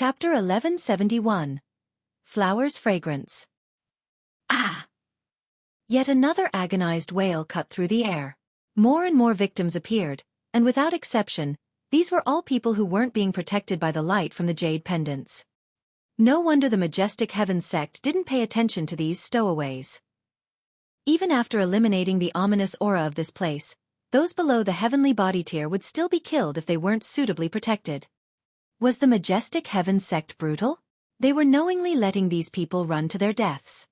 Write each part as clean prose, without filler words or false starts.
Chapter 1171. Flower's Fragrance. Ah! Yet another agonized wail cut through the air. More and more victims appeared, and without exception, these were all people who weren't being protected by the light from the jade pendants. No wonder the majestic Heaven sect didn't pay attention to these stowaways. Even after eliminating the ominous aura of this place, those below the heavenly body tier would still be killed if they weren't suitably protected. Was the majestic Heaven sect brutal? They were knowingly letting these people run to their deaths.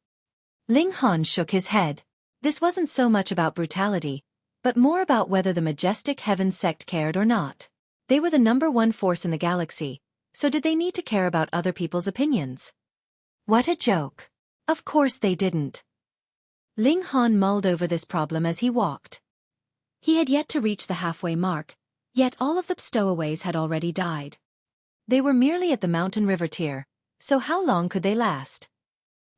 Ling Han shook his head. This wasn't so much about brutality, but more about whether the majestic Heaven sect cared or not. They were the #1 force in the galaxy, so did they need to care about other people's opinions? What a joke. Of course they didn't. Ling Han mulled over this problem as he walked. He had yet to reach the halfway mark, yet all of the stowaways had already died. They were merely at the mountain river tier, so how long could they last?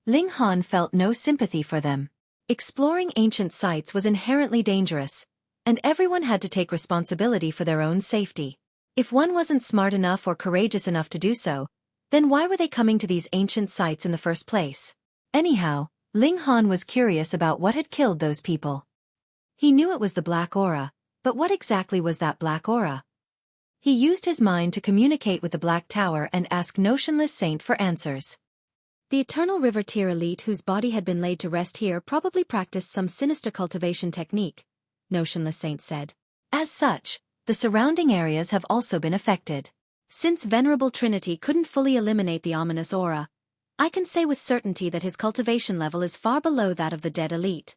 Ling Han felt no sympathy for them. Exploring ancient sites was inherently dangerous, and everyone had to take responsibility for their own safety. If one wasn't smart enough or courageous enough to do so, then why were they coming to these ancient sites in the first place? Anyhow, Ling Han was curious about what had killed those people. He knew it was the black aura, but what exactly was that black aura? He used his mind to communicate with the Black Tower and ask Notionless Saint for answers. The Eternal River Tier elite whose body had been laid to rest here probably practiced some sinister cultivation technique, Notionless Saint said. As such, the surrounding areas have also been affected. Since Venerable Trinity couldn't fully eliminate the ominous aura, I can say with certainty that his cultivation level is far below that of the dead elite.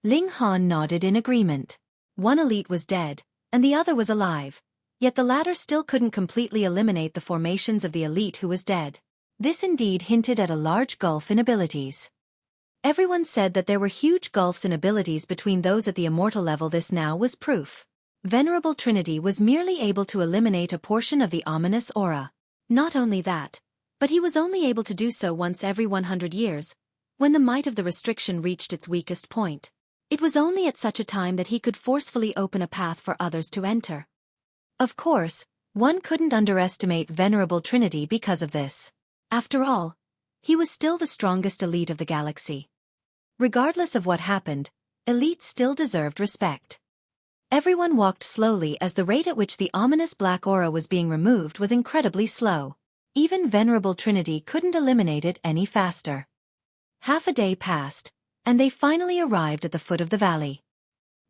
Ling Han nodded in agreement. One elite was dead, and the other was alive. Yet the latter still couldn't completely eliminate the formations of the elite who was dead. This indeed hinted at a large gulf in abilities. Everyone said that there were huge gulfs in abilities between those at the immortal level. This now was proof. Venerable Trinity was merely able to eliminate a portion of the ominous aura. Not only that, but he was only able to do so once every 100 years, when the might of the restriction reached its weakest point. It was only at such a time that he could forcefully open a path for others to enter. Of course, one couldn't underestimate Venerable Trinity because of this. After all, he was still the strongest elite of the galaxy. Regardless of what happened, elites still deserved respect. Everyone walked slowly as the rate at which the ominous black aura was being removed was incredibly slow. Even Venerable Trinity couldn't eliminate it any faster. Half a day passed, and they finally arrived at the foot of the valley.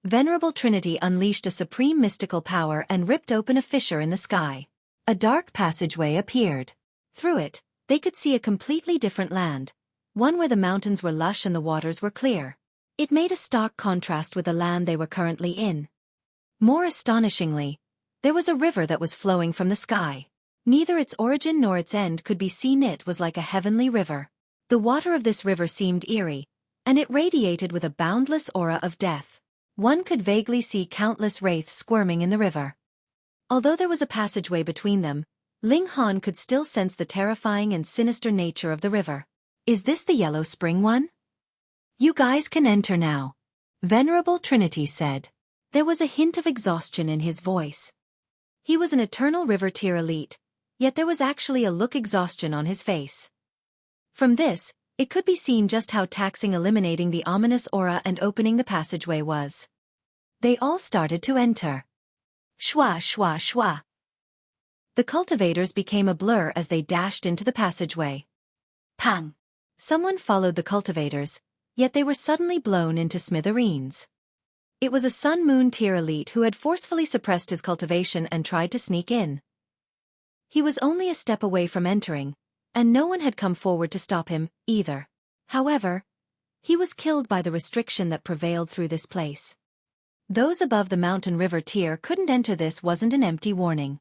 Venerable Trinity unleashed a supreme mystical power and ripped open a fissure in the sky. A dark passageway appeared. Through it, they could see a completely different land, one where the mountains were lush and the waters were clear. It made a stark contrast with the land they were currently in. More astonishingly, there was a river that was flowing from the sky. Neither its origin nor its end could be seen. It was like a heavenly river. The water of this river seemed eerie, and it radiated with a boundless aura of death. One could vaguely see countless wraiths squirming in the river. Although there was a passageway between them, Ling Han could still sense the terrifying and sinister nature of the river. Is this the Yellow Spring one? You guys can enter now, Venerable Trinity said. There was a hint of exhaustion in his voice. He was an Eternal River Tier elite, yet there was actually a look exhaustion on his face. From this, it could be seen just how taxing eliminating the ominous aura and opening the passageway was. They all started to enter. Shwa shwa shwa. The cultivators became a blur as they dashed into the passageway. Pang! Someone followed the cultivators, yet they were suddenly blown into smithereens. It was a Sun-Moon Tier elite who had forcefully suppressed his cultivation and tried to sneak in. He was only a step away from entering, and no one had come forward to stop him, either. However, he was killed by the restriction that prevailed through this place. Those above the mountain river tier couldn't enter. This wasn't an empty warning.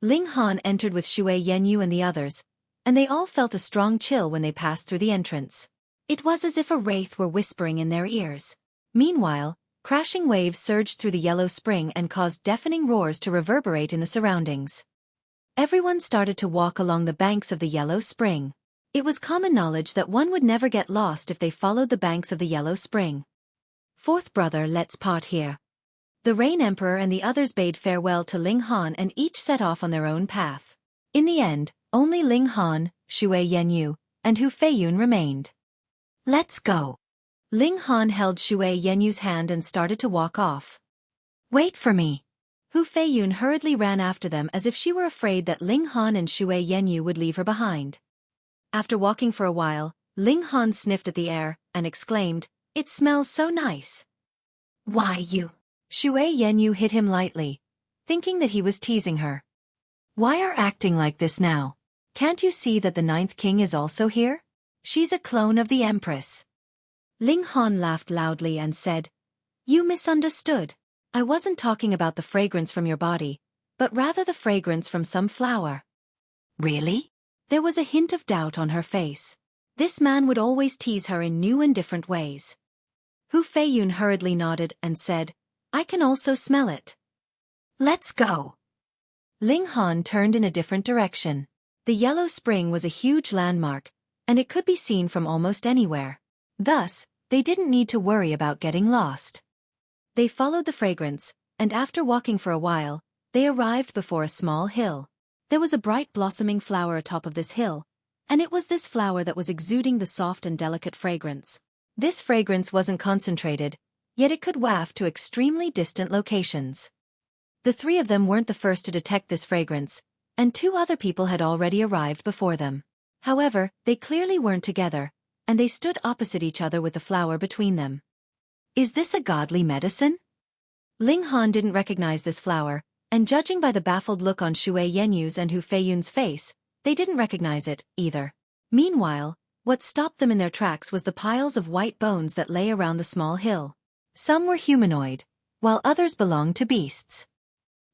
Ling Han entered with Xueqi and the others, and they all felt a strong chill when they passed through the entrance. It was as if a wraith were whispering in their ears. Meanwhile, crashing waves surged through the Yellow Spring and caused deafening roars to reverberate in the surroundings. Everyone started to walk along the banks of the Yellow Spring. It was common knowledge that one would never get lost if they followed the banks of the Yellow Spring. Fourth brother, let's part here. The Rain Emperor and the others bade farewell to Ling Han and each set off on their own path. In the end, Only Ling Han, Xue Yanyu, and Hu Feiyun remained. Let's go. Ling Han held Xue Yanyu's hand and started to walk off. Wait for me. Hu Feiyun hurriedly ran after them as if she were afraid that Ling Han and Xue Yanyu would leave her behind. After walking for a while, Ling Han sniffed at the air and exclaimed, "It smells so nice." Why you? Xue Yanyu hit him lightly, thinking that he was teasing her. Why are acting like this now? Can't you see that the ninth king is also here? She's a clone of the empress. Ling Han laughed loudly and said, "You misunderstood. I wasn't talking about the fragrance from your body, but rather the fragrance from some flower." Really? There was a hint of doubt on her face. This man would always tease her in new and different ways. Hu Feiyun hurriedly nodded and said, "I can also smell it." Let's go. Ling Han turned in a different direction. The Yellow Spring was a huge landmark, and it could be seen from almost anywhere. Thus, they didn't need to worry about getting lost. They followed the fragrance, and after walking for a while, they arrived before a small hill. There was a bright blossoming flower atop of this hill, and it was this flower that was exuding the soft and delicate fragrance. This fragrance wasn't concentrated, yet it could waft to extremely distant locations. The three of them weren't the first to detect this fragrance, and two other people had already arrived before them. However, they clearly weren't together, and they stood opposite each other with the flower between them. Is this a godly medicine? Ling Han didn't recognize this flower, and judging by the baffled look on Xue Yenyu's and Hu Feiyun's face, they didn't recognize it, either. Meanwhile, what stopped them in their tracks was the piles of white bones that lay around the small hill. Some were humanoid, while others belonged to beasts.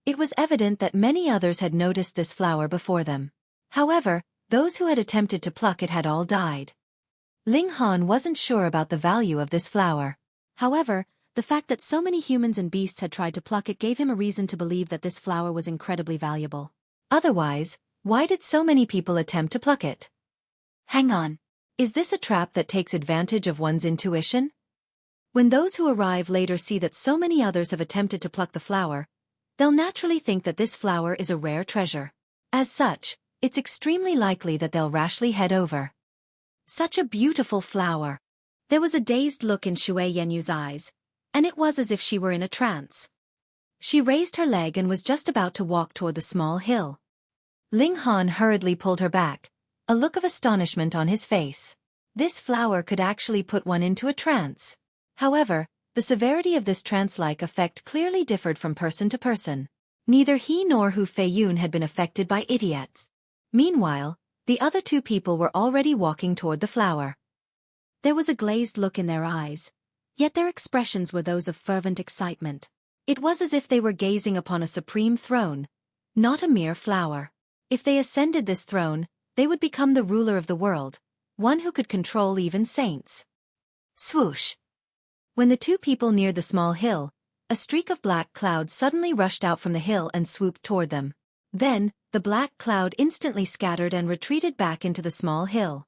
It was evident that many others had noticed this flower before them. However, those who had attempted to pluck it had all died. Ling Han wasn't sure about the value of this flower. However, the fact that so many humans and beasts had tried to pluck it gave him a reason to believe that this flower was incredibly valuable. Otherwise, why did so many people attempt to pluck it? Hang on. Is this a trap that takes advantage of one's intuition? When those who arrive later see that so many others have attempted to pluck the flower, they'll naturally think that this flower is a rare treasure. As such, it's extremely likely that they'll rashly head over. Such a beautiful flower. There was a dazed look in Xue Yenyu's eyes, and it was as if she were in a trance. She raised her leg and was just about to walk toward the small hill. Ling Han hurriedly pulled her back, a look of astonishment on his face. This flower could actually put one into a trance. However, the severity of this trance-like effect clearly differed from person to person. Neither he nor Hu Feiyun had been affected by idiots. Meanwhile, the other two people were already walking toward the flower. There was a glazed look in their eyes, yet their expressions were those of fervent excitement. It was as if they were gazing upon a supreme throne, not a mere flower. If they ascended this throne, they would become the ruler of the world, one who could control even saints. Swoosh! When the two people neared the small hill, a streak of black cloud suddenly rushed out from the hill and swooped toward them. Then, the black cloud instantly scattered and retreated back into the small hill.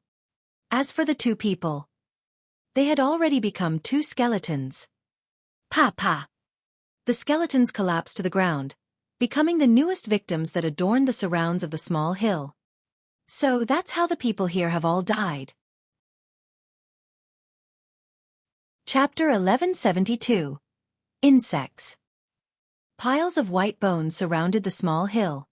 As for the two people, they had already become two skeletons. Pa! The skeletons collapsed to the ground, becoming the newest victims that adorned the surrounds of the small hill. So that's how the people here have all died. Chapter 1172. Insects. Piles of white bones surrounded the small hill.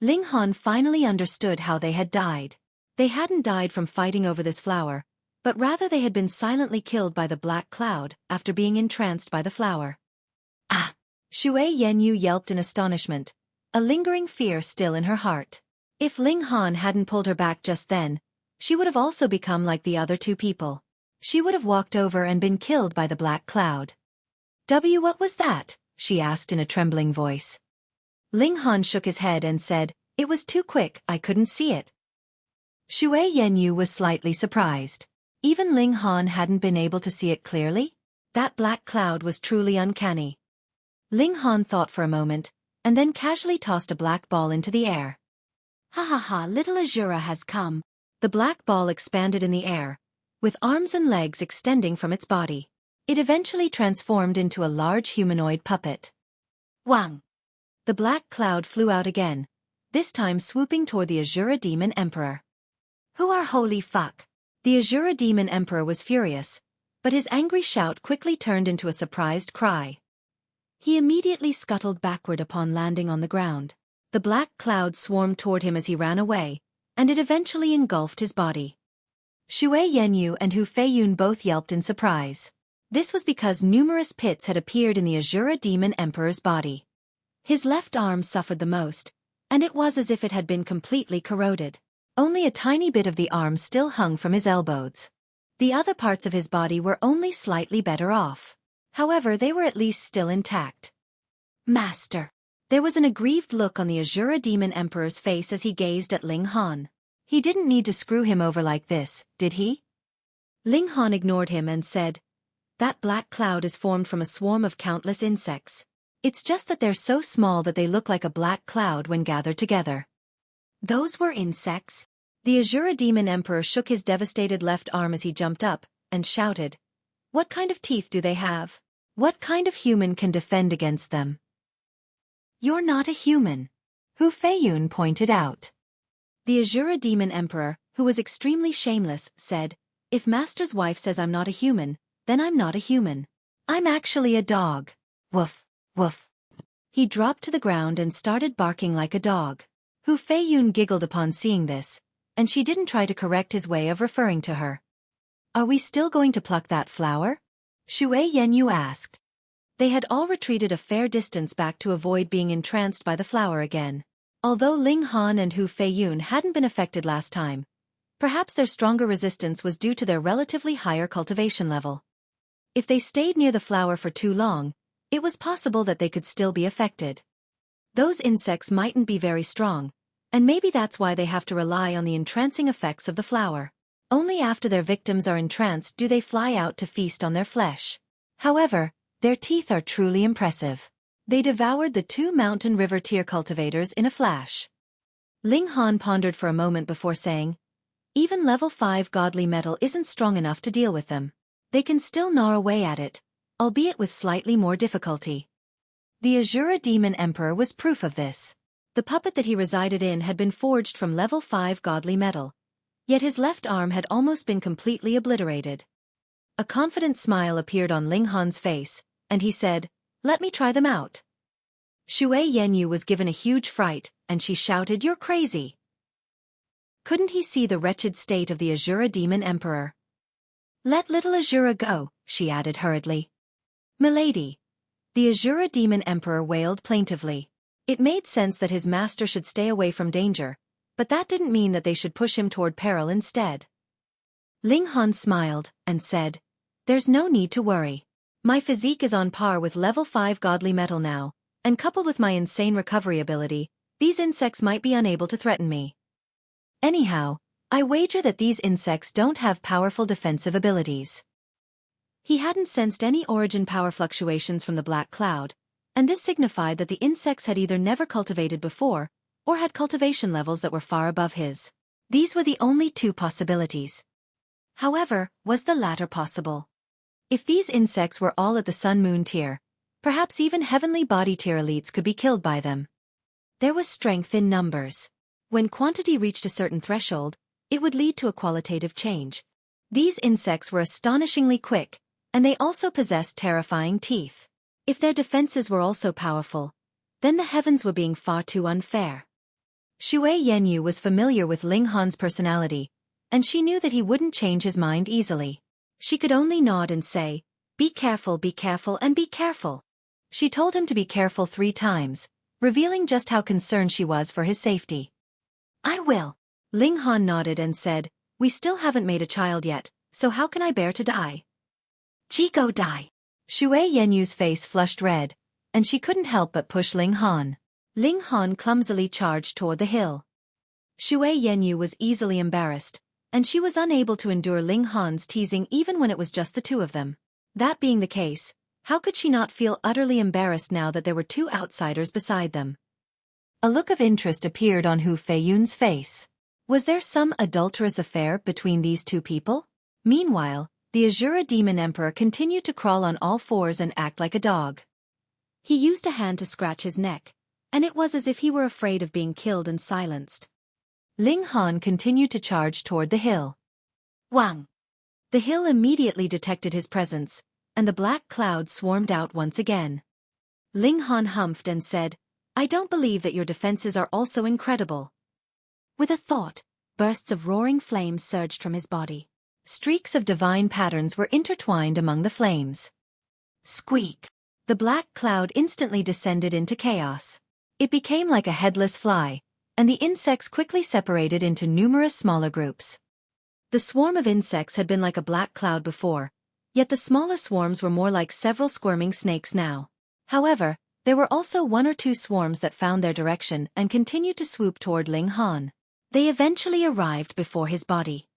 Ling Han finally understood how they had died. They hadn't died from fighting over this flower, but rather they had been silently killed by the black cloud after being entranced by the flower. Ah! Xue Yenyu yelped in astonishment, a lingering fear still in her heart. If Ling Han hadn't pulled her back just then, she would have also become like the other two people. She would have walked over and been killed by the black cloud. What was that? She asked in a trembling voice. Ling Han shook his head and said, "It was too quick, I couldn't see it." Xue Yenyu was slightly surprised. Even Ling Han hadn't been able to see it clearly? That black cloud was truly uncanny. Ling Han thought for a moment, and then casually tossed a black ball into the air. Ha, little Azura has come. The black ball expanded in the air, with arms and legs extending from its body. It eventually transformed into a large humanoid puppet. Wang! The black cloud flew out again, this time swooping toward the Azura Demon Emperor. Who are holy fuck? The Azura Demon Emperor was furious, but his angry shout quickly turned into a surprised cry. He immediately scuttled backward upon landing on the ground. The black cloud swarmed toward him as he ran away, and it eventually engulfed his body. Xue Yanyu and Hu Feiyun both yelped in surprise. This was because numerous pits had appeared in the Azura Demon Emperor's body. His left arm suffered the most, and it was as if it had been completely corroded. Only a tiny bit of the arm still hung from his elbows. The other parts of his body were only slightly better off. However, they were at least still intact. Master! There was an aggrieved look on the Azura Demon Emperor's face as he gazed at Ling Han. He didn't need to screw him over like this, did he? Ling Han ignored him and said, "That black cloud is formed from a swarm of countless insects. It's just that they're so small that they look like a black cloud when gathered together." Those were insects? The Azura Demon Emperor shook his devastated left arm as he jumped up, and shouted, "What kind of teeth do they have? What kind of human can defend against them?" "You're not a human," Hu Feiyun pointed out. The Azura Demon Emperor, who was extremely shameless, said, "If Master's wife says I'm not a human, then I'm not a human. I'm actually a dog. Woof, woof." He dropped to the ground and started barking like a dog. Hu Feiyun giggled upon seeing this, and she didn't try to correct his way of referring to her. "Are we still going to pluck that flower?" Xue Yanyu asked. They had all retreated a fair distance back to avoid being entranced by the flower again. Although Ling Han and Hu Feiyun hadn't been affected last time, perhaps their stronger resistance was due to their relatively higher cultivation level. If they stayed near the flower for too long, it was possible that they could still be affected. Those insects mightn't be very strong, and maybe that's why they have to rely on the entrancing effects of the flower. Only after their victims are entranced do they fly out to feast on their flesh. However, their teeth are truly impressive. They devoured the 2 mountain river tier cultivators in a flash. Ling Han pondered for a moment before saying, "Even level 5 godly metal isn't strong enough to deal with them. They can still gnaw away at it, albeit with slightly more difficulty." The Azura Demon Emperor was proof of this. The puppet that he resided in had been forged from level 5 godly metal, yet his left arm had almost been completely obliterated. A confident smile appeared on Ling Han's face, and he said, "Let me try them out." Xue Yanyu was given a huge fright, and she shouted, "You're crazy!" Couldn't he see the wretched state of the Azura Demon Emperor? "Let little Azura go," she added hurriedly. "Milady." The Azura Demon Emperor wailed plaintively. It made sense that his master should stay away from danger, but that didn't mean that they should push him toward peril instead. Ling Han smiled, and said, "There's no need to worry. My physique is on par with level 5 godly metal now, and coupled with my insane recovery ability, these insects might be unable to threaten me. Anyhow, I wager that these insects don't have powerful defensive abilities." He hadn't sensed any origin power fluctuations from the black cloud, and this signified that the insects had either never cultivated before, or had cultivation levels that were far above his. These were the only 2 possibilities. However, was the latter possible? If these insects were all at the Sun-Moon tier, perhaps even heavenly body tier elites could be killed by them. There was strength in numbers. When quantity reached a certain threshold, it would lead to a qualitative change. These insects were astonishingly quick, and they also possessed terrifying teeth. If their defenses were also powerful, then the heavens were being far too unfair. Xue Yanyu was familiar with Ling Han's personality, and she knew that he wouldn't change his mind easily. She could only nod and say, be careful, and be careful." She told him to be careful 3 times, revealing just how concerned she was for his safety. "I will." Ling Han nodded and said, "We still haven't made a child yet, so how can I bear to die?" "Go die." Xue Yanyu's face flushed red, and she couldn't help but push Ling Han. Ling Han clumsily charged toward the hill. Xue Yanyu was easily embarrassed, and she was unable to endure Ling Han's teasing even when it was just the 2 of them. That being the case, how could she not feel utterly embarrassed now that there were 2 outsiders beside them? A look of interest appeared on Hu Feiyun's face. Was there some adulterous affair between these 2 people? Meanwhile, the Azura Demon Emperor continued to crawl on all 4s and act like a dog. He used a hand to scratch his neck, and it was as if he were afraid of being killed and silenced. Ling Han continued to charge toward the hill. Wang! The hill immediately detected his presence, and the black cloud swarmed out once again. Ling Han humphed and said, "I don't believe that your defenses are also incredible." With a thought, bursts of roaring flames surged from his body. Streaks of divine patterns were intertwined among the flames. Squeak! The black cloud instantly descended into chaos. It became like a headless fly, and the insects quickly separated into numerous smaller groups. The swarm of insects had been like a black cloud before, yet the smaller swarms were more like several squirming snakes now. However, there were also one or two swarms that found their direction and continued to swoop toward Ling Han. They eventually arrived before his body.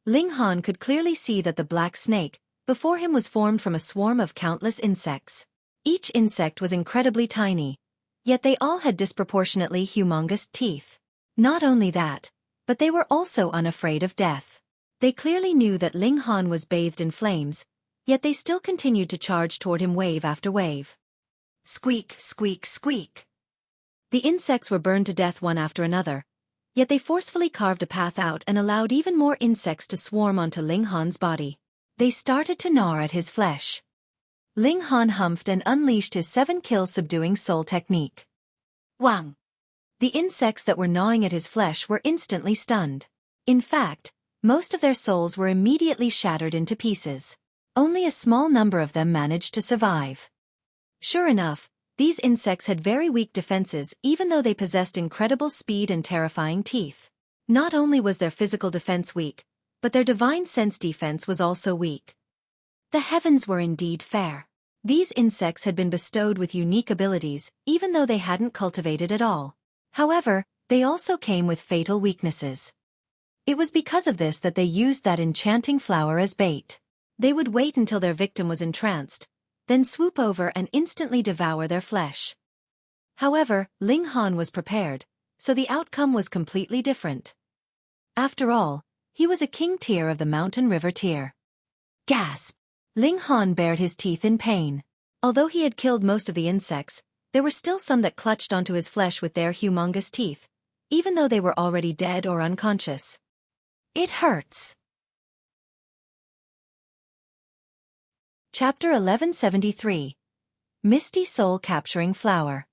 Ling Han could clearly see that the black snake before him was formed from a swarm of countless insects. Each insect was incredibly tiny, yet they all had disproportionately humongous teeth. Not only that, but they were also unafraid of death. They clearly knew that Ling Han was bathed in flames, yet they still continued to charge toward him wave after wave. Squeak, squeak, squeak. The insects were burned to death one after another, yet they forcefully carved a path out and allowed even more insects to swarm onto Ling Han's body. They started to gnaw at his flesh. Ling Han humphed and unleashed his 7-kill subduing soul technique. Wang! The insects that were gnawing at his flesh were instantly stunned. In fact, most of their souls were immediately shattered into pieces. Only a small number of them managed to survive. Sure enough, these insects had very weak defenses even though they possessed incredible speed and terrifying teeth. Not only was their physical defense weak, but their divine sense defense was also weak. The heavens were indeed fair. These insects had been bestowed with unique abilities even though they hadn't cultivated at all. However, they also came with fatal weaknesses. It was because of this that they used that enchanting flower as bait. They would wait until their victim was entranced, then swoop over and instantly devour their flesh. However, Ling Han was prepared, so the outcome was completely different. After all, he was a king tier of the mountain river tier. Gasp! Ling Han bared his teeth in pain. Although he had killed most of the insects, there were still some that clutched onto his flesh with their humongous teeth, even though they were already dead or unconscious. It hurts. Chapter 1173. Misty Soul Capturing Flower.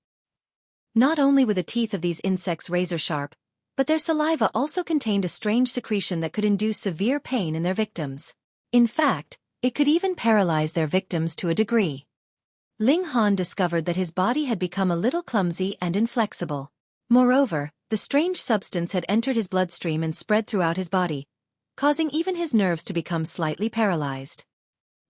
Not only were the teeth of these insects razor-sharp, but their saliva also contained a strange secretion that could induce severe pain in their victims. In fact, it could even paralyze their victims to a degree. Ling Han discovered that his body had become a little clumsy and inflexible. Moreover, the strange substance had entered his bloodstream and spread throughout his body, causing even his nerves to become slightly paralyzed.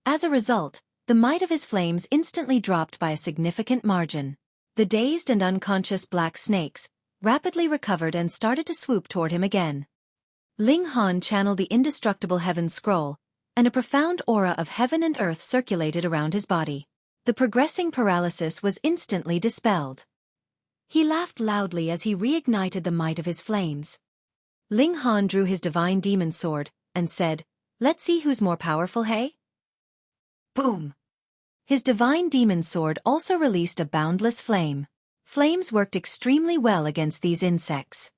As a result, the might of his flames instantly dropped by a significant margin. The dazed and unconscious black snakes rapidly recovered and started to swoop toward him again. Ling Han channeled the indestructible heaven scroll, and a profound aura of heaven and earth circulated around his body. The progressing paralysis was instantly dispelled. He laughed loudly as he reignited the might of his flames. Ling Han drew his divine demon sword, and said, "Let's see who's more powerful, hey?" Boom! His divine demon sword also released a boundless flame. Flames worked extremely well against these insects.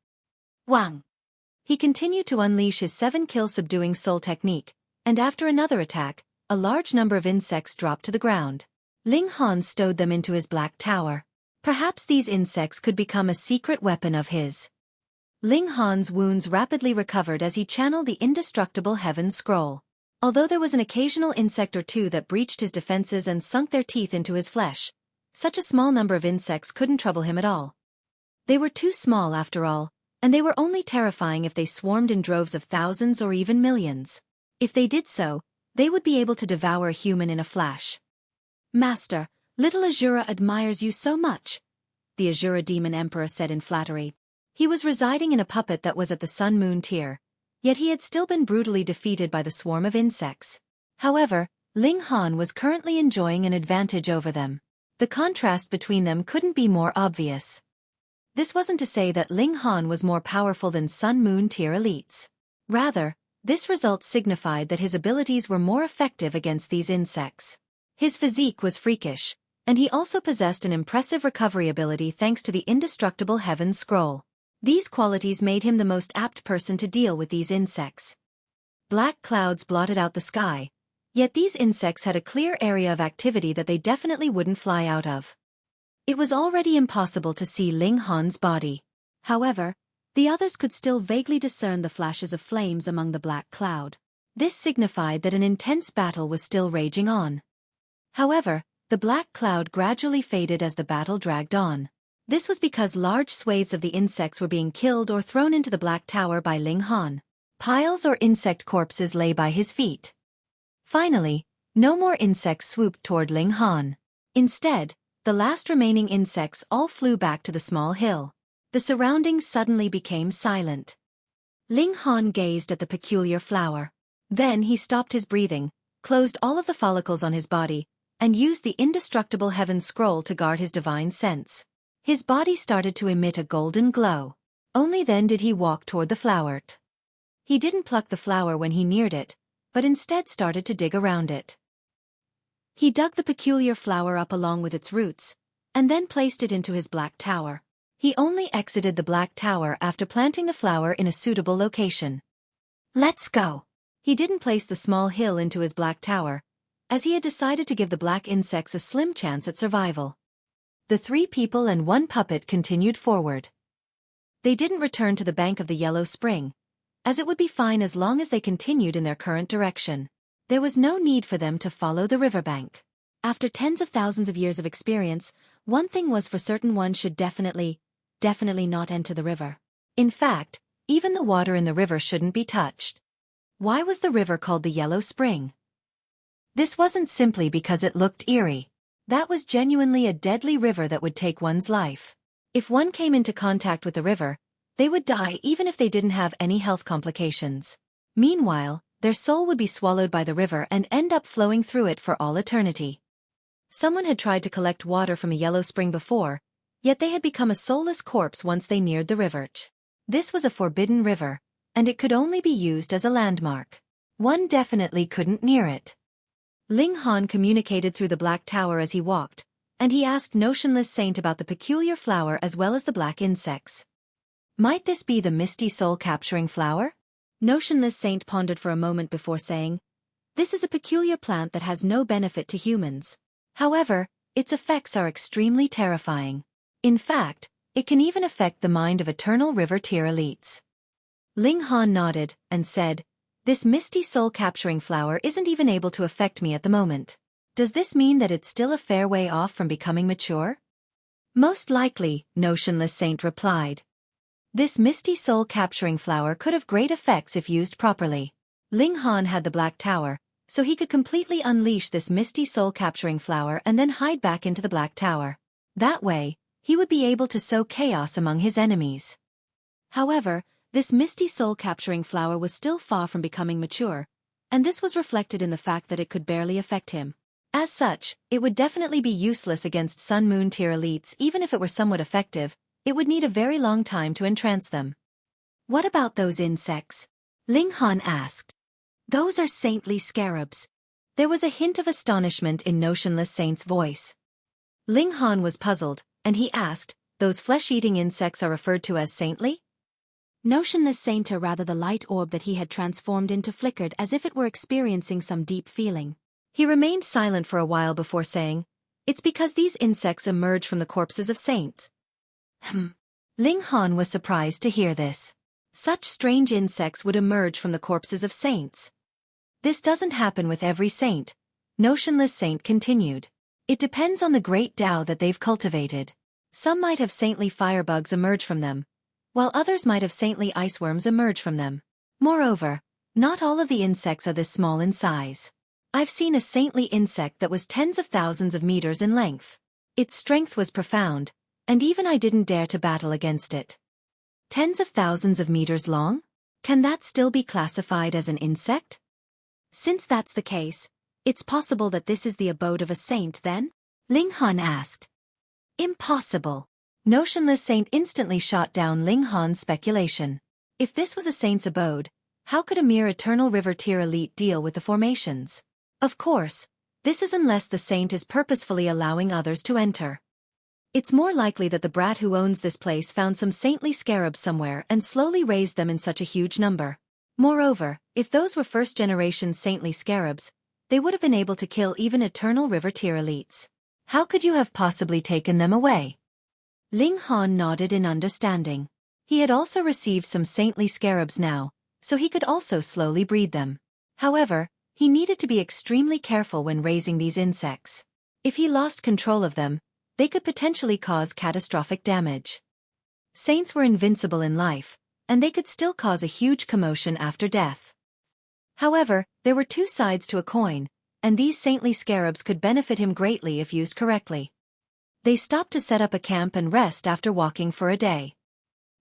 Wang! He continued to unleash his 7-kill subduing soul technique, and after another attack, a large number of insects dropped to the ground. Ling Han stowed them into his black tower. Perhaps these insects could become a secret weapon of his. Ling Han's wounds rapidly recovered as he channeled the indestructible heaven scroll. Although there was an occasional insect or two that breached his defenses and sunk their teeth into his flesh, such a small number of insects couldn't trouble him at all. They were too small after all, and they were only terrifying if they swarmed in droves of thousands or even millions. If they did so, they would be able to devour a human in a flash. "Master, little Azura admires you so much," the Azura Demon Emperor said in flattery. He was residing in a puppet that was at the Sun-Moon tier, yet he had still been brutally defeated by the swarm of insects. However, Ling Han was currently enjoying an advantage over them. The contrast between them couldn't be more obvious. This wasn't to say that Ling Han was more powerful than Sun-Moon tier elites. Rather, this result signified that his abilities were more effective against these insects. His physique was freakish, and he also possessed an impressive recovery ability thanks to the indestructible Heaven Scroll. These qualities made him the most apt person to deal with these insects. Black clouds blotted out the sky, yet these insects had a clear area of activity that they definitely wouldn't fly out of. It was already impossible to see Ling Han's body. However, the others could still vaguely discern the flashes of flames among the black cloud. This signified that an intense battle was still raging on. However, the black cloud gradually faded as the battle dragged on. This was because large swathes of the insects were being killed or thrown into the Black Tower by Ling Han. Piles or insect corpses lay by his feet. Finally, no more insects swooped toward Ling Han. Instead, the last remaining insects all flew back to the small hill. The surroundings suddenly became silent. Ling Han gazed at the peculiar flower. Then he stopped his breathing, closed all of the follicles on his body, and used the indestructible Heaven Scroll to guard his divine sense. His body started to emit a golden glow. Only then did he walk toward the flower. He didn't pluck the flower when he neared it, but instead started to dig around it. He dug the peculiar flower up along with its roots, and then placed it into his Black Tower. He only exited the Black Tower after planting the flower in a suitable location. Let's go. He didn't place the small hill into his Black Tower, as he had decided to give the black insects a slim chance at survival. The 3 people and 1 puppet continued forward. They didn't return to the bank of the Yellow Spring, as it would be fine as long as they continued in their current direction. There was no need for them to follow the riverbank. After tens of thousands of years of experience, one thing was for certain: one should definitely not enter the river. In fact, even the water in the river shouldn't be touched. Why was the river called the Yellow Spring? This wasn't simply because it looked eerie. That was genuinely a deadly river that would take one's life. If one came into contact with the river, they would die even if they didn't have any health complications. Meanwhile, their soul would be swallowed by the river and end up flowing through it for all eternity. Someone had tried to collect water from a yellow spring before, yet they had become a soulless corpse once they neared the river. This was a forbidden river, and it could only be used as a landmark. One definitely couldn't near it. Ling Han communicated through the Black Tower as he walked, and he asked Notionless Saint about the peculiar flower as well as the black insects. Might this be the Misty soul-capturing flower? Notionless Saint pondered for a moment before saying, "This is a peculiar plant that has no benefit to humans. However, its effects are extremely terrifying. In fact, it can even affect the mind of eternal river tier elites." Ling Han nodded and said, "This Misty soul-capturing flower isn't even able to affect me at the moment. Does this mean that it's still a fair way off from becoming mature?" "Most likely," Notionless Saint replied. "This Misty soul-capturing flower could have great effects if used properly." Ling Han had the Black Tower, so he could completely unleash this Misty soul-capturing flower and then hide back into the Black Tower. That way, he would be able to sow chaos among his enemies. However, this Misty soul-capturing flower was still far from becoming mature, and this was reflected in the fact that it could barely affect him. As such, it would definitely be useless against Sun-Moon tier elites. Even if it were somewhat effective, it would need a very long time to entrance them. "What about those insects?" Ling Han asked. "Those are saintly scarabs." There was a hint of astonishment in Notionless Saint's voice. Ling Han was puzzled, and he asked, "Those flesh-eating insects are referred to as saintly?" Notionless Saint, or rather the light orb that he had transformed into, flickered as if it were experiencing some deep feeling. He remained silent for a while before saying, "It's because these insects emerge from the corpses of saints." Ling Han was surprised to hear this. Such strange insects would emerge from the corpses of saints. "This doesn't happen with every saint," Notionless Saint continued. "It depends on the great Tao that they've cultivated. Some might have saintly firebugs emerge from them, while others might have saintly iceworms emerge from them. Moreover, not all of the insects are this small in size. I've seen a saintly insect that was tens of thousands of meters in length. Its strength was profound, and even I didn't dare to battle against it." Tens of thousands of meters long? Can that still be classified as an insect? "Since that's the case, it's possible that this is the abode of a saint then?" Ling Han asked. "Impossible." Notionless Saint instantly shot down Ling Han's speculation. If this was a saint's abode, how could a mere eternal river tier elite deal with the formations? Of course, This is unless the saint is purposefully allowing others to enter. It's more likely that the brat who owns this place found some saintly scarabs somewhere and slowly raised them in such a huge number. Moreover, if those were first-generation saintly scarabs, they would have been able to kill even eternal river tier elites. How could you have possibly taken them away? Ling Han nodded in understanding. He had also received some saintly scarabs now, so he could also slowly breed them. However, he needed to be extremely careful when raising these insects. If he lost control of them, they could potentially cause catastrophic damage. Saints were invincible in life, and they could still cause a huge commotion after death. However, there were two sides to a coin, and these saintly scarabs could benefit him greatly if used correctly. They stopped to set up a camp and rest after walking for a day.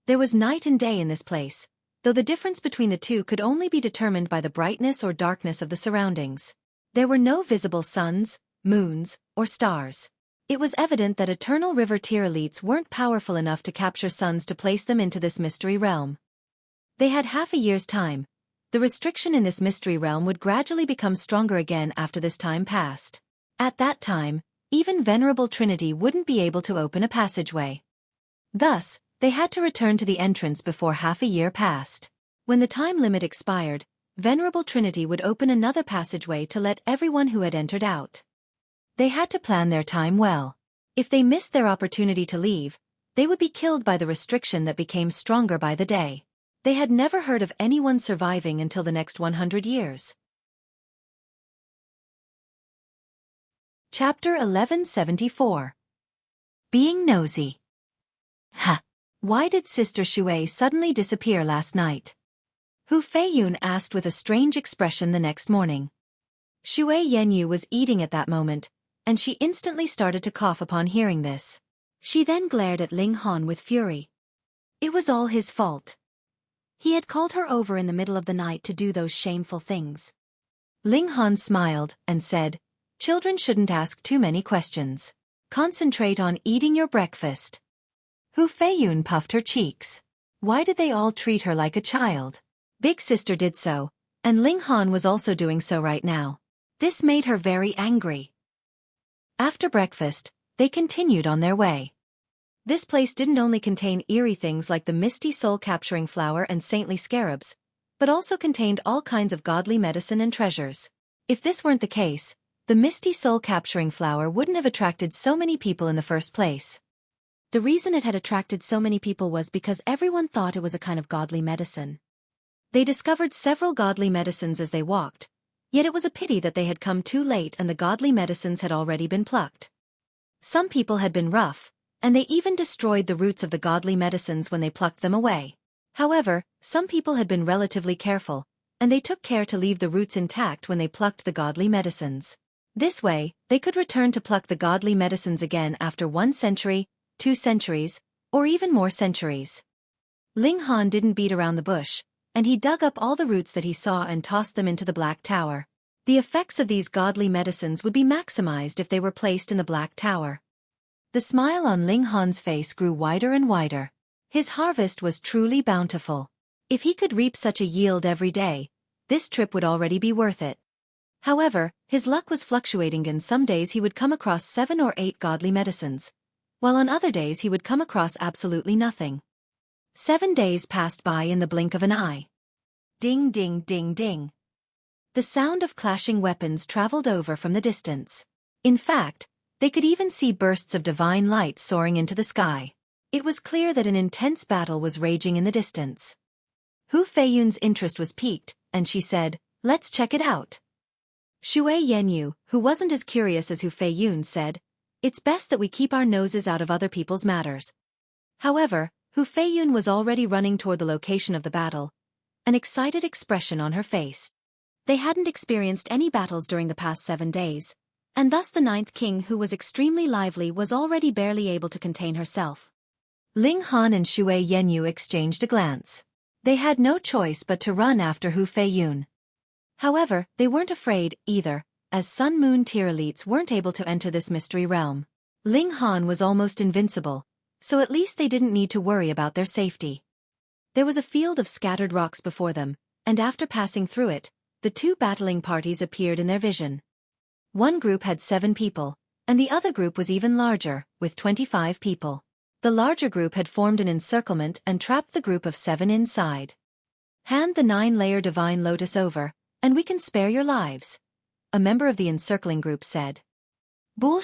There was night and day in this place, though the difference between the two could only be determined by the brightness or darkness of the surroundings. There were no visible suns, moons, or stars. It was evident that eternal river tier elites weren't powerful enough to capture suns to place them into this mystery realm. They had half a year's time. The restriction in this mystery realm would gradually become stronger again after this time passed. At that time, even Venerable Trinity wouldn't be able to open a passageway. Thus, they had to return to the entrance before half a year passed. When the time limit expired, Venerable Trinity would open another passageway to let everyone who had entered out. They had to plan their time well. If they missed their opportunity to leave, they would be killed by the restriction that became stronger by the day. They had never heard of anyone surviving until the next 100 years. Chapter 1174. Being Nosy. Ha! Why did Sister Xueqi suddenly disappear last night? Hu Feiyun asked with a strange expression the next morning. Xue Yanyu was eating at that moment, and she instantly started to cough upon hearing this. She then glared at Ling Han with fury. It was all his fault. He had called her over in the middle of the night to do those shameful things. Ling Han smiled and said, "Children shouldn't ask too many questions. Concentrate on eating your breakfast." Hu Feiyun puffed her cheeks. Why did they all treat her like a child? Big sister did so, and Ling Han was also doing so right now. This made her very angry. After breakfast, they continued on their way. This place didn't only contain eerie things like the Misty soul-capturing flower and saintly scarabs, but also contained all kinds of godly medicine and treasures. If this weren't the case, the Misty soul-capturing flower wouldn't have attracted so many people in the first place. The reason it had attracted so many people was because everyone thought it was a kind of godly medicine. They discovered several godly medicines as they walked, yet it was a pity that they had come too late and the godly medicines had already been plucked. Some people had been rough, and they even destroyed the roots of the godly medicines when they plucked them away. However, some people had been relatively careful, and they took care to leave the roots intact when they plucked the godly medicines. This way, they could return to pluck the godly medicines again after 1 century, 2 centuries, or even more centuries. Ling Han didn't beat around the bush, and he dug up all the roots that he saw and tossed them into the Black Tower. The effects of these godly medicines would be maximized if they were placed in the Black Tower. The smile on Ling Han's face grew wider and wider. His harvest was truly bountiful. If he could reap such a yield every day, this trip would already be worth it. However, his luck was fluctuating, and some days he would come across 7 or 8 godly medicines, while on other days he would come across absolutely nothing. 7 days passed by in the blink of an eye. Ding ding ding ding. The sound of clashing weapons traveled over from the distance. In fact, they could even see bursts of divine light soaring into the sky. It was clear that an intense battle was raging in the distance. Hu Feiyun's interest was piqued, and she said, "Let's check it out." Xue Yanyu, who wasn't as curious as Hu Feiyun, said, "It's best that we keep our noses out of other people's matters." However, Hu Feiyun was already running toward the location of the battle, an excited expression on her face. They hadn't experienced any battles during the past 7 days, and thus the 9th king, who was extremely lively, was already barely able to contain herself. Ling Han and Xue Yanyu exchanged a glance. They had no choice but to run after Hu Feiyun. However, they weren't afraid, either, as Sun-Moon tier elites weren't able to enter this mystery realm. Ling Han was almost invincible, so at least they didn't need to worry about their safety. There was a field of scattered rocks before them, and after passing through it, the 2 battling parties appeared in their vision. One group had 7 people, and the other group was even larger, with 25 people. The larger group had formed an encirclement and trapped the group of 7 inside. Hand the 9-layer divine lotus over, and we can spare your lives, a member of the encircling group said. Bool ****.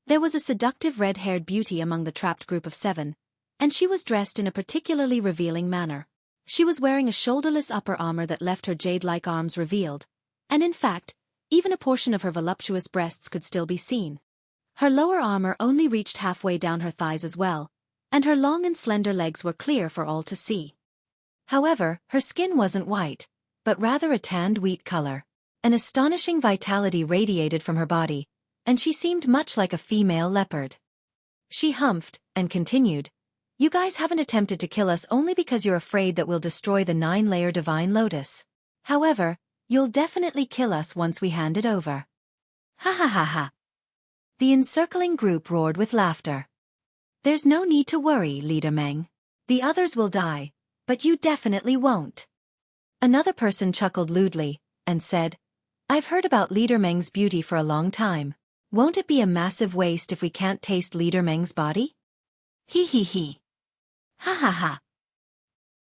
There was a seductive red-haired beauty among the trapped group of 7, and she was dressed in a particularly revealing manner. She was wearing a shoulderless upper armor that left her jade-like arms revealed, and in fact, even a portion of her voluptuous breasts could still be seen. Her lower armor only reached halfway down her thighs as well, and her long and slender legs were clear for all to see. However, her skin wasn't white, but rather a tanned wheat color. An astonishing vitality radiated from her body, and she seemed much like a female leopard. She humphed, and continued, "You guys haven't attempted to kill us only because you're afraid that we'll destroy the 9-layer divine lotus. However, you'll definitely kill us once we hand it over." Ha ha ha ha. The encircling group roared with laughter. "There's no need to worry, Leader Meng. The others will die, but you definitely won't." Another person chuckled lewdly, and said, "I've heard about Leader Meng's beauty for a long time. Won't it be a massive waste if we can't taste Leader Meng's body?" He he he. Ha ha ha.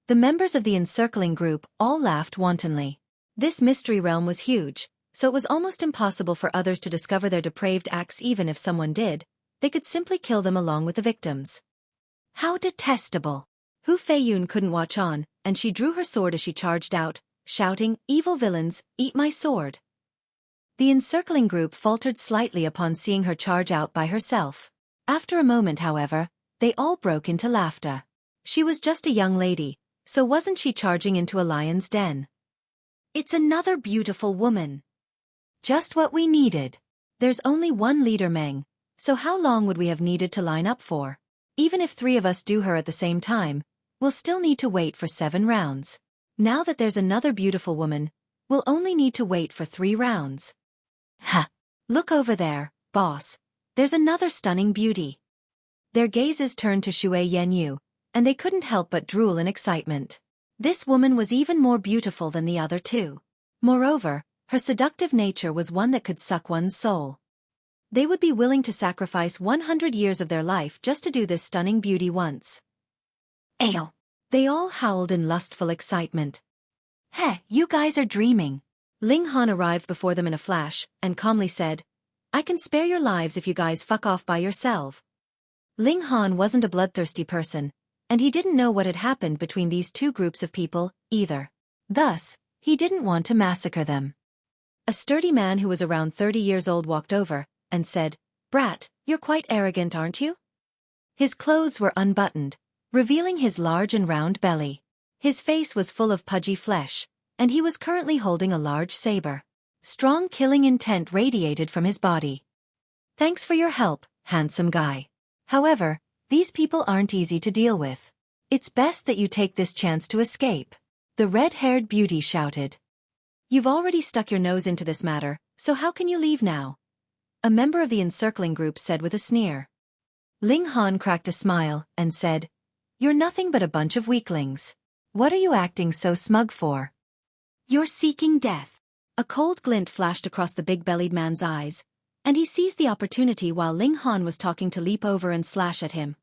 The members of the encircling group all laughed wantonly. This mystery realm was huge, so it was almost impossible for others to discover their depraved acts. Even if someone did, they could simply kill them along with the victims. How detestable! Hu Feiyun couldn't watch on, and she drew her sword as she charged out, shouting, "Evil villains, eat my sword." The encircling group faltered slightly upon seeing her charge out by herself. After a moment, however, they all broke into laughter. She was just a young lady, so wasn't she charging into a lion's den? It's another beautiful woman. Just what we needed. There's only one Leader Meng, so how long would we have needed to line up for? Even if 3 of us do her at the same time, we'll still need to wait for 7 rounds. Now that there's another beautiful woman, we'll only need to wait for 3 rounds. Ha! Look over there, boss. There's another stunning beauty. Their gazes turned to Xue Yanyu, and they couldn't help but drool in excitement. This woman was even more beautiful than the other 2. Moreover, her seductive nature was one that could suck one's soul. They would be willing to sacrifice 100 years of their life just to do this stunning beauty once. Ayo! They all howled in lustful excitement. Heh, you guys are dreaming. Ling Han arrived before them in a flash, and calmly said, "I can spare your lives if you guys fuck off by yourself." Ling Han wasn't a bloodthirsty person, and he didn't know what had happened between these 2 groups of people, either. Thus, he didn't want to massacre them. A sturdy man who was around 30 years old walked over, and said, "Brat, you're quite arrogant, aren't you?" His clothes were unbuttoned, revealing his large and round belly. His face was full of pudgy flesh, and he was currently holding a large saber. Strong killing intent radiated from his body. "Thanks for your help, handsome guy. However, these people aren't easy to deal with. It's best that you take this chance to escape," the red-haired beauty shouted. "You've already stuck your nose into this matter, so how can you leave now?" a member of the encircling group said with a sneer. Ling Han cracked a smile, and said, "You're nothing but a bunch of weaklings. What are you acting so smug for? You're seeking death." A cold glint flashed across the big-bellied man's eyes, and he seized the opportunity while Ling Han was talking to leap over and slash at him.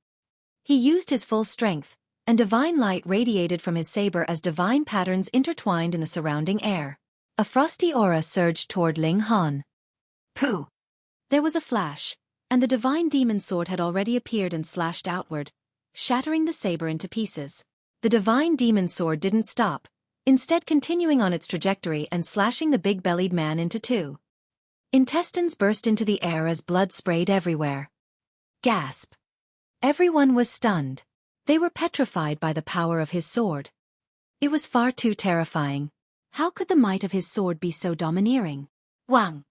He used his full strength, and divine light radiated from his saber as divine patterns intertwined in the surrounding air. A frosty aura surged toward Ling Han. Pooh! There was a flash, and the divine demon sword had already appeared and slashed outward, shattering the saber into pieces. The divine demon sword didn't stop, instead continuing on its trajectory and slashing the big-bellied man into 2. Intestines burst into the air as blood sprayed everywhere. Gasp! Everyone was stunned. They were petrified by the power of his sword. It was far too terrifying. How could the might of his sword be so domineering? Wang!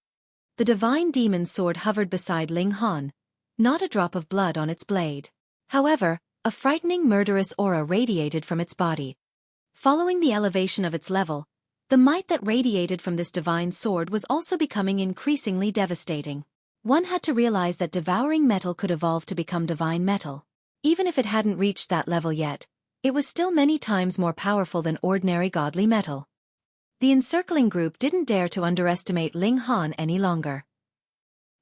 The divine demon sword hovered beside Ling Han, not a drop of blood on its blade. However, a frightening murderous aura radiated from its body. Following the elevation of its level, the might that radiated from this divine sword was also becoming increasingly devastating. One had to realize that devouring metal could evolve to become divine metal. Even if it hadn't reached that level yet, it was still many times more powerful than ordinary godly metal. The encircling group didn't dare to underestimate Ling Han any longer.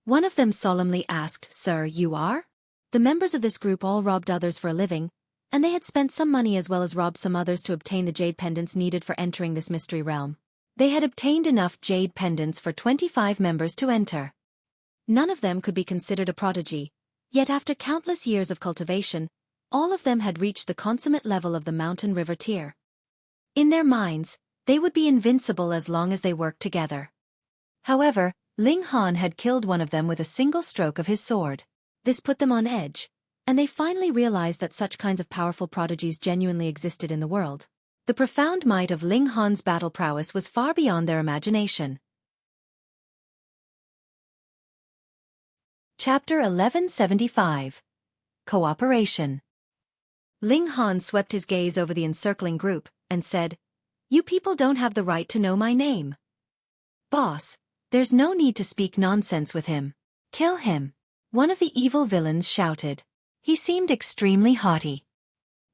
One of them solemnly asked, "Sir, you are?" The members of this group all robbed others for a living, and they had spent some money as well as robbed some others to obtain the jade pendants needed for entering this mystery realm. They had obtained enough jade pendants for 25 members to enter. None of them could be considered a prodigy, yet after countless years of cultivation, all of them had reached the consummate level of the mountain river tier. In their minds, they would be invincible as long as they worked together. However, Ling Han had killed one of them with a single stroke of his sword. This put them on edge, and they finally realized that such kinds of powerful prodigies genuinely existed in the world. The profound might of Ling Han's battle prowess was far beyond their imagination. Chapter 1175. Cooperation. Ling Han swept his gaze over the encircling group, and said, "You people don't have the right to know my name. Boss, there's no need to speak nonsense with him. Kill him." One of the evil villains shouted. He seemed extremely haughty.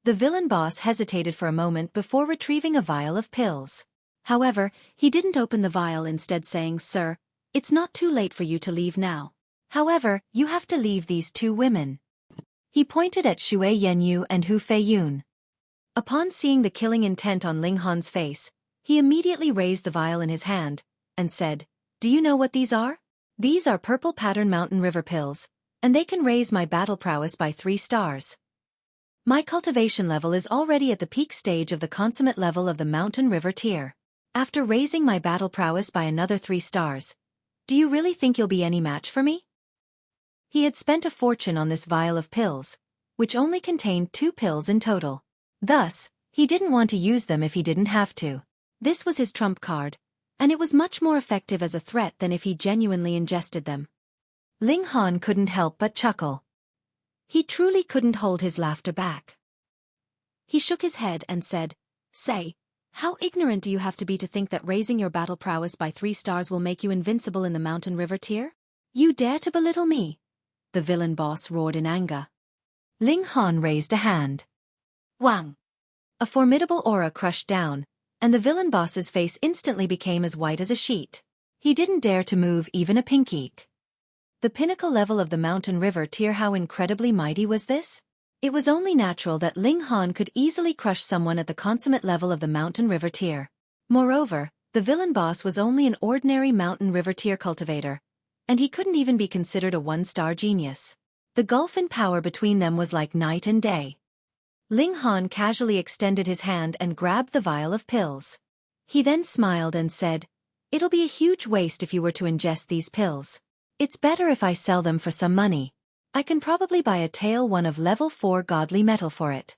The villain boss hesitated for a moment before retrieving a vial of pills. However, he didn't open the vial, instead saying, "Sir, it's not too late for you to leave now. However, you have to leave these two women." He pointed at Xue Yanyu and Hu Feiyun. Upon seeing the killing intent on Ling Han's face, he immediately raised the vial in his hand, and said, "Do you know what these are? These are purple pattern mountain river pills, and they can raise my battle prowess by 3 stars. My cultivation level is already at the peak stage of the consummate level of the mountain river tier. After raising my battle prowess by another 3 stars, do you really think you'll be any match for me?" He had spent a fortune on this vial of pills, which only contained 2 pills in total. Thus, he didn't want to use them if he didn't have to. This was his trump card, and it was much more effective as a threat than if he genuinely ingested them. Ling Han couldn't help but chuckle. He truly couldn't hold his laughter back. He shook his head and said, "Say, how ignorant do you have to be to think that raising your battle prowess by 3 stars will make you invincible in the mountain river tier? You dare to belittle me?" The villain boss roared in anger. Ling Han raised a hand. Wang! A formidable aura crushed down, and the villain boss's face instantly became as white as a sheet. He didn't dare to move even a pinky. The pinnacle level of the mountain river tier. How incredibly mighty was this? It was only natural that Ling Han could easily crush someone at the consummate level of the mountain river tier. Moreover, the villain boss was only an ordinary mountain river tier cultivator, and he couldn't even be considered a 1-star genius. The gulf in power between them was like night and day. Ling Han casually extended his hand and grabbed the vial of pills. He then smiled and said, "It'll be a huge waste if you were to ingest these pills. It's better if I sell them for some money. I can probably buy a tail 1 of level 4 godly metal for it."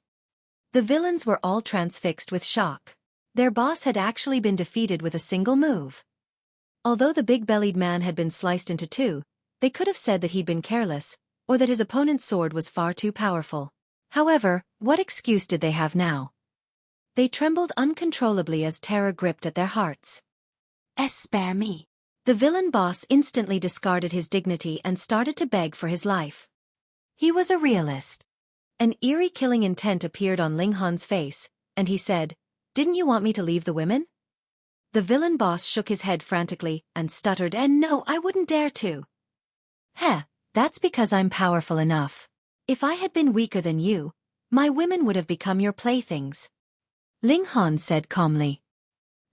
The villains were all transfixed with shock. Their boss had actually been defeated with a single move. Although the big-bellied man had been sliced into 2, they could have said that he'd been careless, or that his opponent's sword was far too powerful. However, what excuse did they have now? They trembled uncontrollably as terror gripped at their hearts. "Spare me." The villain boss instantly discarded his dignity and started to beg for his life. He was a realist. An eerie killing intent appeared on Ling Han's face, and he said, "Didn't you want me to leave the women?" The villain boss shook his head frantically and stuttered, "And no, I wouldn't dare to." "Heh, that's because I'm powerful enough. If I had been weaker than you, my women would have become your playthings," Ling Han said calmly.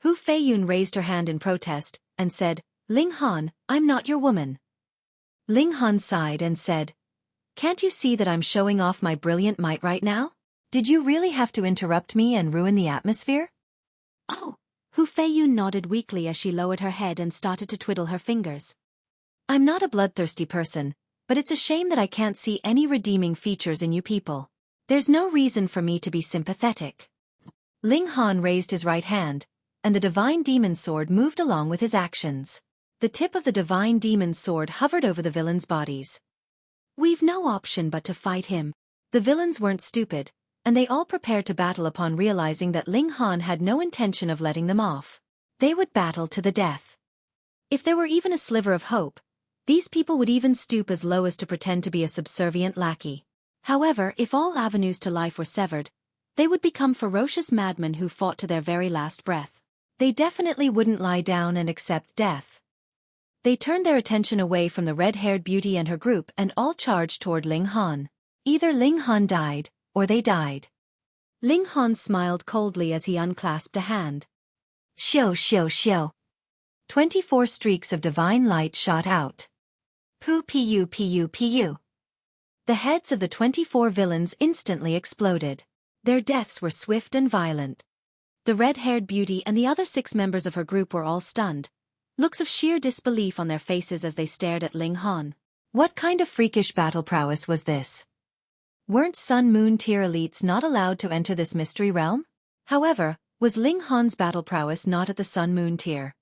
Hu Feiyun raised her hand in protest, and said, "Ling Han, I'm not your woman." Ling Han sighed and said, "Can't you see that I'm showing off my brilliant might right now? Did you really have to interrupt me and ruin the atmosphere?" "Oh," Hu Feiyun nodded weakly as she lowered her head and started to twiddle her fingers. "I'm not a bloodthirsty person, but it's a shame that I can't see any redeeming features in you people. There's no reason for me to be sympathetic." Ling Han raised his right hand, and the divine demon sword moved along with his actions. The tip of the divine demon sword hovered over the villains' bodies. "We've no option but to fight him." The villains weren't stupid, and they all prepared to battle upon realizing that Ling Han had no intention of letting them off. They would battle to the death. If there were even a sliver of hope, these people would even stoop as low as to pretend to be a subservient lackey. However, if all avenues to life were severed, they would become ferocious madmen who fought to their very last breath. They definitely wouldn't lie down and accept death. They turned their attention away from the red-haired beauty and her group and all charged toward Ling Han. Either Ling Han died, or they died. Ling Han smiled coldly as he unclasped a hand. Xiu xiu xiu. 24 streaks of divine light shot out. Pu pu pu pu. The heads of the 24 villains instantly exploded. Their deaths were swift and violent. The red-haired beauty and the other 6 members of her group were all stunned, looks of sheer disbelief on their faces as they stared at Ling Han. What kind of freakish battle prowess was this? Weren't Sun-Moon tier elites not allowed to enter this mystery realm? However, was Ling Han's battle prowess not at the Sun-Moon tier?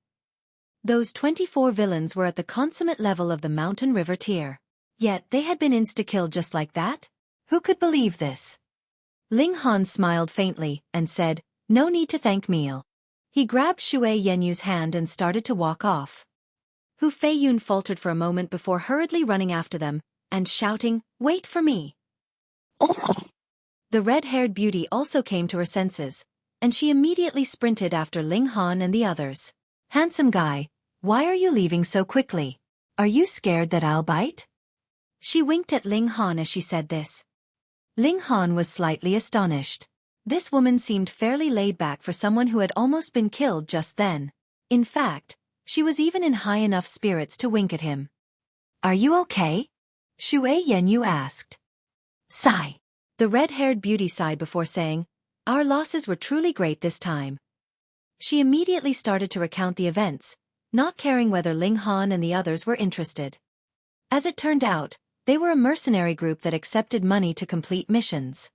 Those 24 villains were at the consummate level of the Mountain River tier. Yet they had been insta-killed just like that? Who could believe this? Ling Han smiled faintly and said, "No need to thank me." He grabbed Shui Yenyu's hand and started to walk off. Hu Feiyun faltered for a moment before hurriedly running after them and shouting, "Wait for me." The red-haired beauty also came to her senses, and she immediately sprinted after Ling Han and the others. "Handsome guy, why are you leaving so quickly? Are you scared that I'll bite?" She winked at Ling Han as she said this. Ling Han was slightly astonished. This woman seemed fairly laid back for someone who had almost been killed just then. In fact, she was even in high enough spirits to wink at him. "Are you okay?" Shui Yenyu asked. Sigh. The red-haired beauty sighed before saying, "Our losses were truly great this time." She immediately started to recount the events, not caring whether Ling Han and the others were interested. As it turned out, they were a mercenary group that accepted money to complete missions.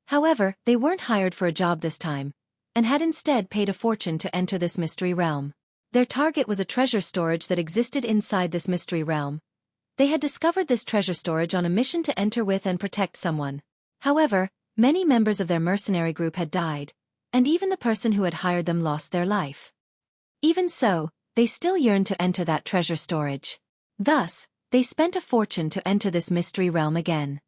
However, they weren't hired for a job this time, and had instead paid a fortune to enter this mystery realm. Their target was a treasure storage that existed inside this mystery realm. They had discovered this treasure storage on a mission to enter with and protect someone. However, many members of their mercenary group had died, and even the person who had hired them lost their life. Even so, they still yearned to enter that treasure storage. Thus, they spent a fortune to enter this mystery realm again.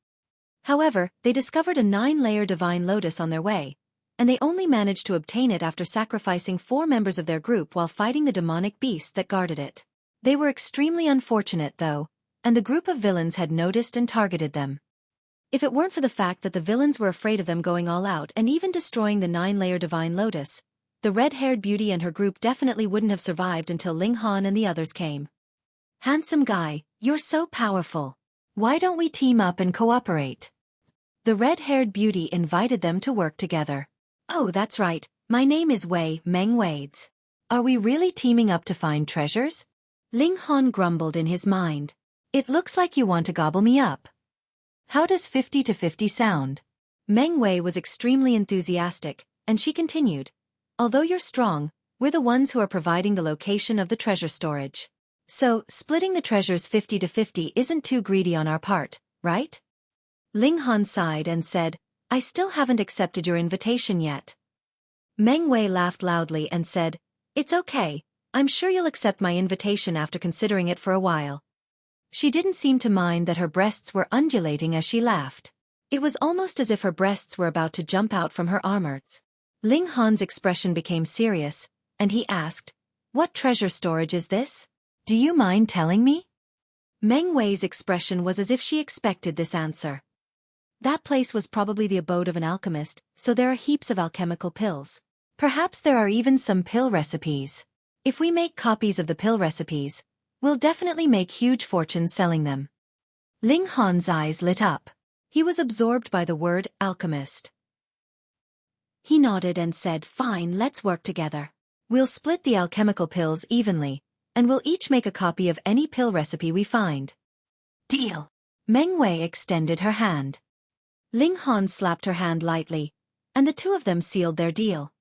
However, they discovered a 9-layer divine lotus on their way, and they only managed to obtain it after sacrificing 4 members of their group while fighting the demonic beast that guarded it. They were extremely unfortunate though, and the group of villains had noticed and targeted them. If it weren't for the fact that the villains were afraid of them going all out and even destroying the 9-layer divine lotus, the red-haired beauty and her group definitely wouldn't have survived until Ling Han and the others came. "Handsome guy, you're so powerful. Why don't we team up and cooperate?" The red-haired beauty invited them to work together. "Oh, that's right, my name is Wei Meng Wades. Are we really teaming up to find treasures?" Ling Han grumbled in his mind. "It looks like you want to gobble me up. How does 50-50 sound?" Meng Wei was extremely enthusiastic, and she continued, "Although you're strong, we're the ones who are providing the location of the treasure storage. So, splitting the treasures 50-50 isn't too greedy on our part, right?" Ling Han sighed and said, "I still haven't accepted your invitation yet." Meng Wei laughed loudly and said, "It's okay, I'm sure you'll accept my invitation after considering it for a while." She didn't seem to mind that her breasts were undulating as she laughed. It was almost as if her breasts were about to jump out from her armors. Ling Han's expression became serious, and he asked, "What treasure storage is this? Do you mind telling me?" Meng Wei's expression was as if she expected this answer. That place was probably the abode of an alchemist, so there are heaps of alchemical pills. Perhaps there are even some pill recipes. If we make copies of the pill recipes, we'll definitely make huge fortunes selling them. Ling Han's eyes lit up. He was absorbed by the word alchemist. He nodded and said, "Fine, let's work together. We'll split the alchemical pills evenly, and we'll each make a copy of any pill recipe we find." "Deal." Meng Wei extended her hand. Ling Han slapped her hand lightly, and the two of them sealed their deal.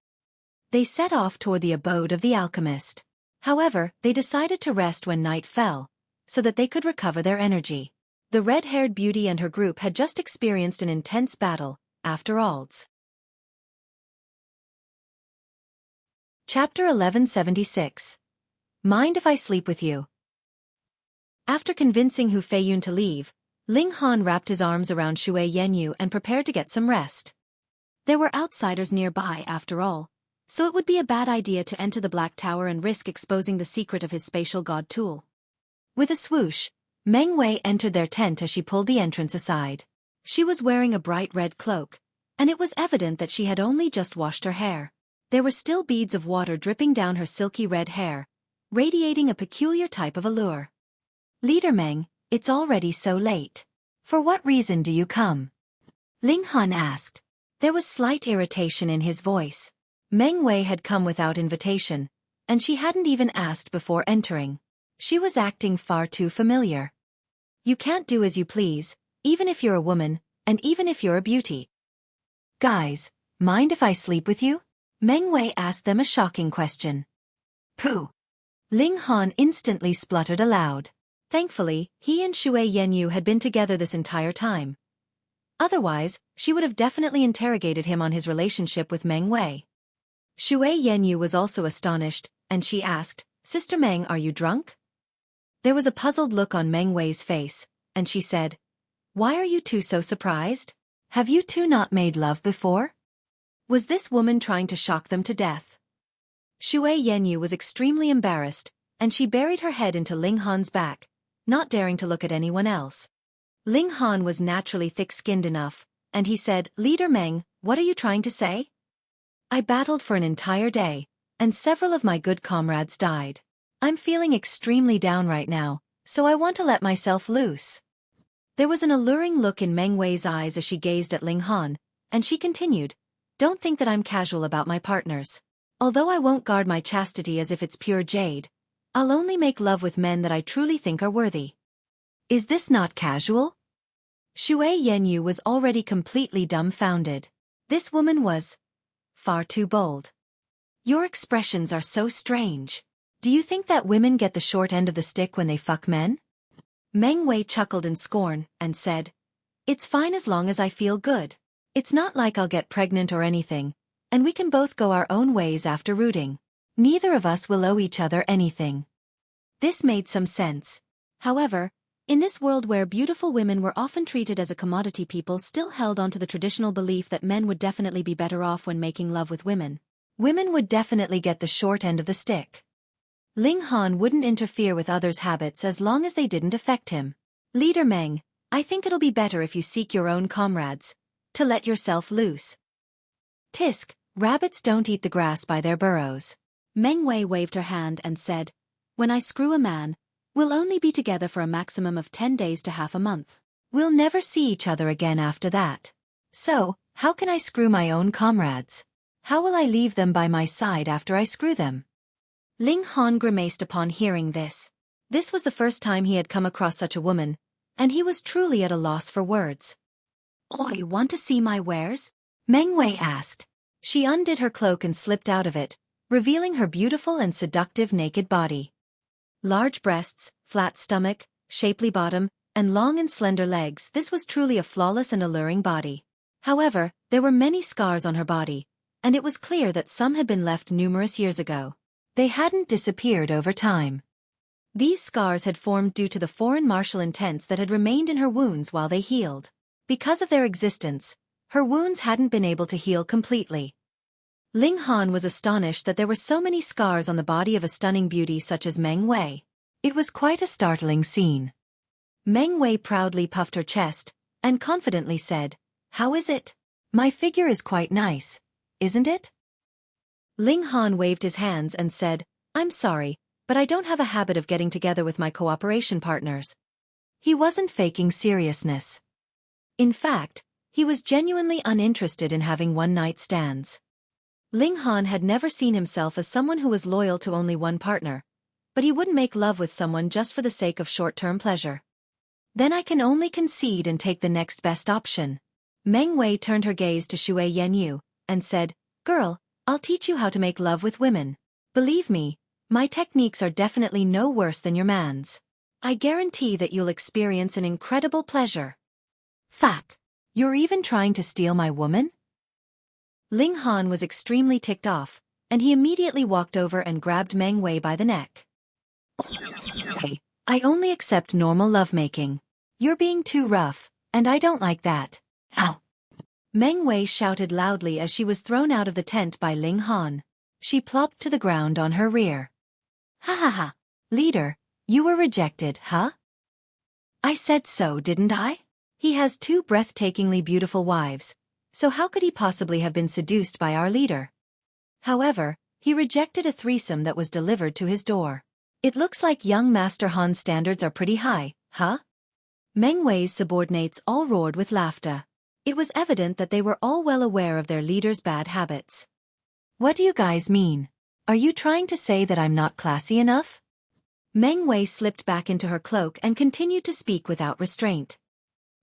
They set off toward the abode of the alchemist. However, they decided to rest when night fell, so that they could recover their energy. The red-haired beauty and her group had just experienced an intense battle, after all. Chapter 1176. Mind if I sleep with you? After convincing Hu Feiyun to leave, Ling Han wrapped his arms around Shui Yenyu and prepared to get some rest. There were outsiders nearby after all, so it would be a bad idea to enter the Black Tower and risk exposing the secret of his spatial god tool. With a swoosh, Meng Wei entered their tent as she pulled the entrance aside. She was wearing a bright red cloak, and it was evident that she had only just washed her hair. There were still beads of water dripping down her silky red hair, radiating a peculiar type of allure. "Leader Meng, it's already so late. For what reason do you come?" Ling Han asked. There was slight irritation in his voice. Meng Wei had come without invitation, and she hadn't even asked before entering. She was acting far too familiar. "You can't do as you please, even if you're a woman, and even if you're a beauty." "Guys, mind if I sleep with you?" Meng Wei asked them a shocking question. "Pooh!" Ling Han instantly spluttered aloud. Thankfully, he and Xue Yanyu had been together this entire time. Otherwise, she would have definitely interrogated him on his relationship with Meng Wei. Xue Yanyu was also astonished, and she asked, "Sister Meng, are you drunk?" There was a puzzled look on Meng Wei's face, and she said, "Why are you two so surprised? Have you two not made love before?" Was this woman trying to shock them to death? Xue Yanyu was extremely embarrassed, and she buried her head into Ling Han's back, not daring to look at anyone else. Ling Han was naturally thick-skinned enough, and he said, "Leader Meng, what are you trying to say? I battled for an entire day, and several of my good comrades died. I'm feeling extremely down right now, so I want to let myself loose." There was an alluring look in Meng Wei's eyes as she gazed at Ling Han, and she continued, "Don't think that I'm casual about my partners. Although I won't guard my chastity as if it's pure jade, I'll only make love with men that I truly think are worthy." "Is this not casual?" Xue Yanyu was already completely dumbfounded. This woman was far too bold. "Your expressions are so strange. Do you think that women get the short end of the stick when they fuck men?" Meng Wei chuckled in scorn, and said, "It's fine as long as I feel good. It's not like I'll get pregnant or anything, and we can both go our own ways after rooting. Neither of us will owe each other anything." This made some sense. However, in this world where beautiful women were often treated as a commodity, people still held on to the traditional belief that men would definitely be better off when making love with women. Women would definitely get the short end of the stick. Ling Han wouldn't interfere with others' habits as long as they didn't affect him. "Leader Meng, I think it'll be better if you seek your own comrades, to let yourself loose." "Tisk, rabbits don't eat the grass by their burrows." Meng Wei waved her hand and said, "When I screw a man, we'll only be together for a maximum of 10 days to half a month. We'll never see each other again after that. So, how can I screw my own comrades? How will I leave them by my side after I screw them?" Ling Han grimaced upon hearing this. This was the first time he had come across such a woman, and he was truly at a loss for words. "Oi, want to see my wares?" Meng Wei asked. She undid her cloak and slipped out of it, revealing her beautiful and seductive naked body. Large breasts, flat stomach, shapely bottom, and long and slender legs. This was truly a flawless and alluring body. However, there were many scars on her body, and it was clear that some had been left numerous years ago. They hadn't disappeared over time. These scars had formed due to the foreign martial intents that had remained in her wounds while they healed. Because of their existence, her wounds hadn't been able to heal completely. Ling Han was astonished that there were so many scars on the body of a stunning beauty such as Meng Wei. It was quite a startling scene. Meng Wei proudly puffed her chest, and confidently said, "How is it? My figure is quite nice, isn't it?" Ling Han waved his hands and said, "I'm sorry, but I don't have a habit of getting together with my cooperation partners." He wasn't faking seriousness. In fact, he was genuinely uninterested in having one-night stands. Ling Han had never seen himself as someone who was loyal to only one partner, but he wouldn't make love with someone just for the sake of short-term pleasure. "Then I can only concede and take the next best option." Meng Wei turned her gaze to Xue Yanyu, and said, "Girl, I'll teach you how to make love with women. Believe me, my techniques are definitely no worse than your man's. I guarantee that you'll experience an incredible pleasure." "Fuck! You're even trying to steal my woman?" Ling Han was extremely ticked off, and he immediately walked over and grabbed Meng Wei by the neck. "Hey, I only accept normal lovemaking. You're being too rough, and I don't like that. Ow!" Meng Wei shouted loudly as she was thrown out of the tent by Ling Han. She plopped to the ground on her rear. Ha ha ha. Leader, you were rejected, huh? I said so, didn't I? He has 2 breathtakingly beautiful wives, so how could he possibly have been seduced by our leader? However, he rejected a threesome that was delivered to his door. It looks like young Master Han's standards are pretty high, huh? Meng Wei's subordinates all roared with laughter. It was evident that they were all well aware of their leader's bad habits. What do you guys mean? Are you trying to say that I'm not classy enough? Meng Wei slipped back into her cloak and continued to speak without restraint.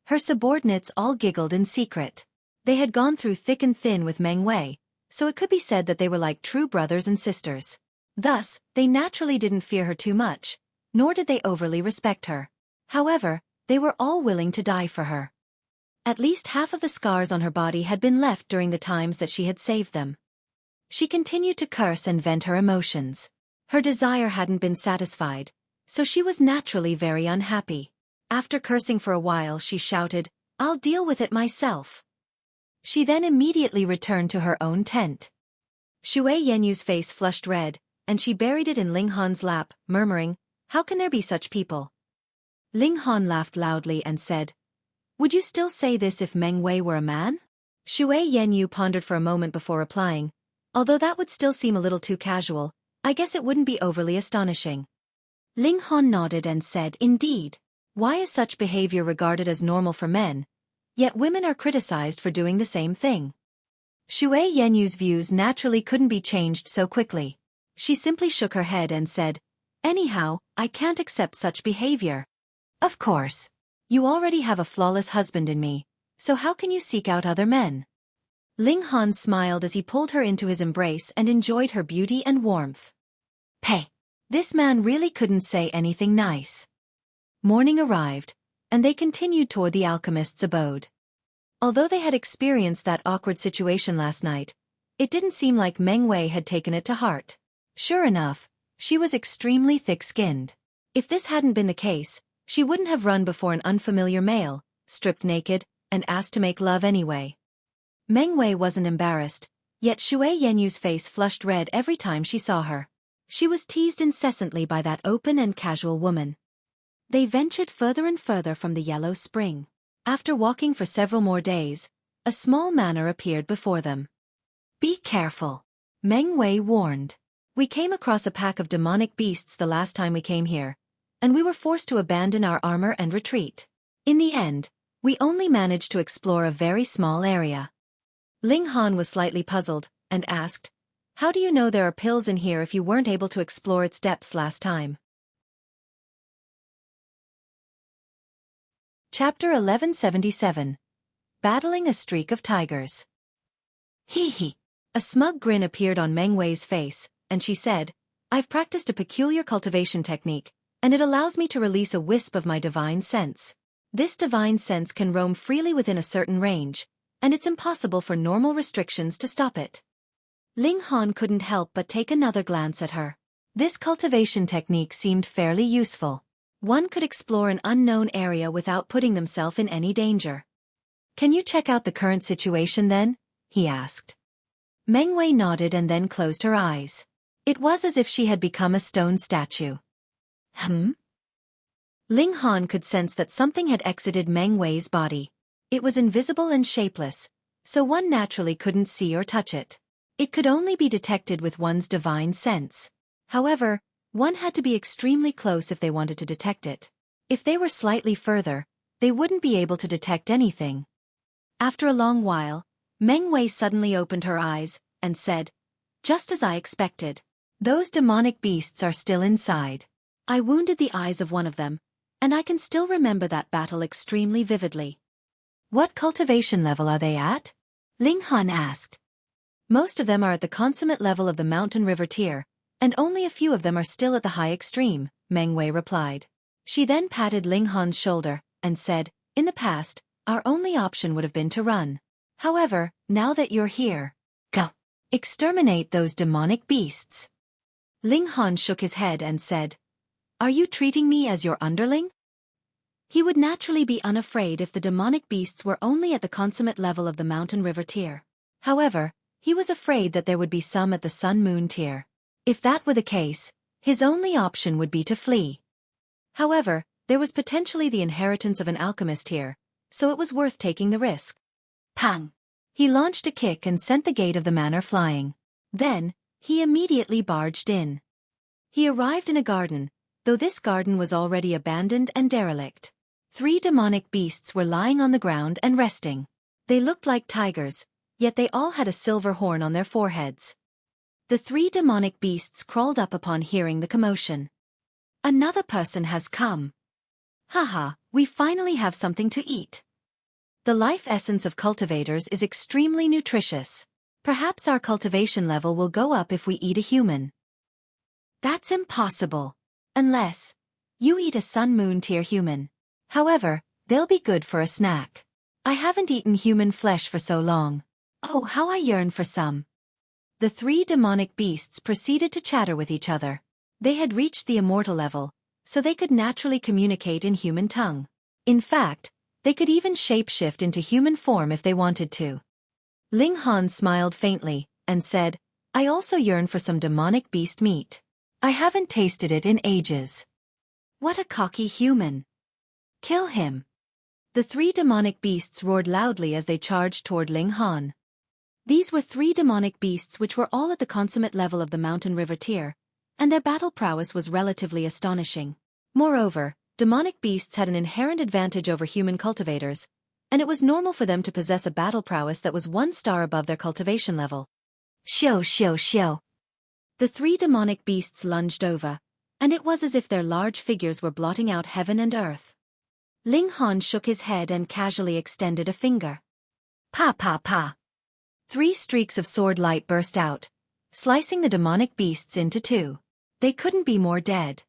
Her subordinates all giggled in secret. They had gone through thick and thin with Meng Wei, so it could be said that they were like true brothers and sisters. Thus, they naturally didn't fear her too much, nor did they overly respect her. However, they were all willing to die for her. At least half of the scars on her body had been left during the times that she had saved them. She continued to curse and vent her emotions. Her desire hadn't been satisfied, so she was naturally very unhappy. After cursing for a while, she shouted, "I'll deal with it myself." She then immediately returned to her own tent. Xue Yenyu's face flushed red, and she buried it in Ling Han's lap, murmuring, "How can there be such people?" Ling Han laughed loudly and said, "Would you still say this if Meng Wei were a man?" Xue Yenyu pondered for a moment before replying, "Although that would still seem a little too casual, I guess it wouldn't be overly astonishing." Ling Han nodded and said, "Indeed. Why is such behavior regarded as normal for men, yet women are criticized for doing the same thing?" Xue Yenyu's views naturally couldn't be changed so quickly. She simply shook her head and said, "Anyhow, I can't accept such behavior. Of course. You already have a flawless husband in me, so how can you seek out other men?" Ling Han smiled as he pulled her into his embrace and enjoyed her beauty and warmth. Hey, this man really couldn't say anything nice. Morning arrived, and they continued toward the alchemist's abode. Although they had experienced that awkward situation last night, it didn't seem like Meng Wei had taken it to heart. Sure enough, she was extremely thick-skinned. If this hadn't been the case, she wouldn't have run before an unfamiliar male, stripped naked, and asked to make love anyway. Meng Wei wasn't embarrassed, yet Xue Yenyu's face flushed red every time she saw her. She was teased incessantly by that open and casual woman. They ventured further and further from the yellow spring. After walking for several more days, a small manor appeared before them. "Be careful," Meng Wei warned. "We came across a pack of demonic beasts the last time we came here, and we were forced to abandon our armor and retreat. In the end, we only managed to explore a very small area." Ling Han was slightly puzzled, and asked, "How do you know there are pills in here if you weren't able to explore its depths last time?" Chapter 1177. Battling a Streak of Tigers. Hee hee. A smug grin appeared on Meng Wei's face, and she said, "I've practiced a peculiar cultivation technique, and it allows me to release a wisp of my divine sense. This divine sense can roam freely within a certain range, and it's impossible for normal restrictions to stop it." Ling Han couldn't help but take another glance at her. This cultivation technique seemed fairly useful. One could explore an unknown area without putting themselves in any danger. "Can you check out the current situation then?" he asked. Meng Wei nodded and then closed her eyes. It was as if she had become a stone statue. Ling Han could sense that something had exited Meng Wei's body. It was invisible and shapeless, so one naturally couldn't see or touch it. It could only be detected with one's divine sense. However, one had to be extremely close if they wanted to detect it. If they were slightly further, they wouldn't be able to detect anything. After a long while, Meng Wei suddenly opened her eyes, and said, "Just as I expected. Those demonic beasts are still inside. I wounded the eyes of one of them, and I can still remember that battle extremely vividly." "What cultivation level are they at?" Ling Han asked. "Most of them are at the consummate level of the mountain river tier, and only a few of them are still at the high extreme," Meng Wei replied. She then patted Ling Han's shoulder, and said, "In the past, our only option would have been to run. However, now that you're here, go. Exterminate those demonic beasts." Ling Han shook his head and said, "Are you treating me as your underling?" He would naturally be unafraid if the demonic beasts were only at the consummate level of the mountain river tier. However, He was afraid that there would be some at the Sun-Moon tier. If that were the case, his only option would be to flee. However, there was potentially the inheritance of an alchemist here, so it was worth taking the risk. Pang! He launched a kick and sent the gate of the manor flying. Then, he immediately barged in. He arrived in a garden, though this garden was already abandoned and derelict. 3 demonic beasts were lying on the ground and resting. They looked like tigers, yet they all had a silver horn on their foreheads. The 3 demonic beasts crawled up upon hearing the commotion. Another person has come. Haha, we finally have something to eat. The life essence of cultivators is extremely nutritious. Perhaps our cultivation level will go up if we eat a human. That's impossible. Unless you eat a Sun-Moon tier human. However, they'll be good for a snack. I haven't eaten human flesh for so long. Oh, how I yearn for some. The 3 demonic beasts proceeded to chatter with each other. They had reached the immortal level, so they could naturally communicate in human tongue. In fact, they could even shapeshift into human form if they wanted to. Ling Han smiled faintly, and said, I also yearn for some demonic beast meat. I haven't tasted it in ages. What a cocky human. Kill him. The 3 demonic beasts roared loudly as they charged toward Ling Han. These were 3 demonic beasts which were all at the consummate level of the mountain river tier, and their battle prowess was relatively astonishing. Moreover, demonic beasts had an inherent advantage over human cultivators, and it was normal for them to possess a battle prowess that was 1 star above their cultivation level. Xiao xiao xiao. The 3 demonic beasts lunged over, and it was as if their large figures were blotting out heaven and earth. Ling Han shook his head and casually extended a finger. Pa pa pa. 3 streaks of sword light burst out, slicing the demonic beasts into 2. They couldn't be more dead.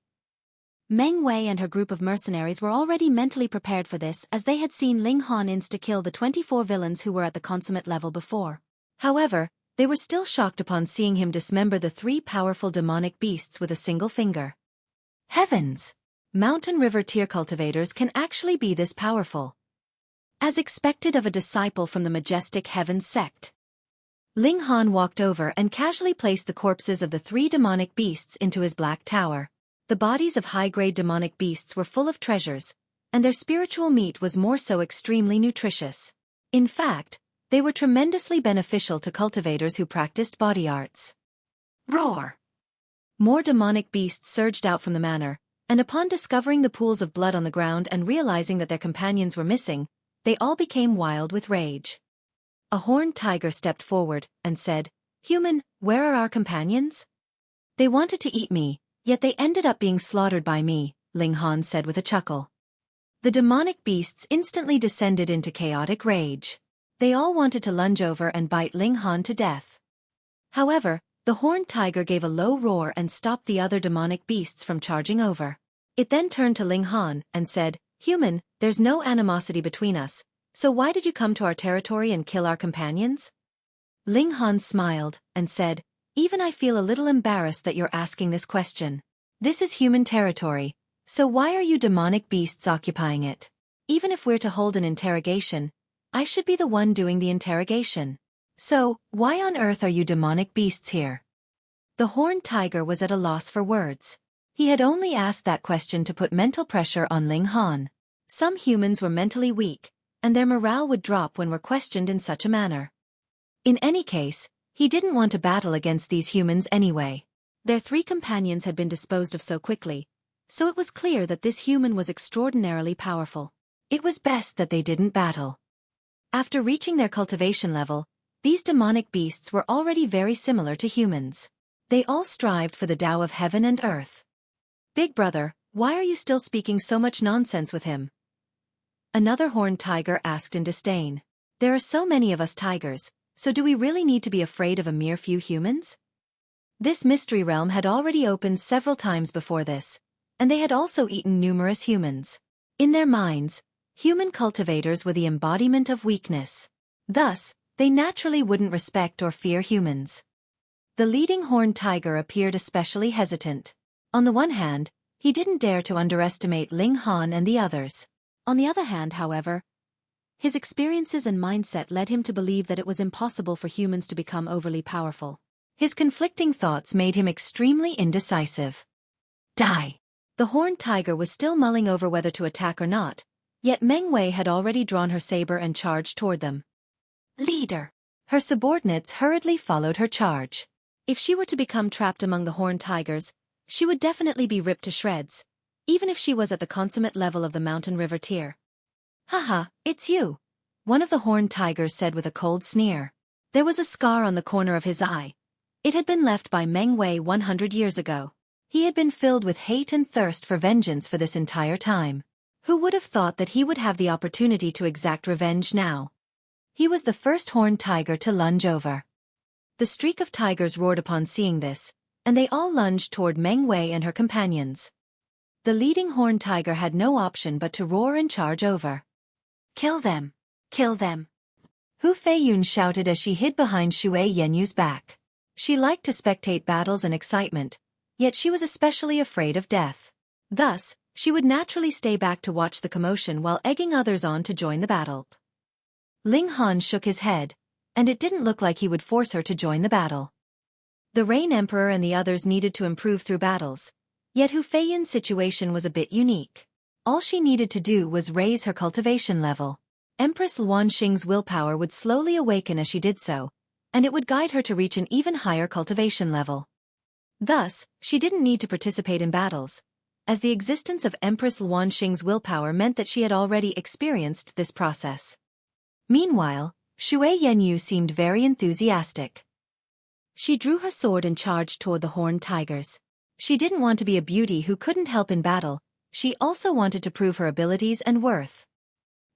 Meng Wei and her group of mercenaries were already mentally prepared for this as they had seen Ling Han insta-kill the 24 villains who were at the consummate level before. However, they were still shocked upon seeing him dismember the 3 powerful demonic beasts with a single finger. Heavens! Mountain river tier cultivators can actually be this powerful. As expected of a disciple from the majestic Heavens sect. Ling Han walked over and casually placed the corpses of the 3 demonic beasts into his black tower. The bodies of high-grade demonic beasts were full of treasures, and their spiritual meat was more so extremely nutritious. In fact, they were tremendously beneficial to cultivators who practiced body arts. Roar! More demonic beasts surged out from the manor, and upon discovering the pools of blood on the ground and realizing that their companions were missing, they all became wild with rage. A horned tiger stepped forward and said, Human, where are our companions? They wanted to eat me, yet they ended up being slaughtered by me, Ling Han said with a chuckle. The demonic beasts instantly descended into chaotic rage. They all wanted to lunge over and bite Ling Han to death. However, the horned tiger gave a low roar and stopped the other demonic beasts from charging over. It then turned to Ling Han and said, Human, there's no animosity between us, so why did you come to our territory and kill our companions? Ling Han smiled and said, Even I feel a little embarrassed that you're asking this question. This is human territory, so why are you demonic beasts occupying it? Even if we're to hold an interrogation, I should be the one doing the interrogation. So, why on earth are you demonic beasts here? The horned tiger was at a loss for words. He had only asked that question to put mental pressure on Ling Han. Some humans were mentally weak, and their morale would drop when were questioned in such a manner. In any case, he didn't want to battle against these humans anyway. Their 3 companions had been disposed of so quickly, so it was clear that this human was extraordinarily powerful. It was best that they didn't battle. After reaching their cultivation level, these demonic beasts were already very similar to humans. They all strived for the Tao of heaven and earth. Big brother, why are you still speaking so much nonsense with him? Another horned tiger asked in disdain. There are so many of us tigers, so do we really need to be afraid of a mere few humans? This mystery realm had already opened several times before this, and they had also eaten numerous humans. In their minds, human cultivators were the embodiment of weakness. Thus, they naturally wouldn't respect or fear humans. The leading horned tiger appeared especially hesitant. On the one hand, he didn't dare to underestimate Ling Han and the others. On the other hand, however, His experiences and mindset led him to believe that it was impossible for humans to become overly powerful. His conflicting thoughts made him extremely indecisive. Die! The horned tiger was still mulling over whether to attack or not, yet Meng Wei had already drawn her saber and charged toward them. Leader! Her subordinates hurriedly followed her charge. If she were to become trapped among the horned tigers, she would definitely be ripped to shreds, even if she was at the consummate level of the mountain river tier. Haha, it's you, one of the horned tigers said with a cold sneer. There was a scar on the corner of his eye. It had been left by Meng Wei 100 years ago. He had been filled with hate and thirst for vengeance for this entire time. Who would have thought that he would have the opportunity to exact revenge now? He was the first horned tiger to lunge over. The streak of tigers roared upon seeing this, and they all lunged toward Meng Wei and her companions. The leading horned tiger had no option but to roar and charge over. Kill them! Kill them! Hu Feiyun shouted as she hid behind Shui Yenyu's back. She liked to spectate battles and excitement, yet she was especially afraid of death. Thus, she would naturally stay back to watch the commotion while egging others on to join the battle. Ling Han shook his head, and it didn't look like he would force her to join the battle. The Rain Emperor and the others needed to improve through battles, yet Hu Feiyun's situation was a bit unique. All she needed to do was raise her cultivation level. Empress Luan Xing's willpower would slowly awaken as she did so, and it would guide her to reach an even higher cultivation level. Thus, she didn't need to participate in battles, as the existence of Empress Luan Xing's willpower meant that she had already experienced this process. Meanwhile, Shui Yenyu seemed very enthusiastic. She drew her sword and charged toward the horned tigers. She didn't want to be a beauty who couldn't help in battle, she also wanted to prove her abilities and worth.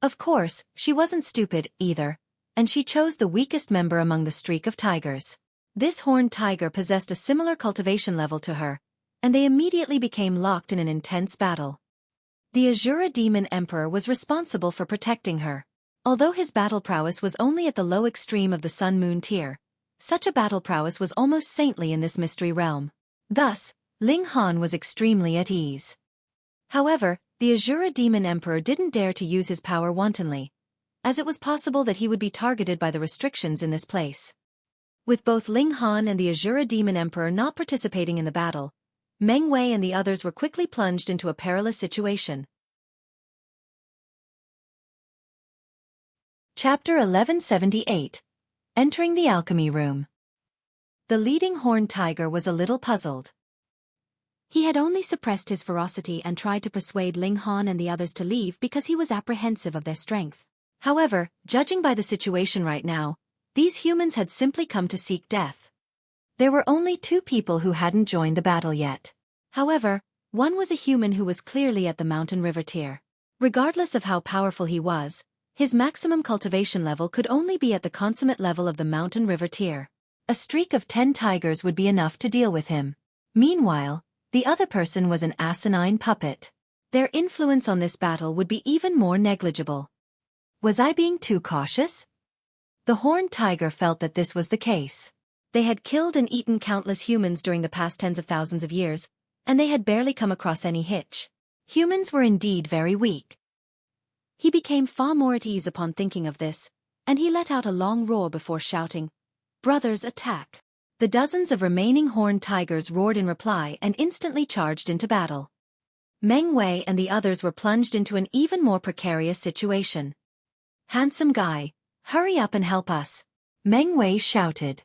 Of course, she wasn't stupid, either, and she chose the weakest member among the streak of tigers. This horned tiger possessed a similar cultivation level to her, and they immediately became locked in an intense battle. The Azura Demon Emperor was responsible for protecting her. Although his battle prowess was only at the low extreme of the Sun-Moon tier, such a battle prowess was almost saintly in this mystery realm. Thus, Ling Han was extremely at ease. However, the Azura Demon Emperor didn't dare to use his power wantonly, as it was possible that he would be targeted by the restrictions in this place. With both Ling Han and the Azura Demon Emperor not participating in the battle, Meng Wei and the others were quickly plunged into a perilous situation. Chapter 1178. Entering the Alchemy Room. The leading horned tiger was a little puzzled. He had only suppressed his ferocity and tried to persuade Ling Han and the others to leave because he was apprehensive of their strength. However, judging by the situation right now, these humans had simply come to seek death. There were only 2 people who hadn't joined the battle yet. However, one was a human who was clearly at the mountain river tier. Regardless of how powerful he was, his maximum cultivation level could only be at the consummate level of the mountain river tier. A streak of 10 tigers would be enough to deal with him. Meanwhile, the other person was an asinine puppet. Their influence on this battle would be even more negligible. Was I being too cautious? The horned tiger felt that this was the case. They had killed and eaten countless humans during the past tens of thousands of years, and they had barely come across any hitch. Humans were indeed very weak. He became far more at ease upon thinking of this, and he let out a long roar before shouting, "Brothers, attack!" The dozens of remaining horned tigers roared in reply and instantly charged into battle. Meng Wei and the others were plunged into an even more precarious situation. "Handsome guy, hurry up and help us," Meng Wei shouted.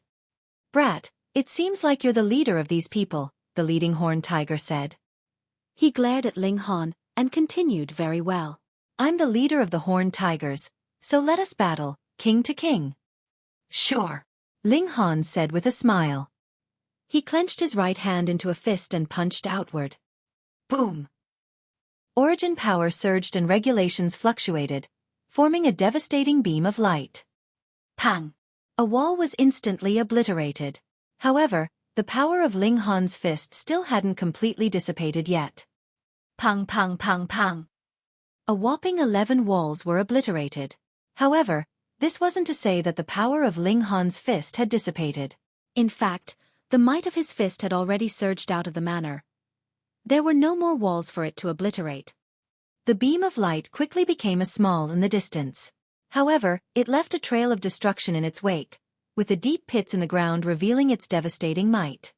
"Brat, it seems like you're the leader of these people," the leading horned tiger said. He glared at Ling Han and continued, "Very well. I'm the leader of the horned tigers, so let us battle, king to king." "Sure," Ling Han said with a smile. He clenched his right hand into a fist and punched outward. Boom! Origin power surged and regulations fluctuated, forming a devastating beam of light. Pang! A wall was instantly obliterated. However, the power of Ling Han's fist still hadn't completely dissipated yet. Pang pang pang pang! A whopping 11 walls were obliterated. However, this wasn't to say that the power of Ling Han's fist had dissipated. In fact, the might of his fist had already surged out of the manor. There were no more walls for it to obliterate. The beam of light quickly became a small in the distance. However, it left a trail of destruction in its wake, with the deep pits in the ground revealing its devastating might.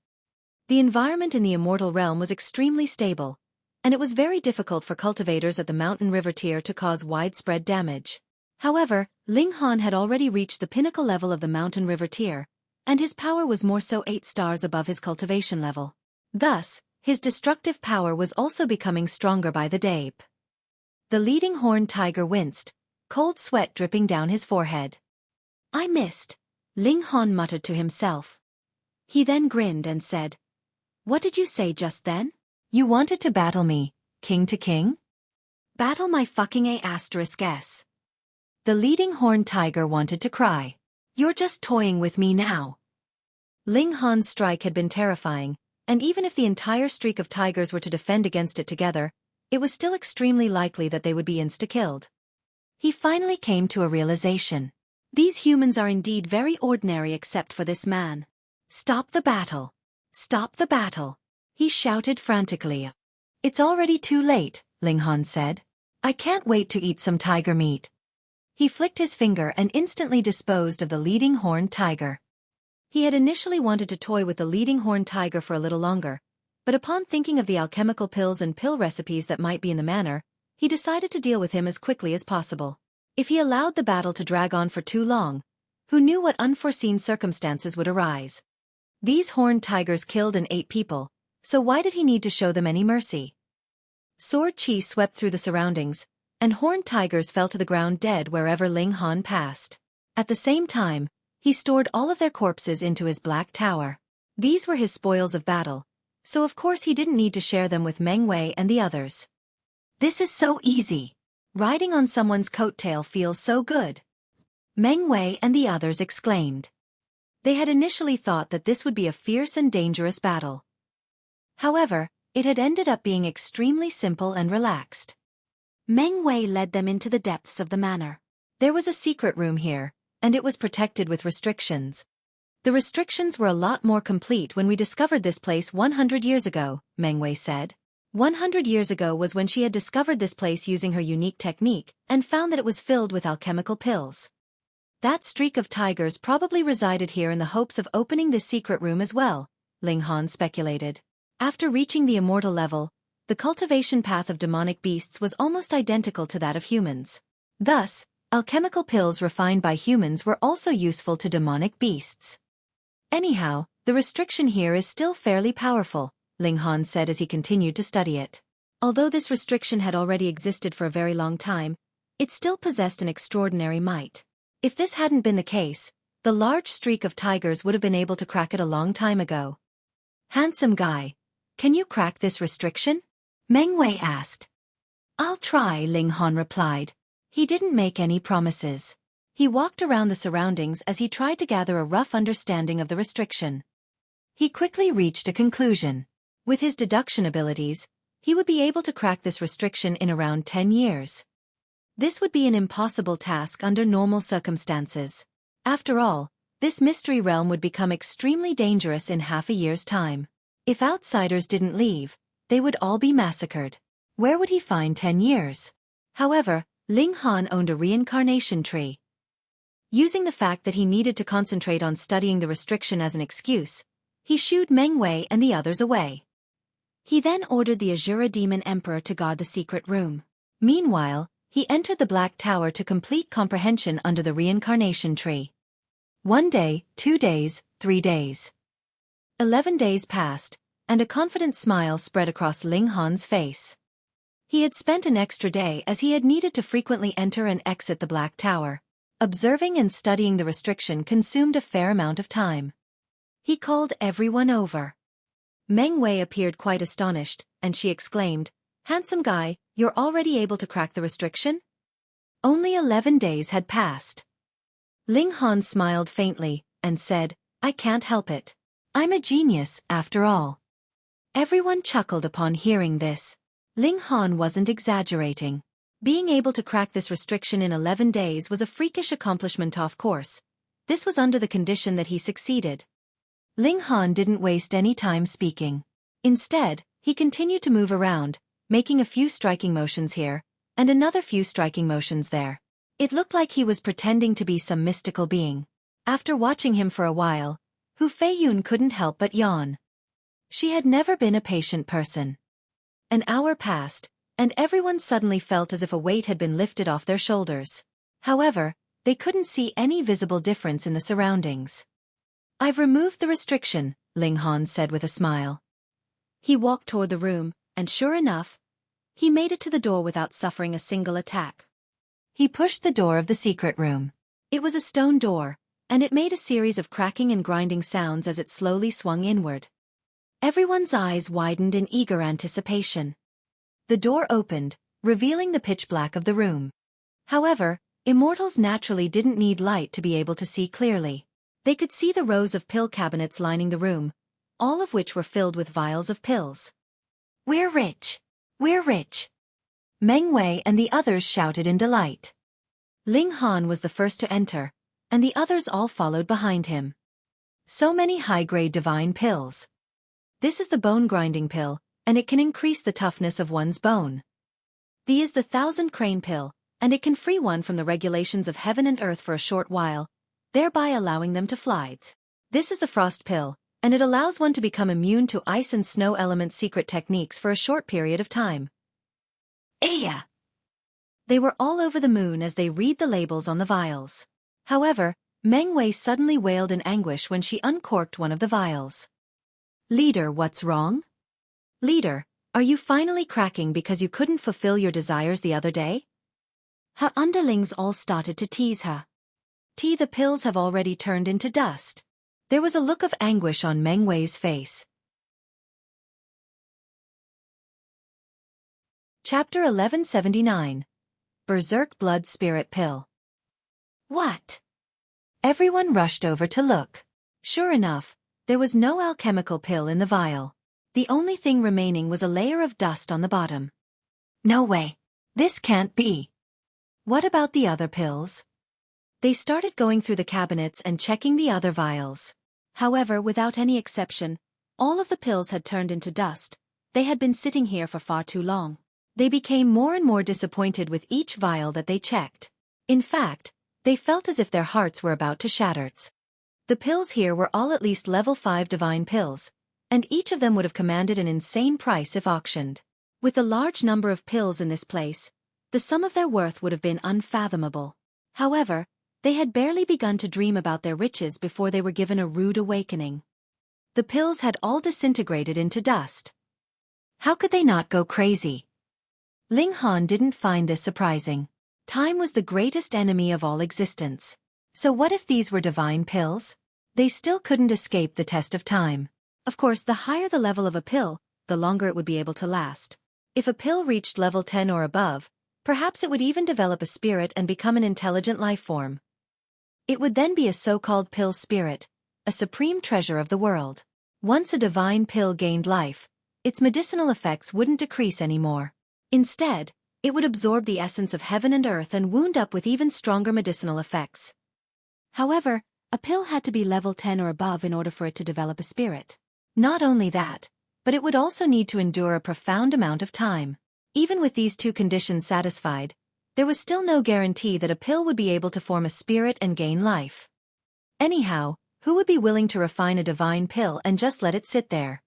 The environment in the immortal realm was extremely stable, and it was very difficult for cultivators at the mountain river tier to cause widespread damage. However, Ling Han had already reached the pinnacle level of the mountain river tier, and his power was more so 8 stars above his cultivation level. Thus, his destructive power was also becoming stronger by the day. The leading horned tiger winced, cold sweat dripping down his forehead. "I missed," Ling Han muttered to himself. He then grinned and said, "What did you say just then? You wanted to battle me, king to king? Battle my fucking A*S. The leading horned tiger wanted to cry. "You're just toying with me now." Ling Han's strike had been terrifying, and even if the entire streak of tigers were to defend against it together, it was still extremely likely that they would be insta-killed. He finally came to a realization. These humans are indeed very ordinary except for this man. "Stop the battle! Stop the battle!" he shouted frantically. "It's already too late," Ling Han said. "I can't wait to eat some tiger meat." He flicked his finger and instantly disposed of the leading horned tiger. He had initially wanted to toy with the leading horned tiger for a little longer, but upon thinking of the alchemical pills and pill recipes that might be in the manor, he decided to deal with him as quickly as possible. If he allowed the battle to drag on for too long, who knew what unforeseen circumstances would arise? These horned tigers killed and ate people, so why did he need to show them any mercy? Sword chi swept through the surroundings, and horned tigers fell to the ground dead wherever Ling Han passed. At the same time, he stored all of their corpses into his black tower. These were his spoils of battle, so of course he didn't need to share them with Meng Wei and the others. "This is so easy. Riding on someone's coattail feels so good," Meng Wei and the others exclaimed. They had initially thought that this would be a fierce and dangerous battle. However, it had ended up being extremely simple and relaxed. Meng Wei led them into the depths of the manor. There was a secret room here, and it was protected with restrictions. The restrictions were a lot more complete when we discovered this place 100 years ago, Meng Wei said. 100 years ago was when she had discovered this place using her unique technique and found that it was filled with alchemical pills. That streak of tigers probably resided here in the hopes of opening this secret room as well, Ling Han speculated. After reaching the immortal level, the cultivation path of demonic beasts was almost identical to that of humans. Thus, alchemical pills refined by humans were also useful to demonic beasts. Anyhow, the restriction here is still fairly powerful, Ling Han said as he continued to study it. Although this restriction had already existed for a very long time, it still possessed an extraordinary might. If this hadn't been the case, the large streak of tigers would have been able to crack it a long time ago. "Handsome guy, can you crack this restriction?" Meng Wei asked. "I'll try," Ling Han replied. He didn't make any promises. He walked around the surroundings as he tried to gather a rough understanding of the restriction. He quickly reached a conclusion. With his deduction abilities, he would be able to crack this restriction in around 10 years. This would be an impossible task under normal circumstances. After all, this mystery realm would become extremely dangerous in half a year's time. If outsiders didn't leave, they would all be massacred. Where would he find 10 years? However, Ling Han owned a reincarnation tree. Using the fact that he needed to concentrate on studying the restriction as an excuse, he shooed Meng Wei and the others away. He then ordered the Azura Demon Emperor to guard the secret room. Meanwhile, he entered the Black Tower to complete comprehension under the reincarnation tree. 1 day, 2 days, 3 days. 11 days passed, and a confident smile spread across Ling Han's face. He had spent an extra day as he had needed to frequently enter and exit the Black Tower. Observing and studying the restriction consumed a fair amount of time. He called everyone over. Meng Wei appeared quite astonished, and she exclaimed, "Handsome guy, you're already able to crack the restriction?" Only 11 days had passed. Ling Han smiled faintly, and said, "I can't help it. I'm a genius, after all." Everyone chuckled upon hearing this. Ling Han wasn't exaggerating. Being able to crack this restriction in 11 days was a freakish accomplishment, of course. This was under the condition that he succeeded. Ling Han didn't waste any time speaking. Instead, he continued to move around, making a few striking motions here, and another few striking motions there. It looked like he was pretending to be some mystical being. After watching him for a while, Hu Feiyun couldn't help but yawn. She had never been a patient person. An hour passed, and everyone suddenly felt as if a weight had been lifted off their shoulders. However, they couldn't see any visible difference in the surroundings. "I've removed the restriction," Ling Han said with a smile. He walked toward the room, and sure enough, he made it to the door without suffering a single attack. He pushed the door of the secret room. It was a stone door, and it made a series of cracking and grinding sounds as it slowly swung inward. Everyone's eyes widened in eager anticipation. The door opened, revealing the pitch black of the room. However, immortals naturally didn't need light to be able to see clearly. They could see the rows of pill cabinets lining the room, all of which were filled with vials of pills. "We're rich! We're rich!" Meng Wei and the others shouted in delight. Ling Han was the first to enter, and the others all followed behind him. So many high-grade divine pills. This is the bone-grinding pill, and it can increase the toughness of one's bone. The is the 1,000 crane pill, and it can free one from the regulations of heaven and earth for a short while, thereby allowing them to fly. This is the frost pill, and it allows one to become immune to ice and snow element secret techniques for a short period of time. Aya! They were all over the moon as they read the labels on the vials. However, Meng Wei suddenly wailed in anguish when she uncorked one of the vials. "Leader, what's wrong? Leader, are you finally cracking because you couldn't fulfill your desires the other day?" Her underlings all started to tease her. The pills have already turned into dust." There was a look of anguish on Meng Wei's face. Chapter 1179. Berserk Blood Spirit Pill. What? Everyone rushed over to look. Sure enough, there was no alchemical pill in the vial. The only thing remaining was a layer of dust on the bottom. "No way. This can't be." "What about the other pills?" They started going through the cabinets and checking the other vials. However, without any exception, all of the pills had turned into dust. They had been sitting here for far too long. They became more and more disappointed with each vial that they checked. In fact, they felt as if their hearts were about to shatter. The pills here were all at least level 5 divine pills, and each of them would have commanded an insane price if auctioned. With the large number of pills in this place, the sum of their worth would have been unfathomable. However, they had barely begun to dream about their riches before they were given a rude awakening. The pills had all disintegrated into dust. How could they not go crazy? Ling Han didn't find this surprising. Time was the greatest enemy of all existence. So what if these were divine pills? They still couldn't escape the test of time. Of course, the higher the level of a pill, the longer it would be able to last. If a pill reached level 10 or above, perhaps it would even develop a spirit and become an intelligent life form. It would then be a so-called pill spirit, a supreme treasure of the world. Once a divine pill gained life, its medicinal effects wouldn't decrease anymore. Instead, it would absorb the essence of heaven and earth and wound up with even stronger medicinal effects. However, a pill had to be level 10 or above in order for it to develop a spirit. Not only that, but it would also need to endure a profound amount of time. Even with these two conditions satisfied, there was still no guarantee that a pill would be able to form a spirit and gain life. Anyhow, who would be willing to refine a divine pill and just let it sit there?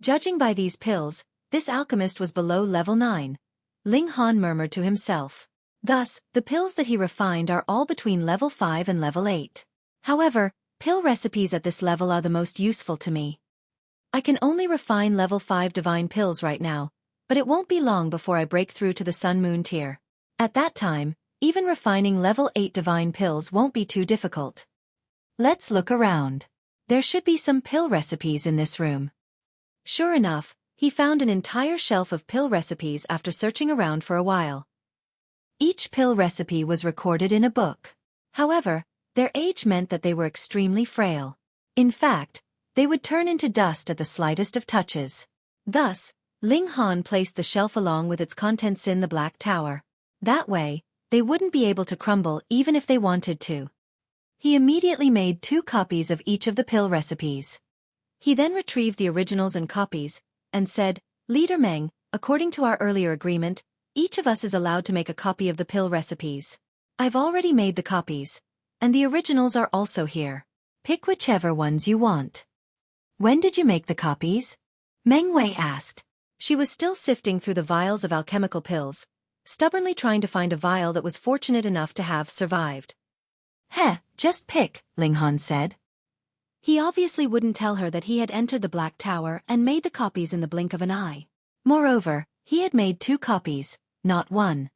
Judging by these pills, this alchemist was below level 9. Ling Han murmured to himself. Thus, the pills that he refined are all between level 5 and level 8. However, pill recipes at this level are the most useful to me. I can only refine level 5 divine pills right now, but it won't be long before I break through to the Sun-Moon tier. At that time, even refining level 8 divine pills won't be too difficult. Let's look around. There should be some pill recipes in this room. Sure enough, he found an entire shelf of pill recipes after searching around for a while. Each pill recipe was recorded in a book. However, their age meant that they were extremely frail. In fact, they would turn into dust at the slightest of touches. Thus, Ling Han placed the shelf along with its contents in the Black Tower. That way, they wouldn't be able to crumble even if they wanted to. He immediately made 2 copies of each of the pill recipes. He then retrieved the originals and copies, and said, "Leader Meng, according to our earlier agreement, each of us is allowed to make a copy of the pill recipes. I've already made the copies, and the originals are also here. Pick whichever ones you want. When did you make the copies? Meng Wei asked. She was still sifting through the vials of alchemical pills, stubbornly trying to find a vial that was fortunate enough to have survived. Heh, just pick, Ling Han said. He obviously wouldn't tell her that he had entered the Black Tower and made the copies in the blink of an eye. Moreover, he had made 2 copies, not 1.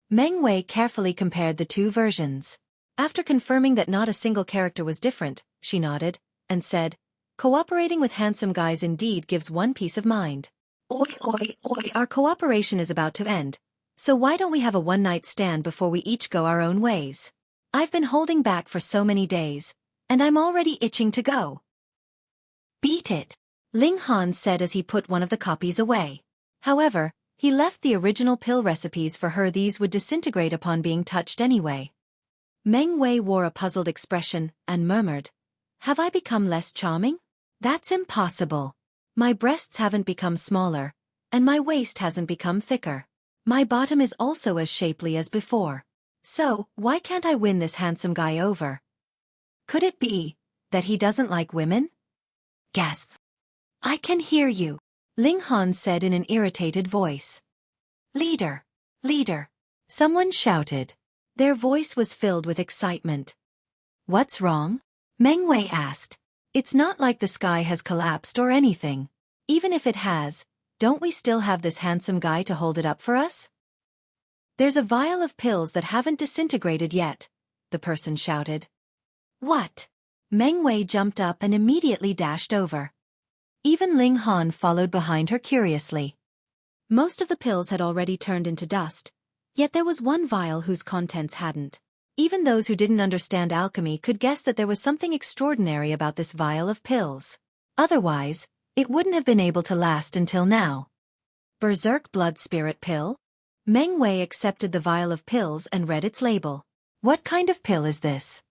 Meng Wei carefully compared the 2 versions. After confirming that not a single character was different, she nodded, and said, "Cooperating with handsome guys indeed gives one peace of mind. Oi, oi, oi, our cooperation is about to end, so why don't we have a one-night stand before we each go our own ways? I've been holding back for so many days, and I'm already itching to go." Beat it, Ling Han said as he put one of the copies away. However, he left the original pill recipes for her. These would disintegrate upon being touched anyway. Meng Wei wore a puzzled expression and murmured, "Have I become less charming? That's impossible. My breasts haven't become smaller, and my waist hasn't become thicker. My bottom is also as shapely as before. So, why can't I win this handsome guy over? Could it be that he doesn't like women?" Gasp. "I can hear you," Ling Han said in an irritated voice. "Leader! Leader!" someone shouted. Their voice was filled with excitement. "What's wrong?" Meng Wei asked. "It's not like the sky has collapsed or anything. Even if it has, don't we still have this handsome guy to hold it up for us?" "There's a vial of pills that haven't disintegrated yet," the person shouted. "What?" Meng Wei jumped up and immediately dashed over. Even Ling Han followed behind her curiously. Most of the pills had already turned into dust, yet there was one vial whose contents hadn't. Even those who didn't understand alchemy could guess that there was something extraordinary about this vial of pills. Otherwise, it wouldn't have been able to last until now. Berserk Blood Spirit Pill? Meng Wei accepted the vial of pills and read its label. What kind of pill is this?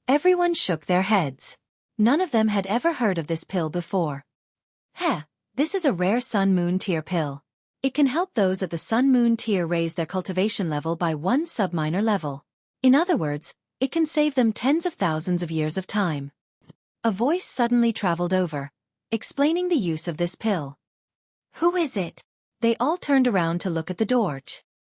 Everyone shook their heads. None of them had ever heard of this pill before. Heh, this is a rare Sun-Moon tier pill. It can help those at the Sun-Moon tier raise their cultivation level by 1 sub-minor level. In other words, it can save them tens of thousands of years of time. A voice suddenly traveled over, explaining the use of this pill. "Who is it?" They all turned around to look at the door.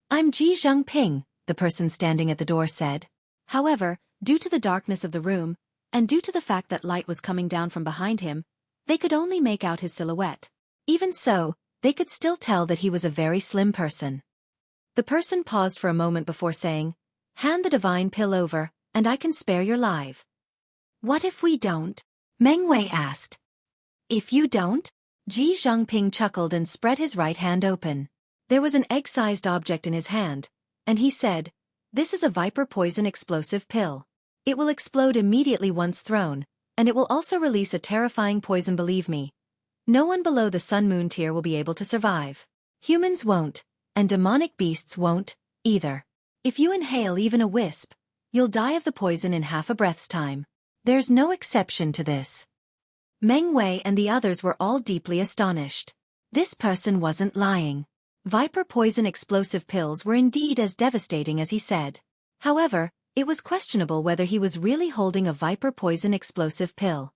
"I'm Ji Zhengping," the person standing at the door said. However, due to the darkness of the room, and due to the fact that light was coming down from behind him, they could only make out his silhouette. Even so, they could still tell that he was a very slim person. The person paused for a moment before saying, "Hand the divine pill over, and I can spare your life." "What if we don't?" Meng Wei asked. "If you don't?" Ji Zhengping chuckled and spread his right hand open. There was an egg-sized object in his hand, and he said, "This is a viper poison explosive pill. It will explode immediately once thrown, and it will also release a terrifying poison. Believe me. No one below the Sun-Moon tier will be able to survive. Humans won't, and demonic beasts won't, either. If you inhale even a wisp, you'll die of the poison in half a breath's time. There's no exception to this." Meng Wei and the others were all deeply astonished. This person wasn't lying. Viper poison explosive pills were indeed as devastating as he said. However, it was questionable whether he was really holding a viper poison explosive pill.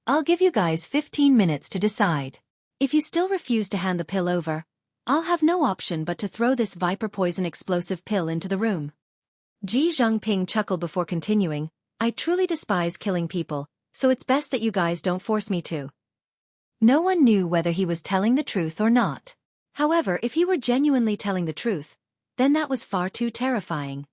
"I'll give you guys 15 minutes to decide. If you still refuse to hand the pill over, I'll have no option but to throw this viper poison explosive pill into the room." Ji Zhengping chuckled before continuing, "I truly despise killing people, so it's best that you guys don't force me to." No one knew whether he was telling the truth or not. However, if he were genuinely telling the truth, then that was far too terrifying.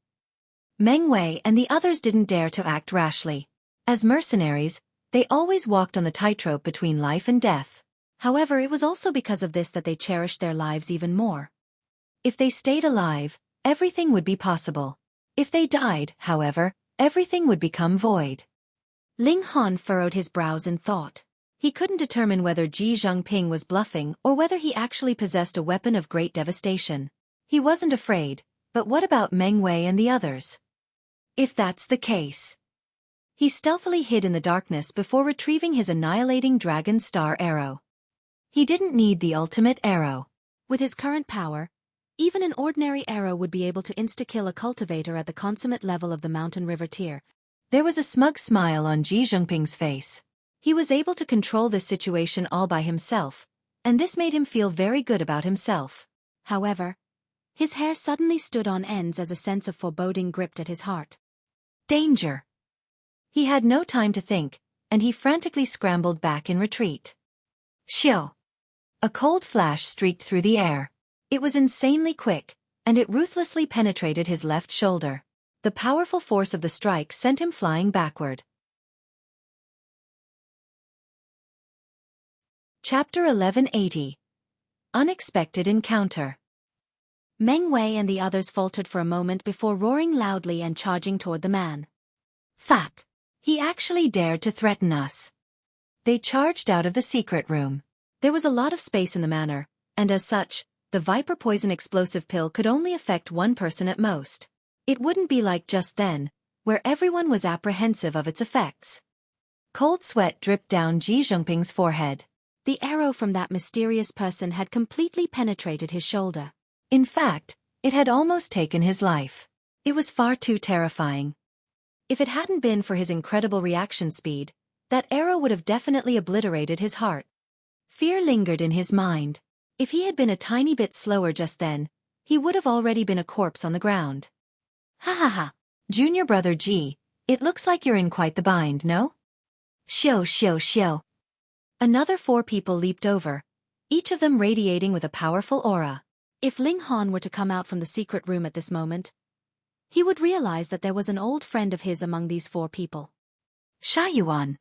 Meng Wei and the others didn't dare to act rashly. As mercenaries, they always walked on the tightrope between life and death. However, it was also because of this that they cherished their lives even more. If they stayed alive, everything would be possible. If they died, however, everything would become void. Ling Han furrowed his brows in thought. He couldn't determine whether Ji Zhengping was bluffing or whether he actually possessed a weapon of great devastation. He wasn't afraid, but what about Meng Wei and the others? If that's the case... He stealthily hid in the darkness before retrieving his annihilating dragon star arrow. He didn't need the ultimate arrow. With his current power, Even an ordinary arrow would be able to insta-kill a cultivator at the consummate level of the mountain river tier. There was a smug smile on Ji Zhongping's face. He was able to control this situation all by himself, and this made him feel very good about himself. However, his hair suddenly stood on ends as a sense of foreboding gripped at his heart. Danger! He had no time to think, and he frantically scrambled back in retreat. Xiu! A cold flash streaked through the air. It was insanely quick, and it ruthlessly penetrated his left shoulder. The powerful force of the strike sent him flying backward. Chapter 1180. Unexpected Encounter. Meng Wei and the others faltered for a moment before roaring loudly and charging toward the man. Fuck! He actually dared to threaten us. They charged out of the secret room. There was a lot of space in the manor, and as such, the viper poison explosive pill could only affect one person at most. It wouldn't be like just then, where everyone was apprehensive of its effects. Cold sweat dripped down Ji Zhongping's forehead. The arrow from that mysterious person had completely penetrated his shoulder. In fact, it had almost taken his life. It was far too terrifying. If it hadn't been for his incredible reaction speed, that arrow would have definitely obliterated his heart. Fear lingered in his mind. If he had been a tiny bit slower just then, he would have already been a corpse on the ground. Ha ha ha. Junior brother G, it looks like you're in quite the bind, no? Xiu. Another 4 people leaped over, each of them radiating with a powerful aura. If Ling Han were to come out from the secret room at this moment, he would realize that there was an old friend of his among these 4 people. Yuan.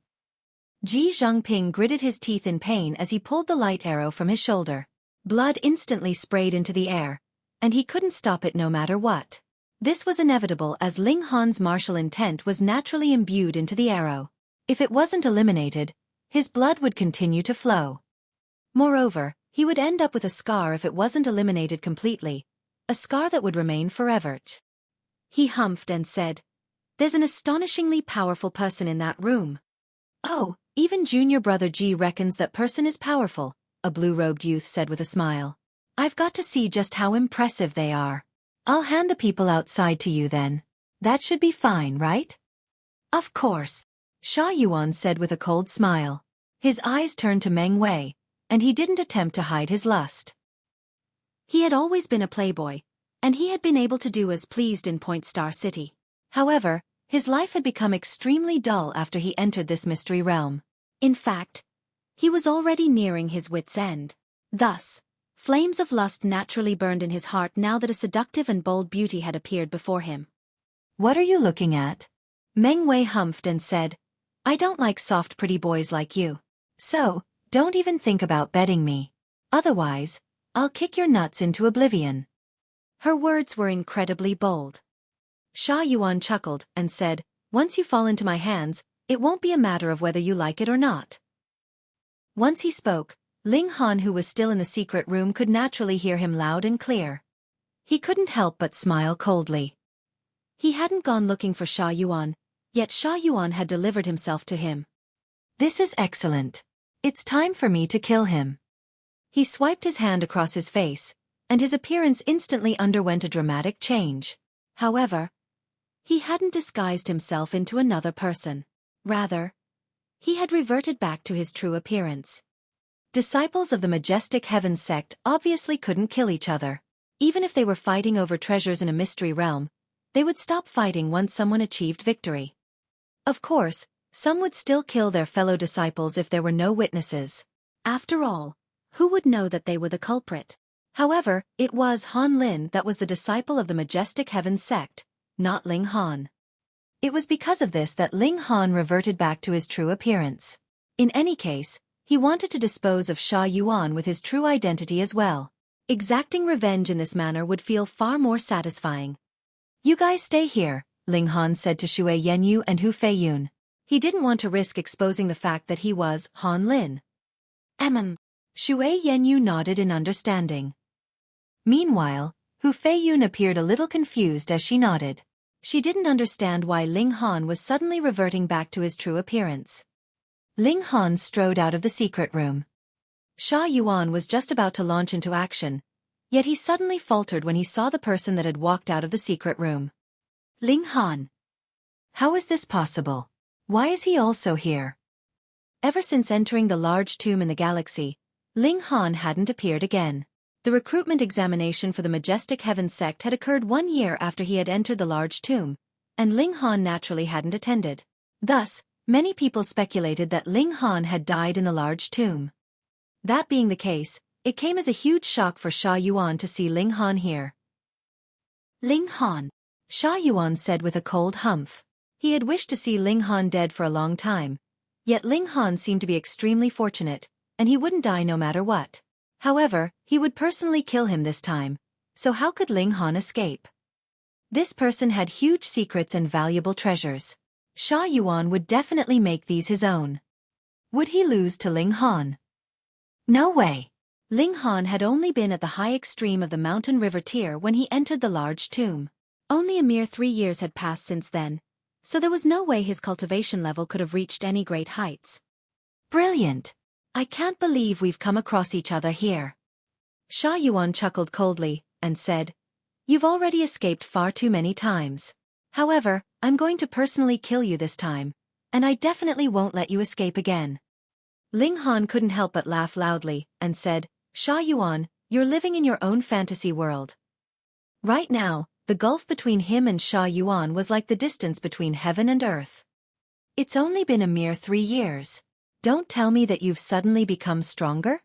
Ji Zhongping gritted his teeth in pain as he pulled the light arrow from his shoulder. Blood instantly sprayed into the air, and he couldn't stop it no matter what. This was inevitable as Ling Han's martial intent was naturally imbued into the arrow. If it wasn't eliminated, his blood would continue to flow. Moreover, he would end up with a scar if it wasn't eliminated completely, a scar that would remain forever. He humphed and said, "There's an astonishingly powerful person in that room." "Oh, even junior brother G reckons that person is powerful," a blue-robed youth said with a smile. "I've got to see just how impressive they are. I'll hand the people outside to you then. That should be fine, right?" "Of course," Yuan said with a cold smile. His eyes turned to Meng Wei, and he didn't attempt to hide his lust. He had always been a playboy, and he had been able to do as pleased in Point Star City. However, his life had become extremely dull after he entered this mystery realm. In fact, he was already nearing his wit's end. Thus, flames of lust naturally burned in his heart now that a seductive and bold beauty had appeared before him. "What are you looking at?" Meng Wei humphed and said, "I don't like soft pretty boys like you. So, don't even think about betting me. Otherwise, I'll kick your nuts into oblivion." Her words were incredibly bold. Yuan chuckled and said, "Once you fall into my hands, it won't be a matter of whether you like it or not." Once he spoke, Ling Han, who was still in the secret room, could naturally hear him loud and clear. He couldn't help but smile coldly. He hadn't gone looking for Yuan, yet Yuan had delivered himself to him. "This is excellent. It's time for me to kill him." He swiped his hand across his face, and his appearance instantly underwent a dramatic change. However, he hadn't disguised himself into another person. Rather, he had reverted back to his true appearance. Disciples of the Majestic Heavens sect obviously couldn't kill each other. Even if they were fighting over treasures in a mystery realm, they would stop fighting once someone achieved victory. Of course, some would still kill their fellow disciples if there were no witnesses. After all, who would know that they were the culprit? However, it was Han Lin that was the disciple of the Majestic Heavens sect, not Ling Han. It was because of this that Ling Han reverted back to his true appearance. In any case, he wanted to dispose of Yuan with his true identity as well. Exacting revenge in this manner would feel far more satisfying. "You guys stay here," Ling Han said to Xue Yanyu and Hu Feiyun. He didn't want to risk exposing the fact that he was Han Lin. Xue Yanyu nodded in understanding. Meanwhile, Hu Feiyun appeared a little confused as she nodded. She didn't understand why Ling Han was suddenly reverting back to his true appearance. Ling Han strode out of the secret room. Yuan was just about to launch into action, Yet he suddenly faltered when he saw the person that had walked out of the secret room. Ling Han. How is this possible? Why is he also here? Ever since entering the large tomb in the galaxy, Ling Han hadn't appeared again. The recruitment examination for the Majestic Heaven sect had occurred 1 year after he had entered the large tomb, and Ling Han naturally hadn't attended. Thus, many people speculated that Ling Han had died in the large tomb. That being the case, it came as a huge shock for Yuan to see Ling Han here. Ling Han, Yuan said with a cold humph. He had wished to see Ling Han dead for a long time, yet Ling Han seemed to be extremely fortunate, and he wouldn't die no matter what. However, he would personally kill him this time, so how could Ling Han escape? This person had huge secrets and valuable treasures. Yuan would definitely make these his own. Would he lose to Ling Han? No way. Ling Han had only been at the high extreme of the mountain river tier when he entered the large tomb. Only a mere 3 years had passed since then, so there was no way his cultivation level could have reached any great heights. Brilliant! I can't believe we've come across each other here. Yuan chuckled coldly, and said, You've already escaped far too many times. However, I'm going to personally kill you this time, and I definitely won't let you escape again. Ling Han couldn't help but laugh loudly, and said, Yuan, you're living in your own fantasy world. Right now, the gulf between him and Yuan was like the distance between heaven and earth. It's only been a mere 3 years. Don't tell me that you've suddenly become stronger?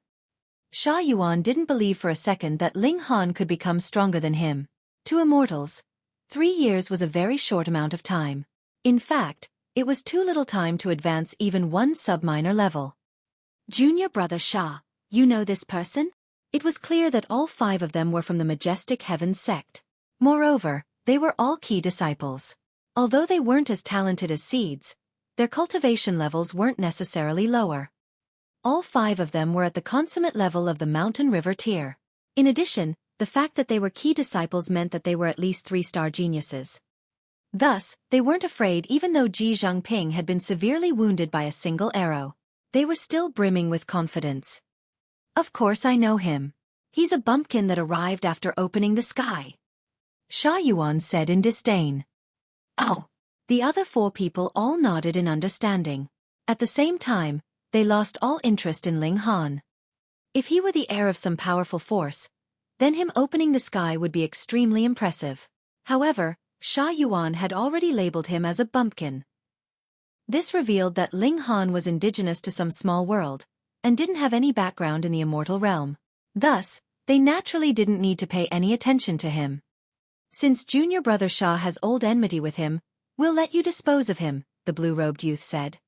Yuan didn't believe for a second that Ling Han could become stronger than him. To immortals, 3 years was a very short amount of time. In fact, it was too little time to advance even 1 sub-minor level. Junior brother Sha, you know this person? It was clear that all 5 of them were from the Majestic Heaven sect. Moreover, they were all key disciples. Although they weren't as talented as seeds, their cultivation levels weren't necessarily lower. All 5 of them were at the consummate level of the mountain river tier. In addition, the fact that they were key disciples meant that they were at least 3-star geniuses. Thus, they weren't afraid even though Ji Zhangping had been severely wounded by a single arrow. They were still brimming with confidence. Of course I know him. He's a bumpkin that arrived after opening the sky. Yuan said in disdain. Oh. The other 4 people all nodded in understanding. At the same time, they lost all interest in Ling Han. If he were the heir of some powerful force, then him opening the sky would be extremely impressive. However, Yuan had already labeled him as a bumpkin. This revealed that Ling Han was indigenous to some small world, and didn't have any background in the immortal realm. Thus, they naturally didn't need to pay any attention to him. Since junior brother Sha has old enmity with him, we'll let you dispose of him, the blue-robed youth said.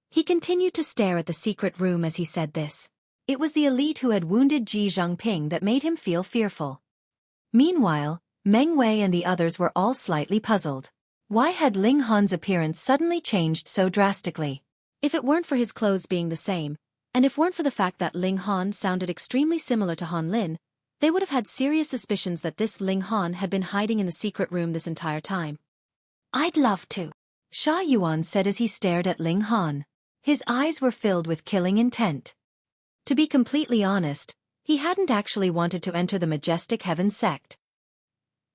He continued to stare at the secret room as he said this. It was the elite who had wounded Ji Zhangping that made him feel fearful. Meanwhile, Meng Wei and the others were all slightly puzzled. Why had Ling Han's appearance suddenly changed so drastically? If it weren't for his clothes being the same, and if weren't for the fact that Ling Han sounded extremely similar to Han Lin, they would have had serious suspicions that this Ling Han had been hiding in the secret room this entire time. I'd love to, Yuan said as he stared at Ling Han. His eyes were filled with killing intent. To be completely honest, he hadn't actually wanted to enter the Majestic Heaven sect.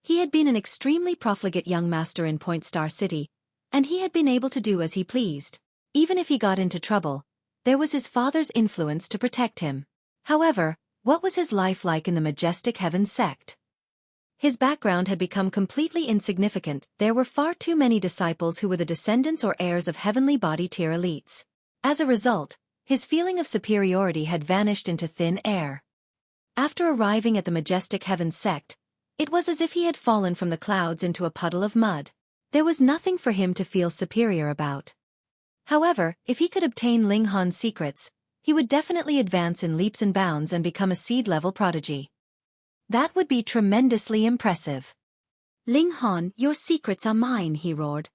He had been an extremely profligate young master in Point Star City, and he had been able to do as he pleased. Even if he got into trouble, there was his father's influence to protect him. However, what was his life like in the Majestic Heaven sect? His background had become completely insignificant. There were far too many disciples who were the descendants or heirs of heavenly body tier elites. As a result, his feeling of superiority had vanished into thin air. After arriving at the Majestic Heaven sect, it was as if he had fallen from the clouds into a puddle of mud. There was nothing for him to feel superior about. However, if he could obtain Ling Han's secrets, he would definitely advance in leaps and bounds and become a seed-level prodigy. That would be tremendously impressive. Ling Han, your secrets are mine, he roared.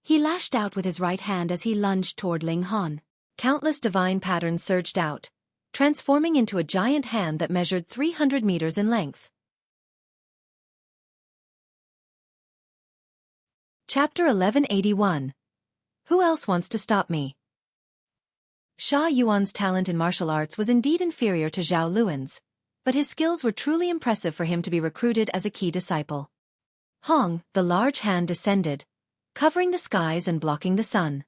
He lashed out with his right hand as he lunged toward Ling Han. Countless divine patterns surged out, transforming into a giant hand that measured 300 meters in length. Chapter 1181. Who else wants to stop me? Yuan's talent in martial arts was indeed inferior to Zhao Luan's, but his skills were truly impressive for him to be recruited as a key disciple. Hong, the large hand descended, covering the skies and blocking the sun.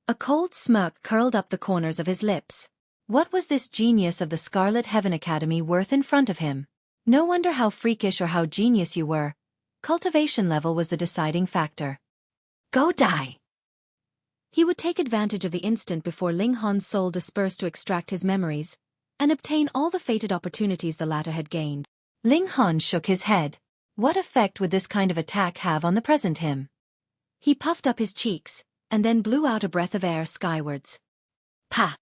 A cold smirk curled up the corners of his lips. What was this genius of the Scarlet Heaven Academy worth in front of him? No wonder how freakish or how genius you were. Cultivation level was the deciding factor. Go die! He would take advantage of the instant before Ling Han's soul dispersed to extract his memories, and obtain all the fated opportunities the latter had gained. Ling Han shook his head. What effect would this kind of attack have on the present him? He puffed up his cheeks, and then blew out a breath of air skywards. Pa!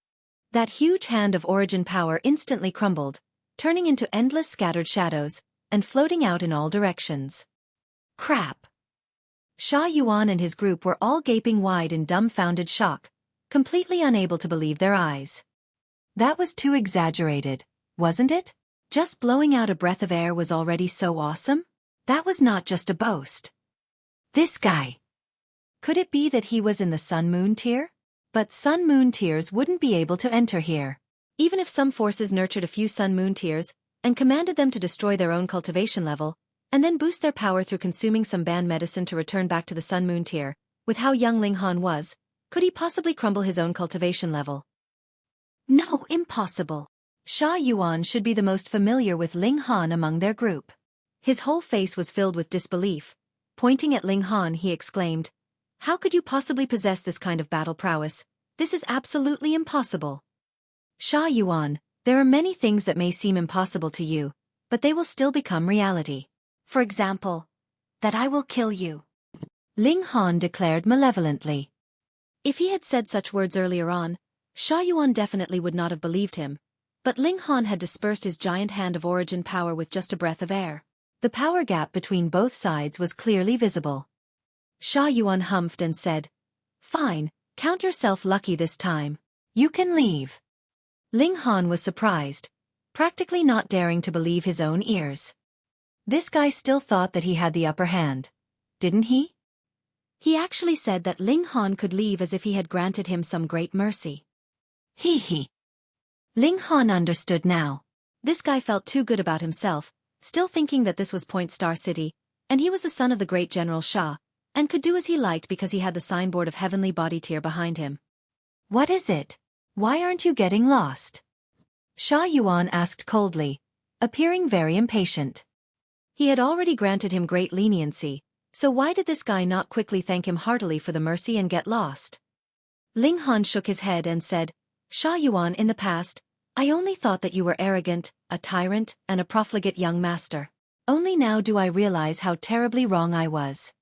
That huge hand of origin power instantly crumbled, turning into endless scattered shadows, and floating out in all directions. Crap! Yuan and his group were all gaping wide in dumbfounded shock, completely unable to believe their eyes. That was too exaggerated, wasn't it? Just blowing out a breath of air was already so awesome? That was not just a boast. This guy. Could it be that he was in the Sun-Moon tier? But Sun-Moon tiers wouldn't be able to enter here. Even if some forces nurtured a few Sun-Moon tiers and commanded them to destroy their own cultivation level, and then boost their power through consuming some banned medicine to return back to the Sun-Moon tier, with how young Ling Han was, could he possibly crumble his own cultivation level? No, impossible. Yuan should be the most familiar with Ling Han among their group. His whole face was filled with disbelief. Pointing at Ling Han, he exclaimed, "How could you possibly possess this kind of battle prowess? This is absolutely impossible." Yuan, there are many things that may seem impossible to you, but they will still become reality. For example, that I will kill you. Ling Han declared malevolently. If he had said such words earlier on, Yuan definitely would not have believed him, but Ling Han had dispersed his giant hand of origin power with just a breath of air. The power gap between both sides was clearly visible. Yuan humphed and said, "Fine, count yourself lucky this time. You can leave." Ling Han was surprised, practically not daring to believe his own ears. This guy still thought that he had the upper hand, didn't he? He actually said that Ling Han could leave as if he had granted him some great mercy. He. Ling Han understood now. This guy felt too good about himself, still thinking that this was Point Star City, and he was the son of the great General Shah, and could do as he liked because he had the signboard of Heavenly Body Tier behind him. What is it? Why aren't you getting lost? Yuan asked coldly, appearing very impatient. He had already granted him great leniency, so why did this guy not quickly thank him heartily for the mercy and get lost? Ling Han shook his head and said, "Yuan, in the past, I only thought that you were arrogant, a tyrant, and a profligate young master. Only now do I realize how terribly wrong I was."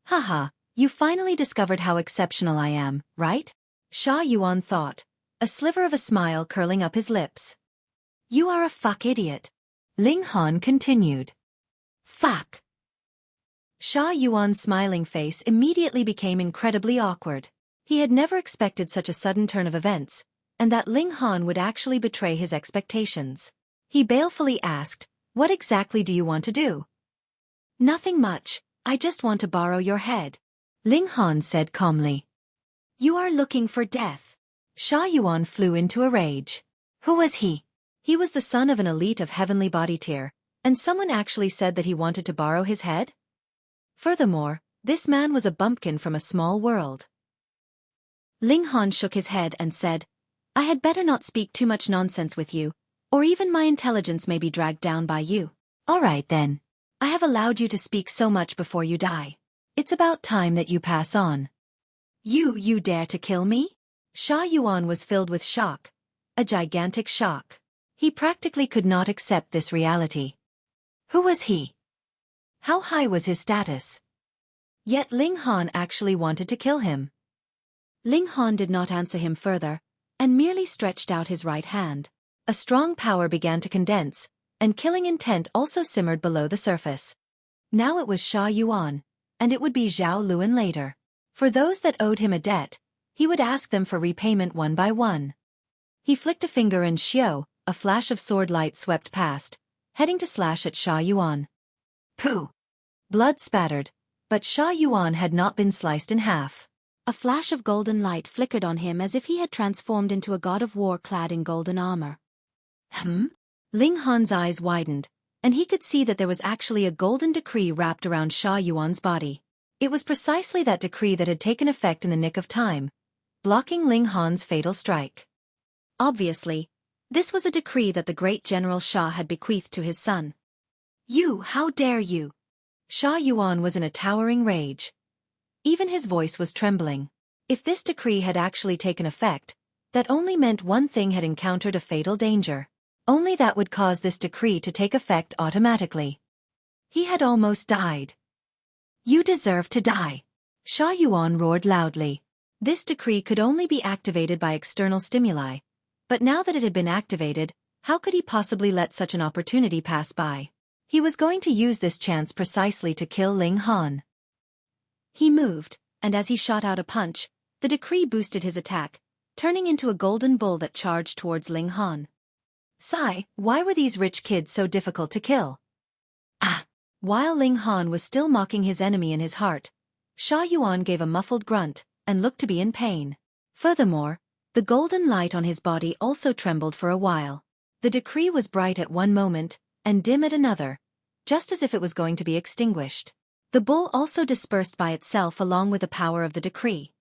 Haha, you finally discovered how exceptional I am, right? Yuan thought, a sliver of a smile curling up his lips. You are a fuck idiot. Ling Han continued. Fuck. Yuan's smiling face immediately became incredibly awkward. He had never expected such a sudden turn of events, and that Ling Han would actually betray his expectations. He balefully asked, "What exactly do you want to do?" "Nothing much, I just want to borrow your head," Ling Han said calmly. "You are looking for death." Yuan flew into a rage. Who was he? He was the son of an elite of Heavenly Body Tier, and someone actually said that he wanted to borrow his head? Furthermore, this man was a bumpkin from a small world. Ling Han shook his head and said, "I had better not speak too much nonsense with you, or even my intelligence may be dragged down by you." "All right then. I have allowed you to speak so much before you die. It's about time that you pass on." You dare to kill me?" Yuan was filled with shock, a gigantic shock. He practically could not accept this reality. Who was he? How high was his status? Yet Ling Han actually wanted to kill him. Ling Han did not answer him further, and merely stretched out his right hand. A strong power began to condense, and killing intent also simmered below the surface. Now it was Yuan, and it would be Zhao Luan later. For those that owed him a debt, he would ask them for repayment one by one. He flicked a finger and a flash of sword light swept past, heading to slash at Yuan. Pooh! Blood spattered, but Yuan had not been sliced in half. A flash of golden light flickered on him as if he had transformed into a god of war clad in golden armor. Ling Han's eyes widened, and he could see that there was actually a golden decree wrapped around Sha Yuan's body. It was precisely that decree that had taken effect in the nick of time, blocking Ling Han's fatal strike. Obviously, this was a decree that the great General Sha had bequeathed to his son. "You, how dare you!" Sha Yuan was in a towering rage. Even his voice was trembling. If this decree had actually taken effect, that only meant one thing had encountered a fatal danger. Only that would cause this decree to take effect automatically. He had almost died. "You deserve to die!" Sha Yuan roared loudly. This decree could only be activated by external stimuli, but now that it had been activated, how could he possibly let such an opportunity pass by? He was going to use this chance precisely to kill Ling Han. He moved, and as he shot out a punch, the decree boosted his attack, turning into a golden bull that charged towards Ling Han. Sigh, why were these rich kids so difficult to kill? Ah! While Ling Han was still mocking his enemy in his heart, Sha Yuan gave a muffled grunt, and looked to be in pain. Furthermore, the golden light on his body also trembled for a while. The decree was bright at one moment, and dim at another, just as if it was going to be extinguished. The bull also dispersed by itself along with the power of the decree.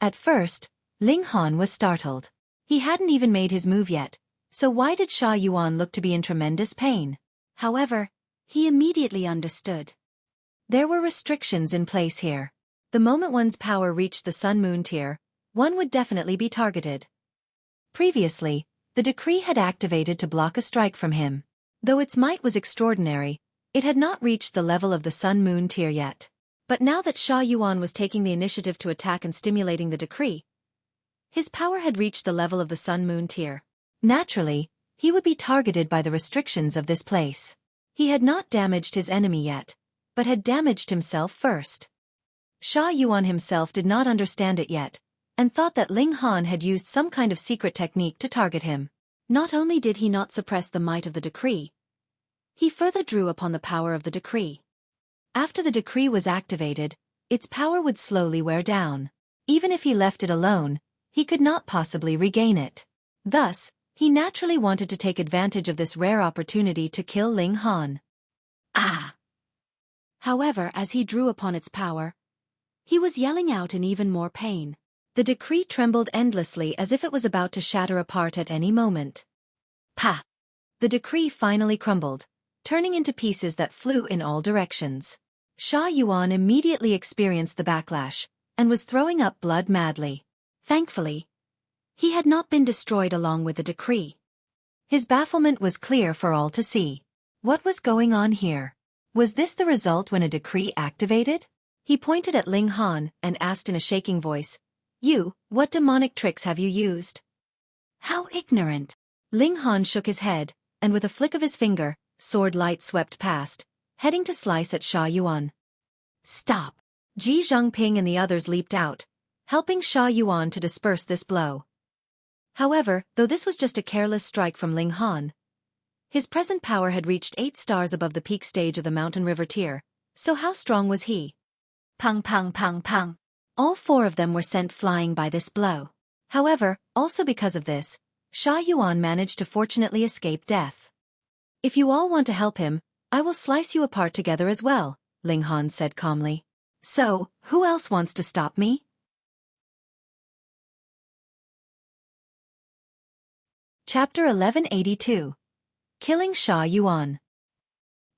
At first, Ling Han was startled. He hadn't even made his move yet, so why did Sha Yuan look to be in tremendous pain? However, he immediately understood. There were restrictions in place here. The moment one's power reached the Sun-Moon tier, one would definitely be targeted. Previously, the decree had activated to block a strike from him. Though its might was extraordinary, it had not reached the level of the Sun-Moon tier yet. But now that Sha Yuan was taking the initiative to attack and stimulating the decree, his power had reached the level of the Sun-Moon tier. Naturally, he would be targeted by the restrictions of this place. He had not damaged his enemy yet, but had damaged himself first. Sha Yuan himself did not understand it yet, and thought that Ling Han had used some kind of secret technique to target him. Not only did he not suppress the might of the decree, he further drew upon the power of the decree. After the decree was activated, its power would slowly wear down. Even if he left it alone, he could not possibly regain it. Thus, he naturally wanted to take advantage of this rare opportunity to kill Ling Han. Ah! However, as he drew upon its power, he was yelling out in even more pain. The decree trembled endlessly as if it was about to shatter apart at any moment. Pa! The decree finally crumbled, turning into pieces that flew in all directions. Sha Yuan immediately experienced the backlash, and was throwing up blood madly. Thankfully, he had not been destroyed along with the decree. His bafflement was clear for all to see. What was going on here? Was this the result when a decree activated? He pointed at Ling Han and asked in a shaking voice, "You, what demonic tricks have you used?" "How ignorant!" Ling Han shook his head, and with a flick of his finger, sword light swept past, heading to slice at Sha Yuan. "Stop!" Ji Zhangping and the others leaped out, helping Sha Yuan to disperse this blow. However, though this was just a careless strike from Ling Han, his present power had reached 8 stars above the peak stage of the mountain river tier, so how strong was he? Pang pang pang pang. All 4 of them were sent flying by this blow. However, also because of this, Sha Yuan managed to fortunately escape death. "If you all want to help him, I will slice you apart together as well," Ling Han said calmly. "So, who else wants to stop me?" Chapter 1182. Killing Sha Yuan.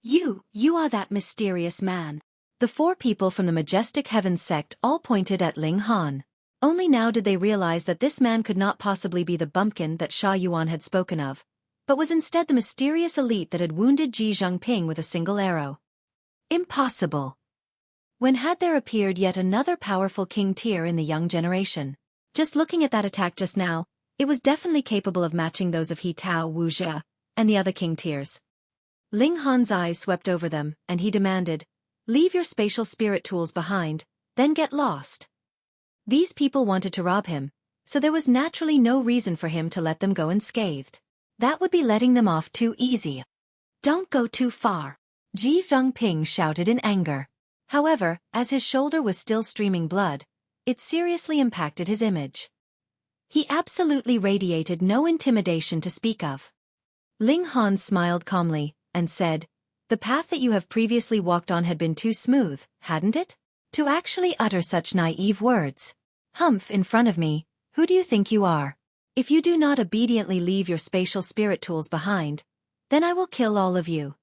You are that mysterious man." The 4 people from the Majestic Heavens sect all pointed at Ling Han. Only now did they realize that this man could not possibly be the bumpkin that Sha Yuan had spoken of, but was instead the mysterious elite that had wounded Ji Zhangping with a single arrow. Impossible! When had there appeared yet another powerful king tier in the young generation? Just looking at that attack just now, it was definitely capable of matching those of He Tao Wu Jia and the other king tiers. Ling Han's eyes swept over them, and he demanded, "Leave your spatial spirit tools behind, then get lost." These people wanted to rob him, so there was naturally no reason for him to let them go unscathed. That would be letting them off too easy. "Don't go too far," Ji Zhangping shouted in anger. However, as his shoulder was still streaming blood, it seriously impacted his image. He absolutely radiated no intimidation to speak of. Ling Han smiled calmly, and said, "The path that you have previously walked on had been too smooth, hadn't it? To actually utter such naive words. Humph, in front of me, who do you think you are? If you do not obediently leave your spatial spirit tools behind, then I will kill all of you."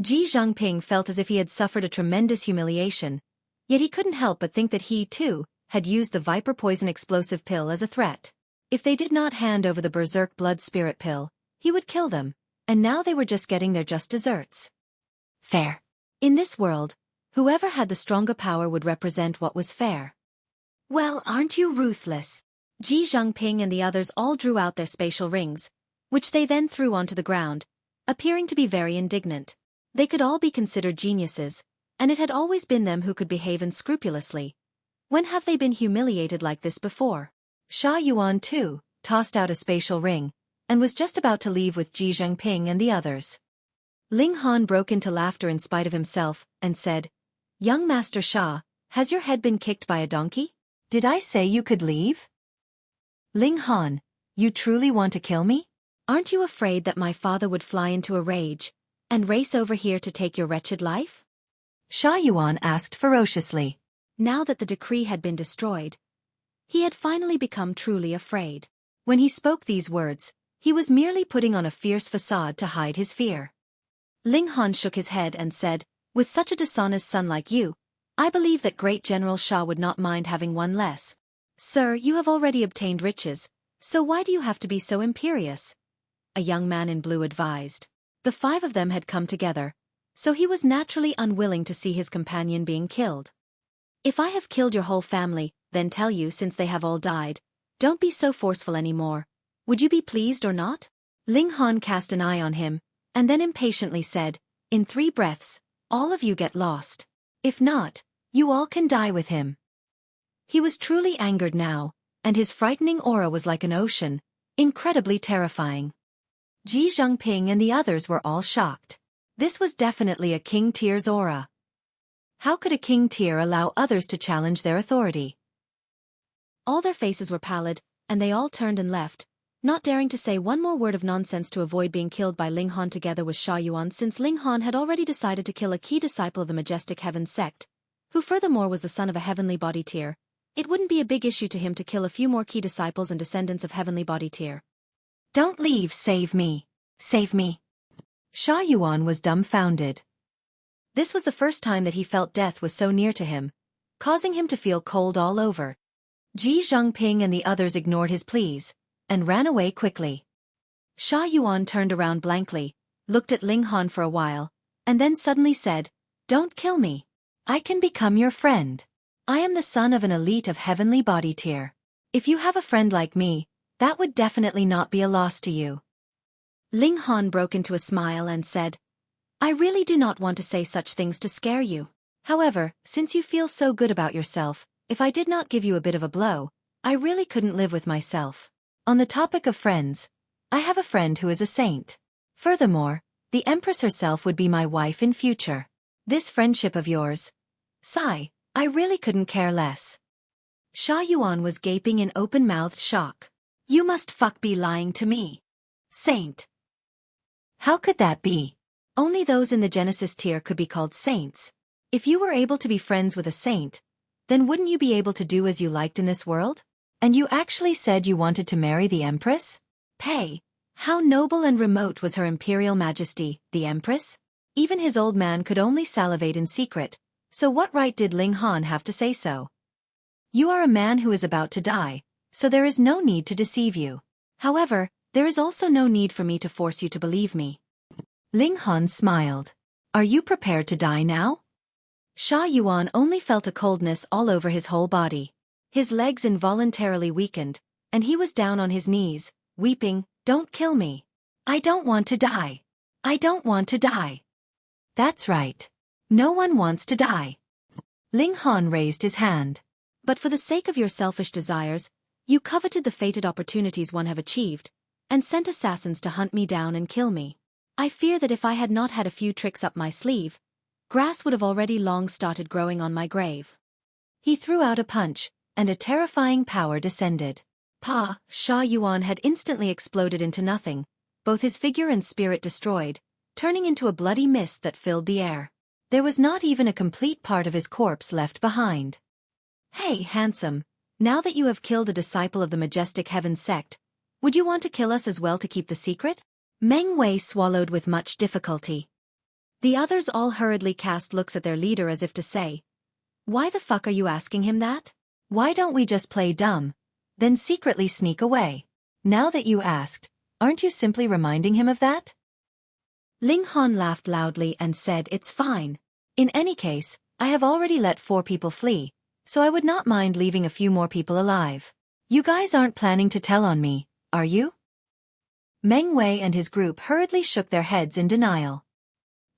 Ji Zhangping felt as if he had suffered a tremendous humiliation, yet he couldn't help but think that he, too, had used the viper poison explosive pill as a threat. If they did not hand over the Berserk blood spirit pill, he would kill them, and now they were just getting their just desserts. Fair. In this world, whoever had the stronger power would represent what was fair. Well, aren't you ruthless? Ji Zhangping and the others all drew out their spatial rings, which they then threw onto the ground, appearing to be very indignant. They could all be considered geniuses, and it had always been them who could behave unscrupulously. When have they been humiliated like this before? Yuan too, tossed out a spatial ring, and was just about to leave with Ji Zhangping and the others. Ling Han broke into laughter in spite of himself, and said, "Young Master Sha, has your head been kicked by a donkey? Did I say you could leave? Ling Han, you truly want to kill me? Aren't you afraid that my father would fly into a rage, and race over here to take your wretched life?" Yuan asked ferociously. Now that the decree had been destroyed, he had finally become truly afraid. When he spoke these words, he was merely putting on a fierce facade to hide his fear. Ling Han shook his head and said, "With such a dishonest son like you, I believe that great General Sha would not mind having one less. Sir, you have already obtained riches, so why do you have to be so imperious?" A young man in blue advised. The five of them had come together, so he was naturally unwilling to see his companion being killed. "If I have killed your whole family, then tell you since they have all died, don't be so forceful anymore. Would you be pleased or not?" Ling Han cast an eye on him, and then impatiently said, "In 3 breaths, all of you get lost. If not, you all can die with him." He was truly angered now, and his frightening aura was like an ocean, incredibly terrifying. Ji Zhangping and the others were all shocked. This was definitely a King Tier's aura. How could a King Tier allow others to challenge their authority? All their faces were pallid, and they all turned and left, not daring to say one more word of nonsense to avoid being killed by Ling Han together with Yuan, since Ling Han had already decided to kill a key disciple of the Majestic Heaven sect, who furthermore was the son of a heavenly body tier. It wouldn't be a big issue to him to kill a few more key disciples and descendants of heavenly body tier. "Don't leave, save me. Save me." Yuan was dumbfounded. This was the first time that he felt death was so near to him, causing him to feel cold all over. Ji Zhangping and the others ignored his pleas, and ran away quickly. Yuan turned around blankly, looked at Ling Han for a while, and then suddenly said, "Don't kill me. I can become your friend. I am the son of an elite of heavenly body tier. If you have a friend like me, that would definitely not be a loss to you." Ling Han broke into a smile and said, "I really do not want to say such things to scare you. However, since you feel so good about yourself, if I did not give you a bit of a blow, I really couldn't live with myself. On the topic of friends, I have a friend who is a saint. Furthermore, the Empress herself would be my wife in future. This friendship of yours, sigh, I really couldn't care less." Yuan was gaping in open-mouthed shock. "You must be lying to me. Saint. How could that be? Only those in the Genesis tier could be called saints. If you were able to be friends with a saint, then wouldn't you be able to do as you liked in this world? And you actually said you wanted to marry the Empress? Pay, how noble and remote was her Imperial Majesty, the Empress? Even his old man could only salivate in secret, so what right did Ling Han have to say so? You are a man who is about to die, so there is no need to deceive you. However, there is also no need for me to force you to believe me." Ling Han smiled. "Are you prepared to die now?" Yuan only felt a coldness all over his whole body. His legs involuntarily weakened, and he was down on his knees, weeping, "Don't kill me. I don't want to die. I don't want to die." "That's right. No one wants to die." Ling Han raised his hand. "But for the sake of your selfish desires, you coveted the fated opportunities one have achieved, and sent assassins to hunt me down and kill me. I fear that if I had not had a few tricks up my sleeve, grass would have already long started growing on my grave." He threw out a punch, and a terrifying power descended. Yuan had instantly exploded into nothing, both his figure and spirit destroyed, turning into a bloody mist that filled the air. There was not even a complete part of his corpse left behind. "Hey, handsome, now that you have killed a disciple of the majestic heaven sect, would you want to kill us as well to keep the secret?" Meng Wei swallowed with much difficulty. The others all hurriedly cast looks at their leader as if to say, "Why the fuck are you asking him that? Why don't we just play dumb, then secretly sneak away? Now that you asked, aren't you simply reminding him of that?" Ling Han laughed loudly and said, "It's fine. In any case, I have already let 4 people flee, so I would not mind leaving a few more people alive. You guys aren't planning to tell on me, are you?" Meng Wei and his group hurriedly shook their heads in denial.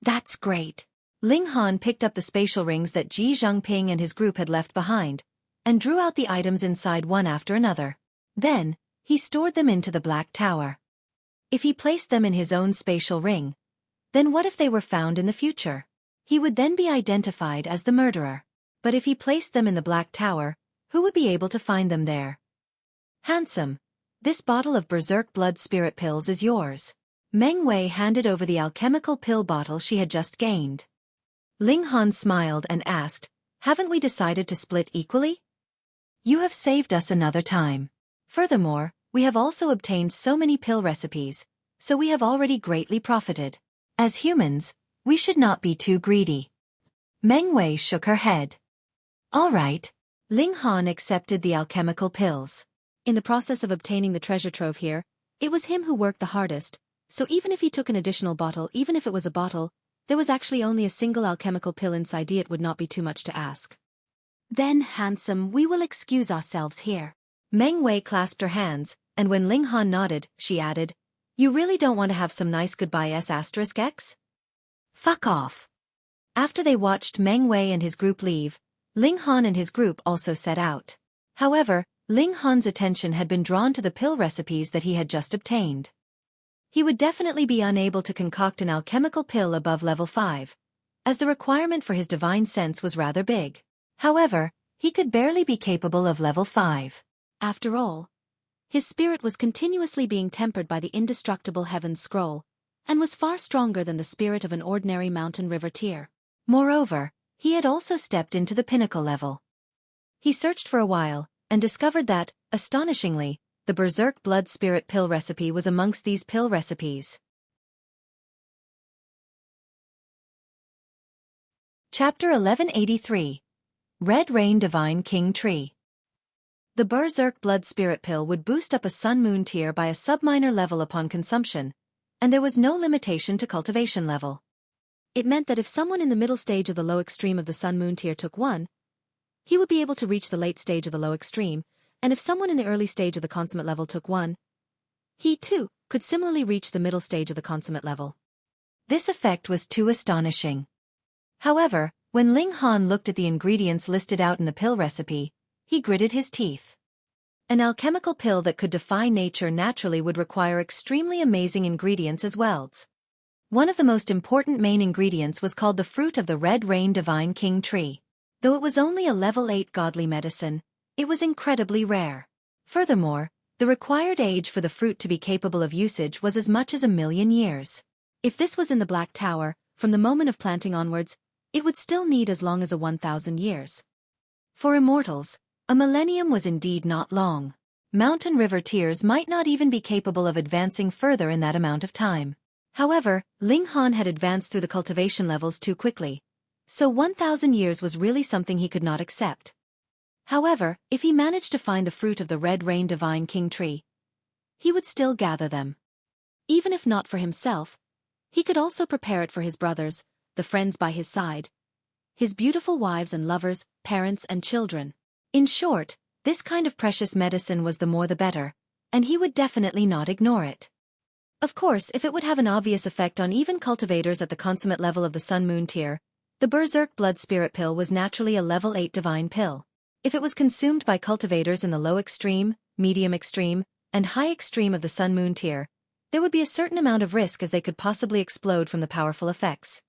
"That's great." Ling Han picked up the spatial rings that Ji Zhangping and his group had left behind, and drew out the items inside one after another. Then, he stored them into the Black Tower. If he placed them in his own spatial ring, then what if they were found in the future? He would then be identified as the murderer. But if he placed them in the Black Tower, who would be able to find them there? "Handsome, this bottle of Berserk blood spirit pills is yours." Meng Wei handed over the alchemical pill bottle she had just gained. Ling Han smiled and asked, "Haven't we decided to split equally? You have saved us another time. Furthermore, we have also obtained so many pill recipes, so we have already greatly profited. As humans, we should not be too greedy." Meng Wei shook her head. "All right." Ling Han accepted the alchemical pills. In the process of obtaining the treasure trove here, it was him who worked the hardest, so even if he took an additional bottle, even if it was a bottle, there was actually only a single alchemical pill inside. It would not be too much to ask. "Then, handsome, we will excuse ourselves here." Meng Wei clasped her hands, and when Ling Han nodded, she added, "You really don't want to have some nice goodbyes *X? Fuck off." After they watched Meng Wei and his group leave, Ling Han and his group also set out. However, Ling Han's attention had been drawn to the pill recipes that he had just obtained. He would definitely be unable to concoct an alchemical pill above level 5, as the requirement for his divine sense was rather big. However, he could barely be capable of level 5. After all, his spirit was continuously being tempered by the indestructible Heaven's Scroll, and was far stronger than the spirit of an ordinary mountain river tier. Moreover, he had also stepped into the pinnacle level. He searched for a while, and discovered that, astonishingly, the Berserk blood spirit pill recipe was amongst these pill recipes. Chapter 1183. Red Rain Divine King Tree. The Berserk blood spirit pill would boost up a Sun Moon tier by a subminor level upon consumption, and there was no limitation to cultivation level. It meant that if someone in the middle stage of the low extreme of the Sun Moon tier took one, he would be able to reach the late stage of the low extreme, and if someone in the early stage of the consummate level took one, he too could similarly reach the middle stage of the consummate level. This effect was too astonishing. However, when Ling Han looked at the ingredients listed out in the pill recipe, he gritted his teeth. An alchemical pill that could defy nature naturally would require extremely amazing ingredients as well. One of the most important main ingredients was called the fruit of the Red Rain Divine King Tree. Though it was only a level 8 godly medicine, it was incredibly rare. Furthermore, the required age for the fruit to be capable of usage was as much as 1,000,000 years. If this was in the Black Tower, from the moment of planting onwards, it would still need as long as 1,000 years. For immortals, a millennium was indeed not long. Mountain river tiers might not even be capable of advancing further in that amount of time. However, Ling Han had advanced through the cultivation levels too quickly, so 1,000 years was really something he could not accept. However, if he managed to find the fruit of the Red Rain Divine King Tree, he would still gather them. Even if not for himself, he could also prepare it for his brothers, the friends by his side, his beautiful wives and lovers, parents and children. In short, this kind of precious medicine was the more the better, and he would definitely not ignore it. Of course, if it would have an obvious effect on even cultivators at the consummate level of the Sun Moon tier, the Berserk blood spirit pill was naturally a level 8 divine pill. If it was consumed by cultivators in the low extreme, medium extreme, and high extreme of the Sun Moon tier, there would be a certain amount of risk as they could possibly explode from the powerful effects.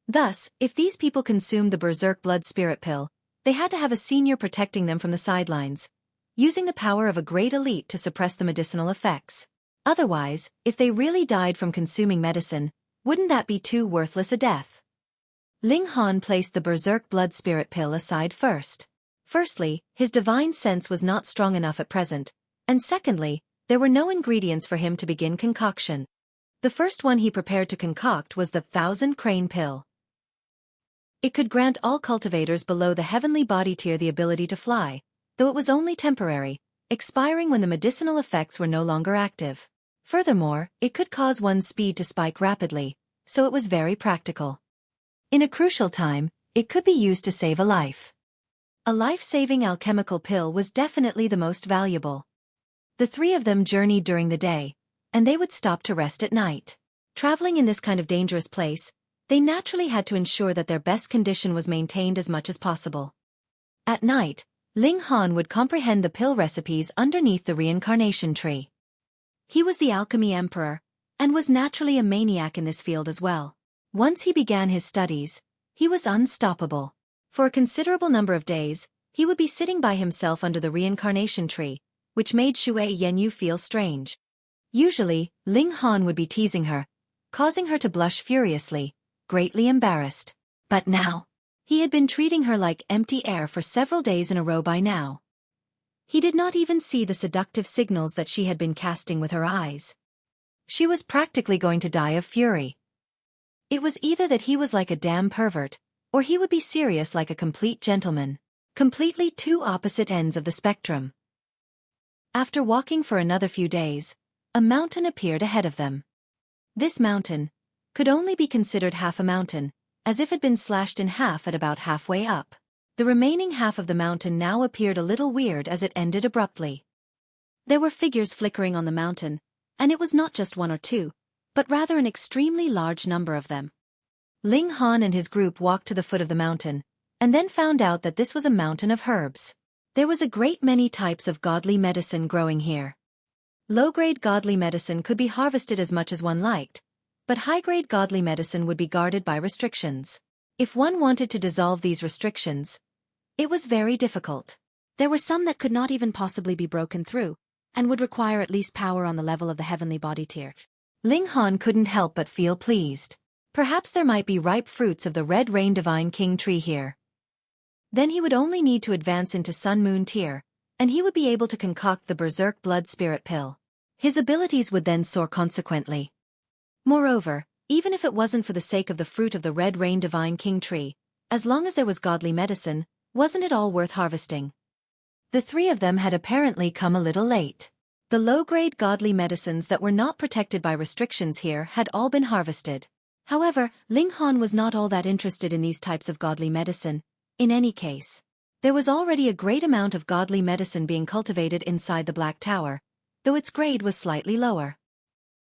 Thus, if these people consumed the Berserk blood spirit pill, they had to have a senior protecting them from the sidelines, using the power of a great elite to suppress the medicinal effects. Otherwise, if they really died from consuming medicine, wouldn't that be too worthless a death? Ling Han placed the Berserk blood spirit pill aside first. Firstly, his divine sense was not strong enough at present, and secondly, there were no ingredients for him to begin concoction. The first one he prepared to concoct was the 1,000 crane pill. It could grant all cultivators below the heavenly body tier the ability to fly, though it was only temporary, expiring when the medicinal effects were no longer active. Furthermore, it could cause one's speed to spike rapidly, so it was very practical. In a crucial time, it could be used to save a life. A life-saving alchemical pill was definitely the most valuable. The three of them journeyed during the day, and they would stop to rest at night. Traveling in this kind of dangerous place, they naturally had to ensure that their best condition was maintained as much as possible. At night, Ling Han would comprehend the pill recipes underneath the reincarnation tree. He was the alchemy emperor, and was naturally a maniac in this field as well. Once he began his studies, he was unstoppable. For a considerable number of days, he would be sitting by himself under the reincarnation tree, which made Xueqi feel strange. Usually, Ling Han would be teasing her, causing her to blush furiously, greatly embarrassed. But now, he had been treating her like empty air for several days in a row by now. He did not even see the seductive signals that she had been casting with her eyes. She was practically going to die of fury. It was either that he was like a damn pervert, or he would be serious like a complete gentleman. Completely two opposite ends of the spectrum. After walking for another few days, a mountain appeared ahead of them. This mountain could only be considered half a mountain, as if it had been slashed in half at about halfway up. The remaining half of the mountain now appeared a little weird as it ended abruptly. There were figures flickering on the mountain, and it was not just one or two, but rather an extremely large number of them. Ling Han and his group walked to the foot of the mountain, and then found out that this was a mountain of herbs. There was a great many types of godly medicine growing here. Low-grade godly medicine could be harvested as much as one liked, but high-grade godly medicine would be guarded by restrictions. If one wanted to dissolve these restrictions, it was very difficult. There were some that could not even possibly be broken through, and would require at least power on the level of the heavenly body tier. Ling Han couldn't help but feel pleased. Perhaps there might be ripe fruits of the Red Rain Divine King tree here. Then he would only need to advance into Sun Moon tier, and he would be able to concoct the Berserk blood spirit pill. His abilities would then soar consequently. Moreover, even if it wasn't for the sake of the fruit of the Red Rain Divine King tree, as long as there was godly medicine, wasn't it all worth harvesting? The three of them had apparently come a little late. The low-grade godly medicines that were not protected by restrictions here had all been harvested. However, Ling Han was not all that interested in these types of godly medicine. In any case, there was already a great amount of godly medicine being cultivated inside the Black Tower, though its grade was slightly lower.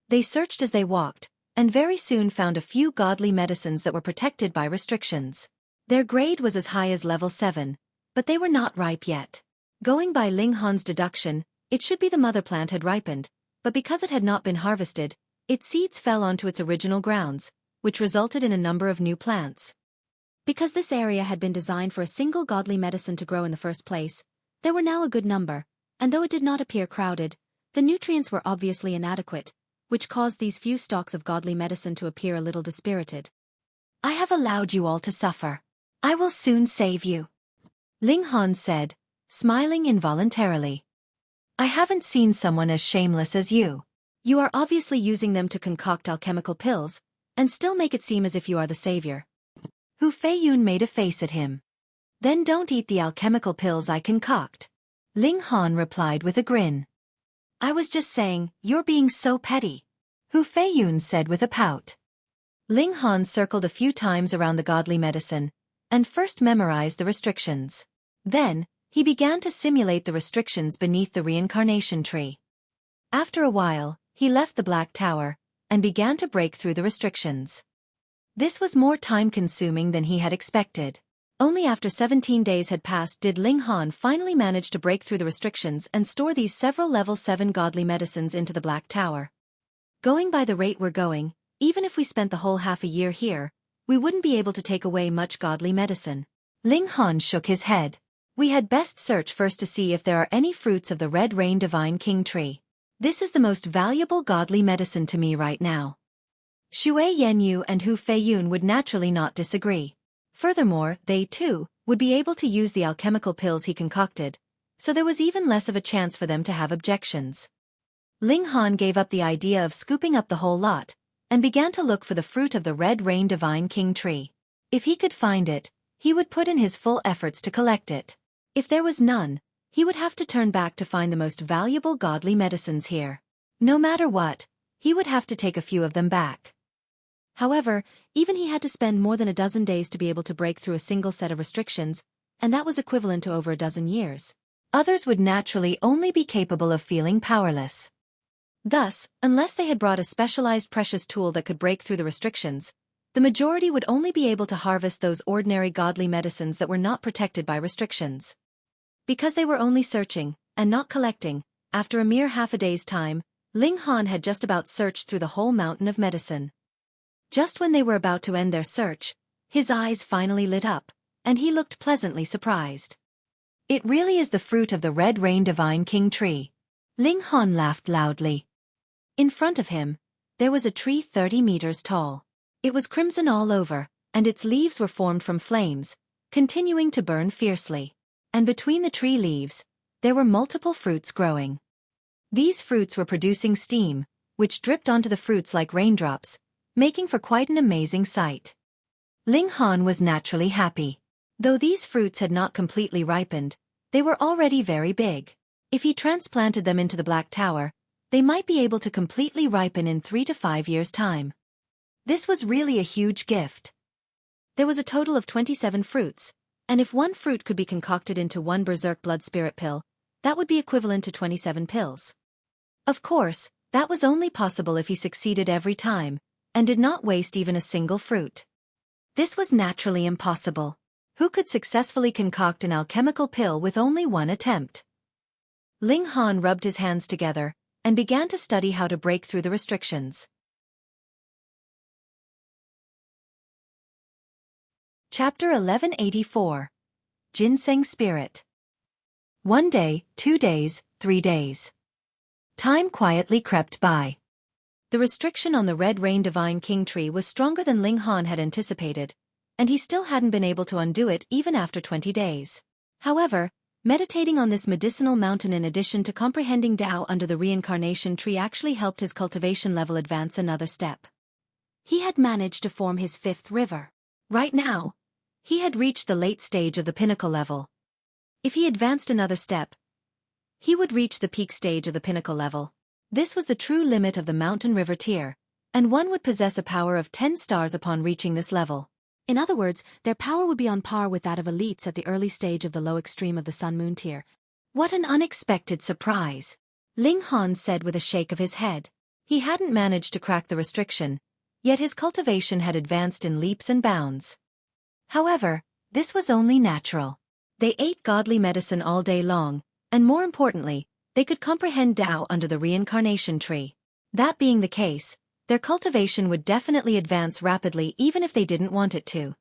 They searched as they walked, and very soon found a few godly medicines that were protected by restrictions. Their grade was as high as level 7, but they were not ripe yet. Going by Ling Han's deduction, it should be the mother plant had ripened, but because it had not been harvested, its seeds fell onto its original grounds, which resulted in a number of new plants. Because this area had been designed for a single godly medicine to grow in the first place, there were now a good number, and though it did not appear crowded, the nutrients were obviously inadequate, which caused these few stalks of godly medicine to appear a little dispirited. "I have allowed you all to suffer. I will soon save you," Ling Han said, smiling involuntarily. "I haven't seen someone as shameless as you. You are obviously using them to concoct alchemical pills, and still make it seem as if you are the savior." Hu Feiyun made a face at him. "Then don't eat the alchemical pills I concoct," Ling Han replied with a grin. "I was just saying, you're being so petty," Hu Feiyun said with a pout. Ling Han circled a few times around the godly medicine, and first memorized the restrictions. Then, he began to simulate the restrictions beneath the reincarnation tree. After a while, he left the Black Tower, and began to break through the restrictions. This was more time-consuming than he had expected. Only after 17 days had passed did Ling Han finally manage to break through the restrictions and store these several level 7 godly medicines into the Black Tower. Going by the rate we're going, even if we spent the whole half a year here, we wouldn't be able to take away much godly medicine. Ling Han shook his head. "We had best search first to see if there are any fruits of the Red Rain Divine King tree. This is the most valuable godly medicine to me right now. Xue Yanyu and Hu Feiyun would naturally not disagree. Furthermore, they, too, would be able to use the alchemical pills he concocted, so there was even less of a chance for them to have objections. Ling Han gave up the idea of scooping up the whole lot, and began to look for the fruit of the Red Rain Divine King tree. If he could find it, he would put in his full efforts to collect it. If there was none, he would have to turn back to find the most valuable godly medicines here. No matter what, he would have to take a few of them back. However, even he had to spend more than a dozen days to be able to break through a single set of restrictions, and that was equivalent to over a dozen years. Others would naturally only be capable of feeling powerless. Thus, unless they had brought a specialized precious tool that could break through the restrictions, the majority would only be able to harvest those ordinary godly medicines that were not protected by restrictions. Because they were only searching, and not collecting, after a mere half a day's time, Ling Han had just about searched through the whole mountain of medicine. Just when they were about to end their search, his eyes finally lit up, and he looked pleasantly surprised. It really is the fruit of the Red Rain Divine King tree. Ling Han laughed loudly. In front of him, there was a tree 30 meters tall. It was crimson all over, and its leaves were formed from flames, continuing to burn fiercely. And between the tree leaves, there were multiple fruits growing. These fruits were producing steam, which dripped onto the fruits like raindrops, making for quite an amazing sight. Ling Han was naturally happy. Though these fruits had not completely ripened, they were already very big. If he transplanted them into the Black Tower, they might be able to completely ripen in 3 to 5 years' time. This was really a huge gift. There was a total of 27 fruits, and if one fruit could be concocted into one Berserk blood spirit pill, that would be equivalent to 27 pills. Of course, that was only possible if he succeeded every time, and did not waste even a single fruit. This was naturally impossible. Who could successfully concoct an alchemical pill with only one attempt? Ling Han rubbed his hands together, and began to study how to break through the restrictions. Chapter 1184. Ginseng Spirit. 1 day, 2 days, 3 days. Time quietly crept by. The restriction on the Red Rain Divine King tree was stronger than Ling Han had anticipated, and he still hadn't been able to undo it even after 20 days. However, meditating on this medicinal mountain in addition to comprehending Tao under the reincarnation tree actually helped his cultivation level advance another step. He had managed to form his 5th river. Right now, he had reached the late stage of the pinnacle level. If he advanced another step, he would reach the peak stage of the pinnacle level. This was the true limit of the mountain river tier, and one would possess a power of 10 stars upon reaching this level. In other words, their power would be on par with that of elites at the early stage of the low extreme of the Sun-Moon tier. What an unexpected surprise! Ling Han said with a shake of his head. He hadn't managed to crack the restriction, yet his cultivation had advanced in leaps and bounds. However, this was only natural. They ate godly medicine all day long, and more importantly, they could comprehend Tao under the reincarnation tree. That being the case, their cultivation would definitely advance rapidly even if they didn't want it to.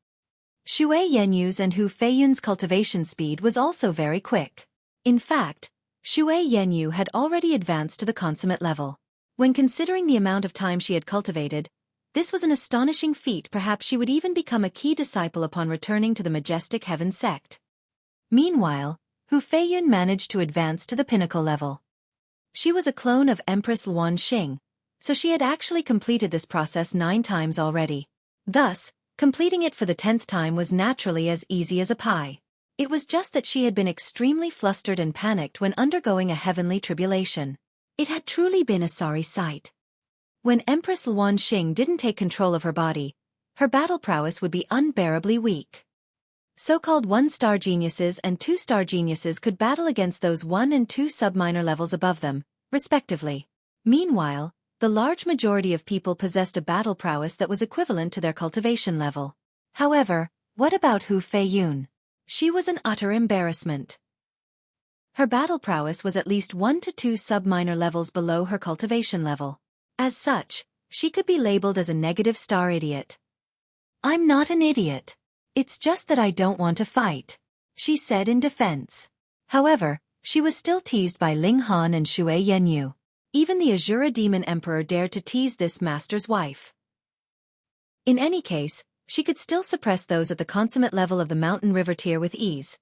Xue Yenyu's and Hu Feiyun's cultivation speed was also very quick. In fact, Xue Yanyu had already advanced to the consummate level. When considering the amount of time she had cultivated, this was an astonishing feat. Perhaps she would even become a key disciple upon returning to the majestic heaven sect. Meanwhile, Hu Feiyun managed to advance to the pinnacle level. She was a clone of Empress Luan Xing, so she had actually completed this process 9 times already. Thus, completing it for the 10th time was naturally as easy as a pie. It was just that she had been extremely flustered and panicked when undergoing a heavenly tribulation. It had truly been a sorry sight. When Empress Luan Xing didn't take control of her body, her battle prowess would be unbearably weak. So-called 1-star geniuses and 2-star geniuses could battle against those 1 and 2 sub-minor levels above them, respectively. Meanwhile, the large majority of people possessed a battle prowess that was equivalent to their cultivation level. However, what about Hu Feiyun? She was an utter embarrassment. Her battle prowess was at least 1 to 2 sub-minor levels below her cultivation level. As such, she could be labeled as a negative-star idiot. "I'm not an idiot. It's just that I don't want to fight," she said in defense. However, she was still teased by Ling Han and Xue Yanyu. Even the Azura demon emperor dared to tease this master's wife. In any case, she could still suppress those at the consummate level of the mountain river tier with ease,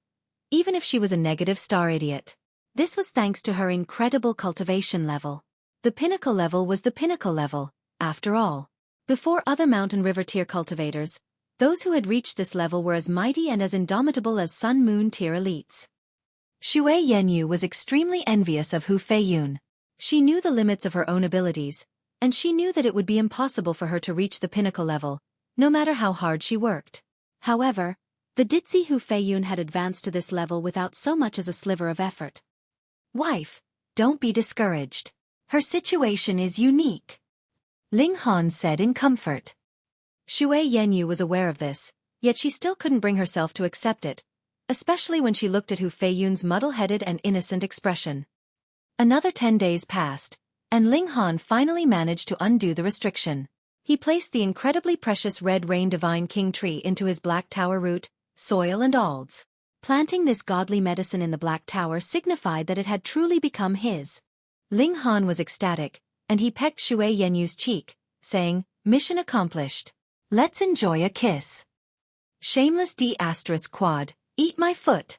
even if she was a negative star idiot. This was thanks to her incredible cultivation level. The pinnacle level was the pinnacle level, after all. Before other mountain river tier cultivators, those who had reached this level were as mighty and as indomitable as sun-moon tier elites. Xue Yanyu was extremely envious of Hu Feiyun. She knew the limits of her own abilities, and she knew that it would be impossible for her to reach the pinnacle level, no matter how hard she worked. However, the ditzy Hu Feiyun had advanced to this level without so much as a sliver of effort. Wife, don't be discouraged. Her situation is unique, Ling Han said in comfort. Xue Yanyu was aware of this, yet she still couldn't bring herself to accept it, especially when she looked at Hu Feiyun's muddle-headed and innocent expression. Another 10 days passed, and Ling Han finally managed to undo the restriction. He placed the incredibly precious Red Rain Divine King tree into his Black Tower root, soil and alds. Planting this godly medicine in the Black Tower signified that it had truly become his. Ling Han was ecstatic, and he pecked Xue Yenyu's cheek, saying, "Mission accomplished. Let's enjoy a kiss." Shameless D***, eat my foot.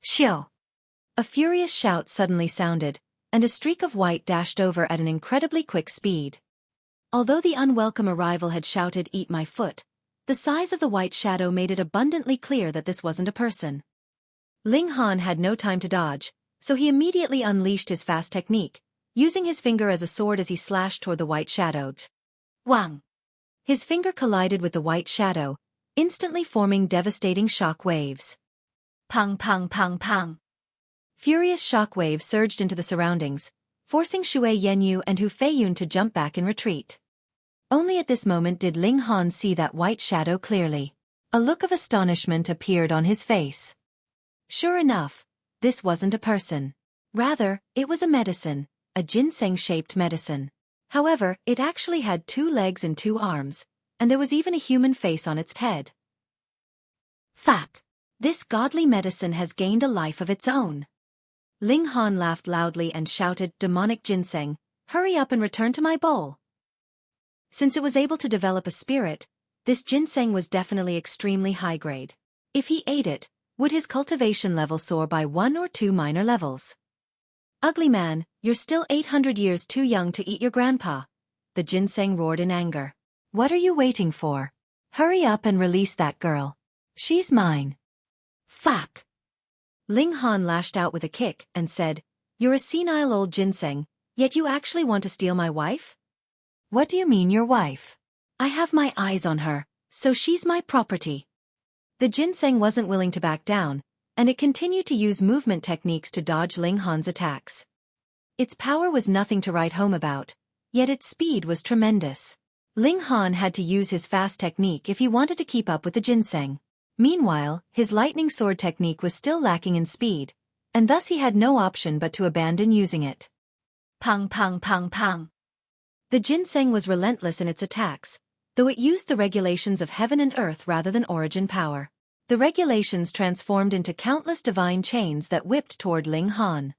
Xiao. A furious shout suddenly sounded, and a streak of white dashed over at an incredibly quick speed. Although the unwelcome arrival had shouted, "Eat my foot," the size of the white shadow made it abundantly clear that this wasn't a person. Ling Han had no time to dodge, so he immediately unleashed his fast technique, using his finger as a sword as he slashed toward the white shadow. Wang! His finger collided with the white shadow, instantly forming devastating shock waves. Pang pang pang pang. Furious shock waves surged into the surroundings, forcing Xue Yanyu and Hu Feiyun to jump back in retreat. Only at this moment did Ling Han see that white shadow clearly. A look of astonishment appeared on his face. Sure enough, this wasn't a person. Rather, it was a medicine, a ginseng-shaped medicine. However, it actually had 2 legs and 2 arms, and there was even a human face on its head. Fuck! This godly medicine has gained a life of its own. Ling Han laughed loudly and shouted, "Demonic ginseng, hurry up and return to my bowl." Since it was able to develop a spirit, this ginseng was definitely extremely high grade. If he ate it, would his cultivation level soar by 1 or 2 minor levels? "Ugly man, you're still 800 years too young to eat your grandpa," the ginseng roared in anger. "What are you waiting for? Hurry up and release that girl. She's mine." Fuck! Ling Han lashed out with a kick and said, "You're a senile old ginseng, yet you actually want to steal my wife? What do you mean your wife? I have my eyes on her, so she's my property." The ginseng wasn't willing to back down, and it continued to use movement techniques to dodge Ling Han's attacks. Its power was nothing to write home about, yet its speed was tremendous. Ling Han had to use his fast technique if he wanted to keep up with the ginseng. Meanwhile, his lightning sword technique was still lacking in speed, and thus he had no option but to abandon using it. Pang pang pang pang. The ginseng was relentless in its attacks, though it used the regulations of heaven and earth rather than origin power. The regulations transformed into countless divine chains that whipped toward Ling Han.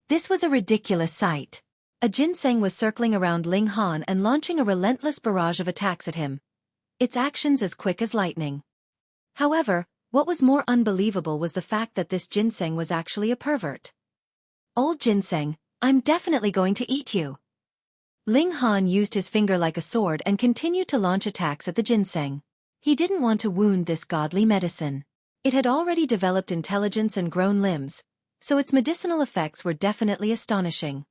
This was a ridiculous sight. A ginseng was circling around Ling Han and launching a relentless barrage of attacks at him, its actions as quick as lightning. However, what was more unbelievable was the fact that this ginseng was actually a pervert. "Old ginseng, I'm definitely going to eat you." Ling Han used his finger like a sword and continued to launch attacks at the ginseng. He didn't want to wound this godly medicine. It had already developed intelligence and grown limbs, so its medicinal effects were definitely astonishing.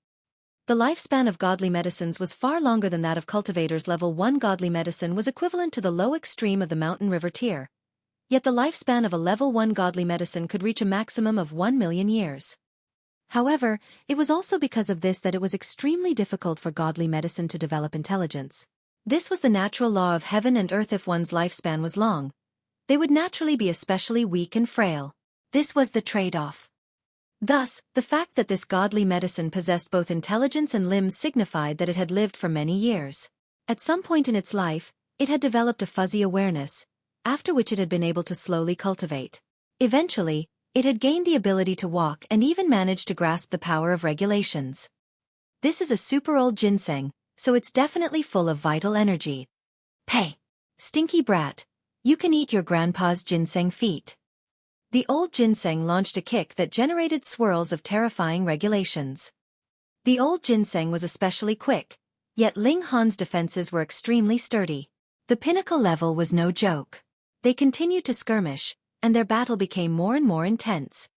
The lifespan of godly medicines was far longer than that of cultivators. Level 1 godly medicine was equivalent to the low extreme of the mountain river tier. Yet the lifespan of a level 1 godly medicine could reach a maximum of 1 million years. However, it was also because of this that it was extremely difficult for godly medicine to develop intelligence. This was the natural law of heaven and earth. If one's lifespan was long, they would naturally be especially weak and frail. This was the trade-off. Thus, the fact that this godly medicine possessed both intelligence and limbs signified that it had lived for many years. At some point in its life, it had developed a fuzzy awareness, after which it had been able to slowly cultivate. Eventually, it had gained the ability to walk and even managed to grasp the power of regulations. This is a super old ginseng, so it's definitely full of vital energy. Hey, stinky brat, you can eat your grandpa's ginseng feet. The old ginseng launched a kick that generated swirls of terrifying regulations. The old ginseng was especially quick, yet Ling Han's defenses were extremely sturdy. The pinnacle level was no joke. They continued to skirmish, and their battle became more and more intense.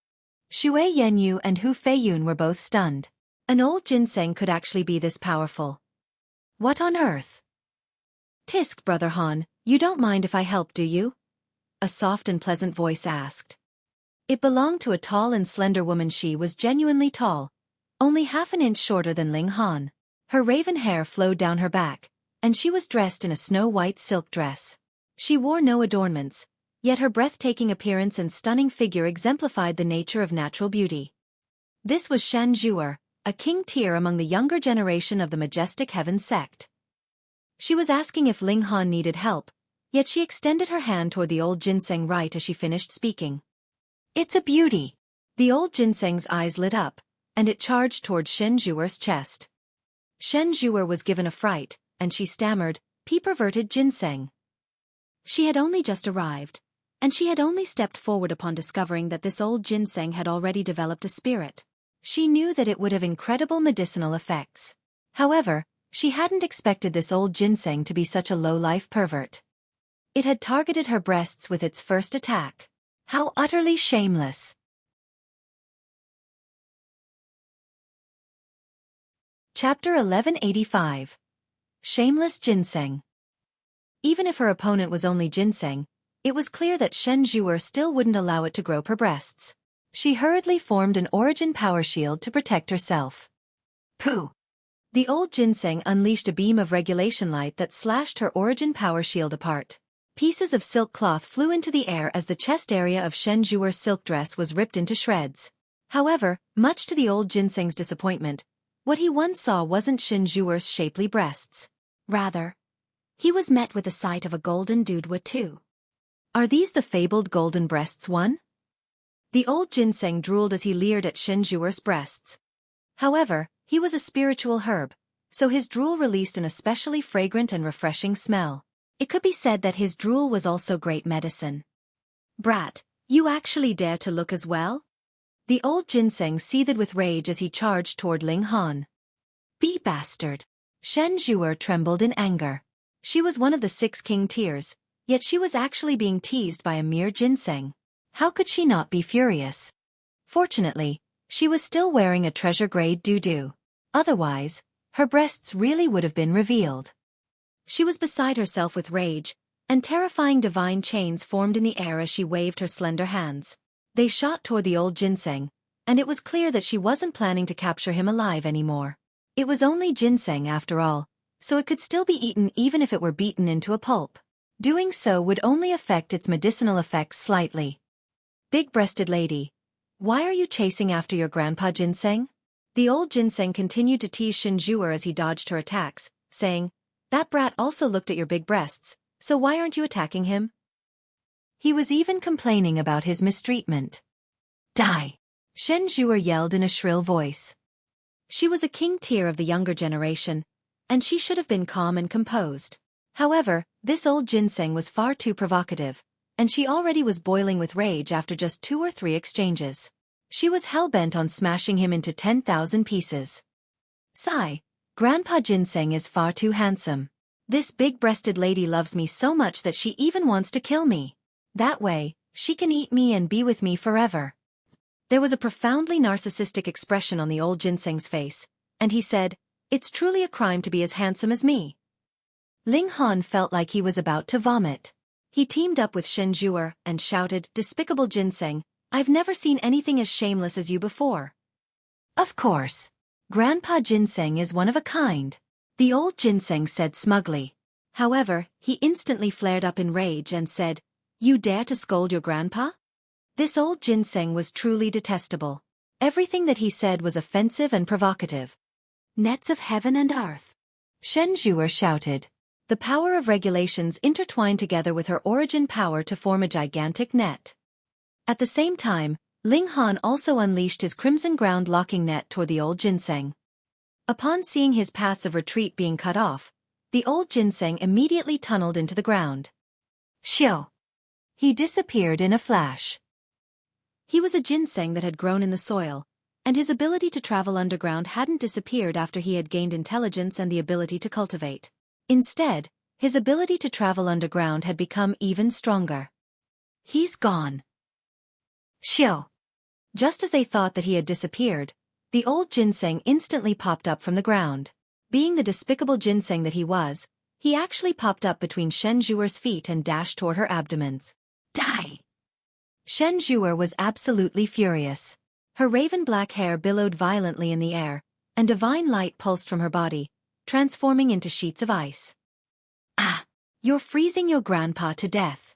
Xue Yanyu and Hu Feiyun were both stunned. An old ginseng could actually be this powerful. What on earth? Tisk, Brother Han, you don't mind if I help, do you? A soft and pleasant voice asked. It belonged to a tall and slender woman. She was genuinely tall, only half an inch shorter than Ling Han. Her raven hair flowed down her back, and she was dressed in a snow-white silk dress. She wore no adornments, yet her breathtaking appearance and stunning figure exemplified the nature of natural beauty. This was Shen Zhuer, a king tier among the younger generation of the majestic heaven sect. She was asking if Ling Han needed help, yet she extended her hand toward the old ginseng right as she finished speaking. It's a beauty. The old ginseng's eyes lit up, and it charged toward Shen Zhuer's chest. Shen Zhuer was given a fright, and she stammered, "Perverted ginseng." She had only just arrived, and she had only stepped forward upon discovering that this old ginseng had already developed a spirit. She knew that it would have incredible medicinal effects. However, she hadn't expected this old ginseng to be such a low-life pervert. It had targeted her breasts with its first attack. How utterly shameless. Chapter 1185. Shameless Ginseng. Even if her opponent was only ginseng, it was clear that Shen Zhuer still wouldn't allow it to grope her breasts. She hurriedly formed an origin power shield to protect herself. Pooh! The old ginseng unleashed a beam of regulation light that slashed her origin power shield apart. Pieces of silk cloth flew into the air as the chest area of Shen Zhuer's silk dress was ripped into shreds. However, much to the old ginseng's disappointment, what he once saw wasn't Shen Zhuer's shapely breasts. Rather, he was met with the sight of a golden doodwa too. Are these the fabled golden breasts one? The old ginseng drooled as he leered at Shen Zhuer's breasts. However, he was a spiritual herb, so his drool released an especially fragrant and refreshing smell. It could be said that his drool was also great medicine. Brat, you actually dare to look as well? The old ginseng seethed with rage as he charged toward Ling Han. Be bastard. Shen Zhuer trembled in anger. She was one of the 6 king tiers, yet she was actually being teased by a mere ginseng. How could she not be furious? Fortunately, she was still wearing a treasure-grade doo-doo. Otherwise, her breasts really would have been revealed. She was beside herself with rage, and terrifying divine chains formed in the air as she waved her slender hands. They shot toward the old ginseng, and it was clear that she wasn't planning to capture him alive anymore. It was only ginseng after all, so it could still be eaten even if it were beaten into a pulp. Doing so would only affect its medicinal effects slightly. Big-breasted lady, why are you chasing after your grandpa ginseng? The old ginseng continued to tease Shen Zhuer as he dodged her attacks, saying, that brat also looked at your big breasts, so why aren't you attacking him? He was even complaining about his mistreatment. Die! Shen Zhuer yelled in a shrill voice. She was a king tier of the younger generation, and she should have been calm and composed. However, this old ginseng was far too provocative, and she already was boiling with rage after just 2 or 3 exchanges. She was hell-bent on smashing him into 10,000 pieces. Sigh. Grandpa Ginseng is far too handsome. This big-breasted lady loves me so much that she even wants to kill me. That way, she can eat me and be with me forever. There was a profoundly narcissistic expression on the old ginseng's face, and he said, it's truly a crime to be as handsome as me. Ling Han felt like he was about to vomit. He teamed up with Shen Zhuer and shouted, Despicable Ginseng, I've never seen anything as shameless as you before. Of course. Grandpa Ginseng is one of a kind. The old ginseng said smugly. However, he instantly flared up in rage and said, you dare to scold your grandpa? This old ginseng was truly detestable. Everything that he said was offensive and provocative. Nets of heaven and earth. Shen Zhuer shouted. The power of regulations intertwined together with her origin power to form a gigantic net. At the same time, Ling Han also unleashed his crimson ground locking net toward the old ginseng. Upon seeing his paths of retreat being cut off, the old ginseng immediately tunneled into the ground. Shio! He disappeared in a flash. He was a ginseng that had grown in the soil, and his ability to travel underground hadn't disappeared after he had gained intelligence and the ability to cultivate. Instead, his ability to travel underground had become even stronger. He's gone. Shio! Just as they thought that he had disappeared, the old ginseng instantly popped up from the ground. Being the despicable ginseng that he was, he actually popped up between Shen Zhuer's feet and dashed toward her abdomen. Die! Shen Zhuer was absolutely furious. Her raven-black hair billowed violently in the air, and divine light pulsed from her body, transforming into sheets of ice. Ah! You're freezing your grandpa to death.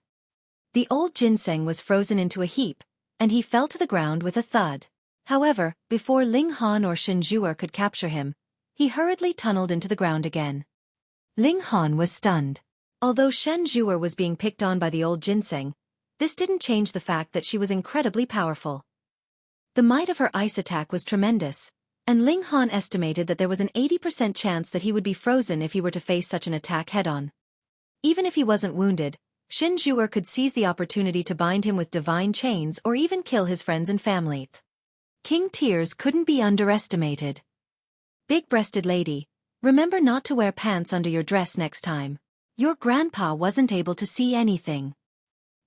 The old ginseng was frozen into a heap, and he fell to the ground with a thud. However, before Ling Han or Shen Zhuer could capture him, he hurriedly tunneled into the ground again. Ling Han was stunned. Although Shen Zhuer was being picked on by the old ginseng, this didn't change the fact that she was incredibly powerful. The might of her ice attack was tremendous, and Ling Han estimated that there was an 80% chance that he would be frozen if he were to face such an attack head-on. Even if he wasn't wounded, Shen Zhuer could seize the opportunity to bind him with divine chains or even kill his friends and family. King Tears couldn't be underestimated. Big-breasted lady, remember not to wear pants under your dress next time. Your grandpa wasn't able to see anything.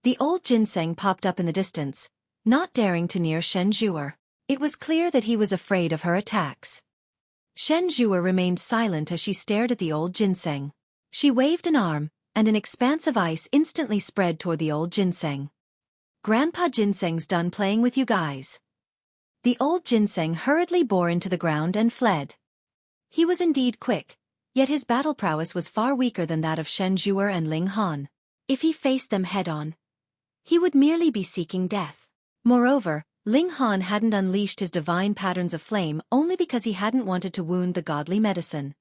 The old ginseng popped up in the distance, not daring to near Shen Zhuer. It was clear that he was afraid of her attacks. Shen Zhuer remained silent as she stared at the old ginseng. She waved an arm, and an expanse of ice instantly spread toward the old ginseng. Grandpa Ginseng's done playing with you guys. The old ginseng hurriedly bore into the ground and fled. He was indeed quick, yet his battle prowess was far weaker than that of Shen Zhuer and Ling Han. If he faced them head-on, he would merely be seeking death. Moreover, Ling Han hadn't unleashed his divine patterns of flame only because he hadn't wanted to wound the godly medicine.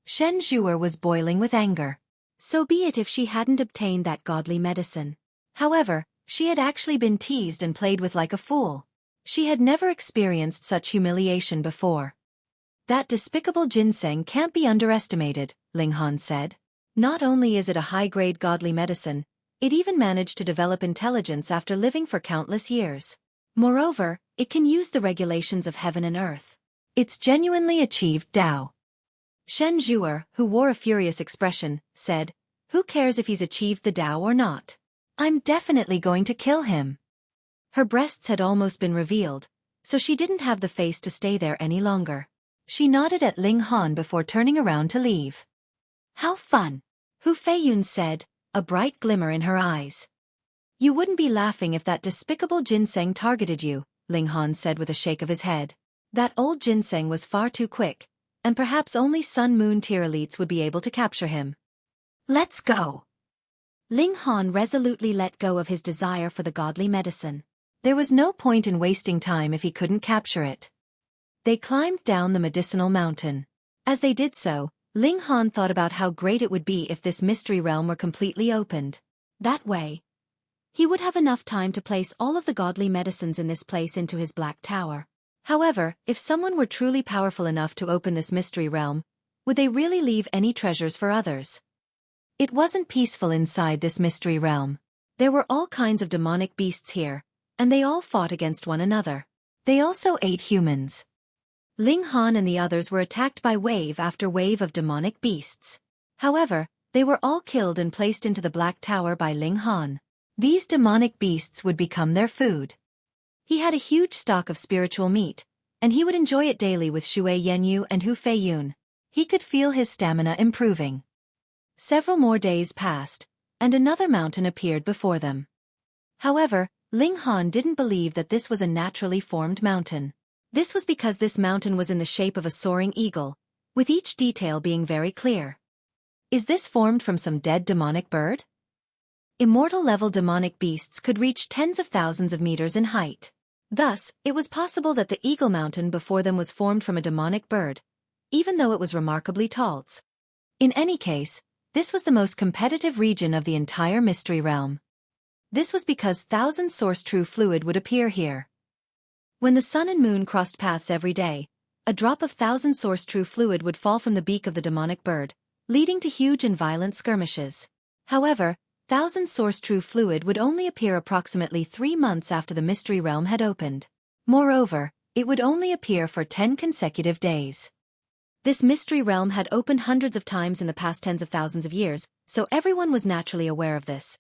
Shen Zhuer was boiling with anger. So be it if she hadn't obtained that godly medicine. However, she had actually been teased and played with like a fool. She had never experienced such humiliation before. That despicable ginseng can't be underestimated, Ling Han said. Not only is it a high-grade godly medicine, it even managed to develop intelligence after living for countless years. Moreover, it can use the regulations of heaven and earth. It's genuinely achieved Tao. Shen Zhuer, who wore a furious expression, said, "Who cares if he's achieved the Tao or not? I'm definitely going to kill him." Her breasts had almost been revealed, so she didn't have the face to stay there any longer. She nodded at Ling Han before turning around to leave. How fun! Hu Feiyun said, a bright glimmer in her eyes. You wouldn't be laughing if that despicable ginseng targeted you, Ling Han said with a shake of his head. That old ginseng was far too quick, and perhaps only Sun Moon tier elites would be able to capture him. Let's go! Ling Han resolutely let go of his desire for the godly medicine. There was no point in wasting time if he couldn't capture it. They climbed down the medicinal mountain. As they did so, Ling Han thought about how great it would be if this mystery realm were completely opened. That way, he would have enough time to place all of the godly medicines in this place into his black tower. However, if someone were truly powerful enough to open this mystery realm, would they really leave any treasures for others? It wasn't peaceful inside this mystery realm. There were all kinds of demonic beasts here, and they all fought against one another. They also ate humans. Ling Han and the others were attacked by wave after wave of demonic beasts. However, they were all killed and placed into the Black Tower by Ling Han. These demonic beasts would become their food. He had a huge stock of spiritual meat, and he would enjoy it daily with Shui Yanyu and Hu Feiyun. He could feel his stamina improving. Several more days passed, and another mountain appeared before them. However, Ling Han didn't believe that this was a naturally formed mountain. This was because this mountain was in the shape of a soaring eagle, with each detail being very clear. Is this formed from some dead demonic bird? Immortal-level demonic beasts could reach tens of thousands of meters in height. Thus, it was possible that the Eagle Mountain before them was formed from a demonic bird, even though it was remarkably tall. In any case, this was the most competitive region of the entire mystery realm. This was because thousand source true fluid would appear here. When the sun and moon crossed paths every day, a drop of thousand source true fluid would fall from the beak of the demonic bird, leading to huge and violent skirmishes. However, thousand source true fluid would only appear approximately 3 months after the mystery realm had opened. Moreover, it would only appear for 10 consecutive days. This mystery realm had opened hundreds of times in the past tens of thousands of years, so everyone was naturally aware of this.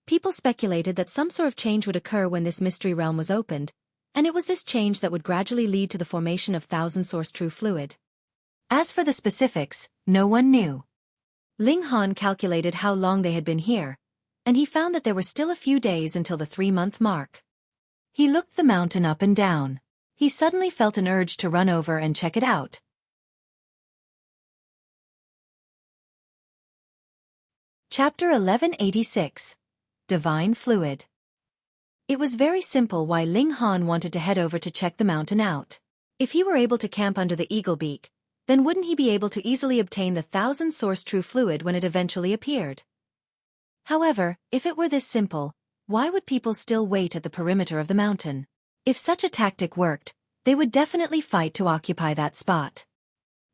People speculated that some sort of change would occur when this mystery realm was opened, and it was this change that would gradually lead to the formation of thousand source true fluid. As for the specifics, no one knew. Ling Han calculated how long they had been here, and he found that there were still a few days until the 3-month mark. He looked the mountain up and down. He suddenly felt an urge to run over and check it out. Chapter 1186. Divine Fluid. It was very simple why Ling Han wanted to head over to check the mountain out. If he were able to camp under the eagle beak, then wouldn't he be able to easily obtain the thousand source true fluid when it eventually appeared? However, if it were this simple, why would people still wait at the perimeter of the mountain? If such a tactic worked, they would definitely fight to occupy that spot.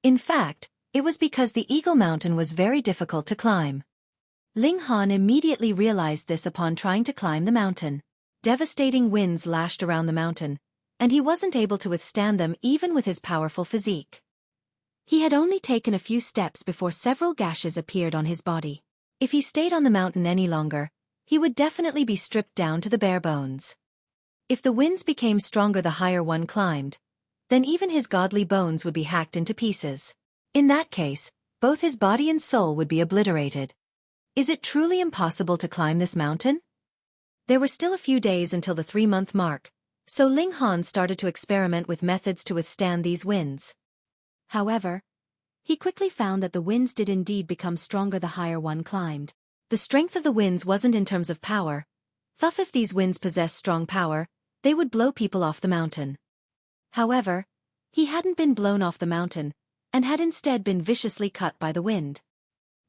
In fact, it was because the Eagle Mountain was very difficult to climb. Ling Han immediately realized this upon trying to climb the mountain. Devastating winds lashed around the mountain, and he wasn't able to withstand them even with his powerful physique. He had only taken a few steps before several gashes appeared on his body. If he stayed on the mountain any longer, he would definitely be stripped down to the bare bones. If the winds became stronger the higher one climbed, then even his godly bones would be hacked into pieces. In that case, both his body and soul would be obliterated. Is it truly impossible to climb this mountain? There were still a few days until the 3-month mark, so Ling Han started to experiment with methods to withstand these winds. However, he quickly found that the winds did indeed become stronger the higher one climbed. The strength of the winds wasn't in terms of power. Thus, if these winds possessed strong power, they would blow people off the mountain. However, he hadn't been blown off the mountain, and had instead been viciously cut by the wind.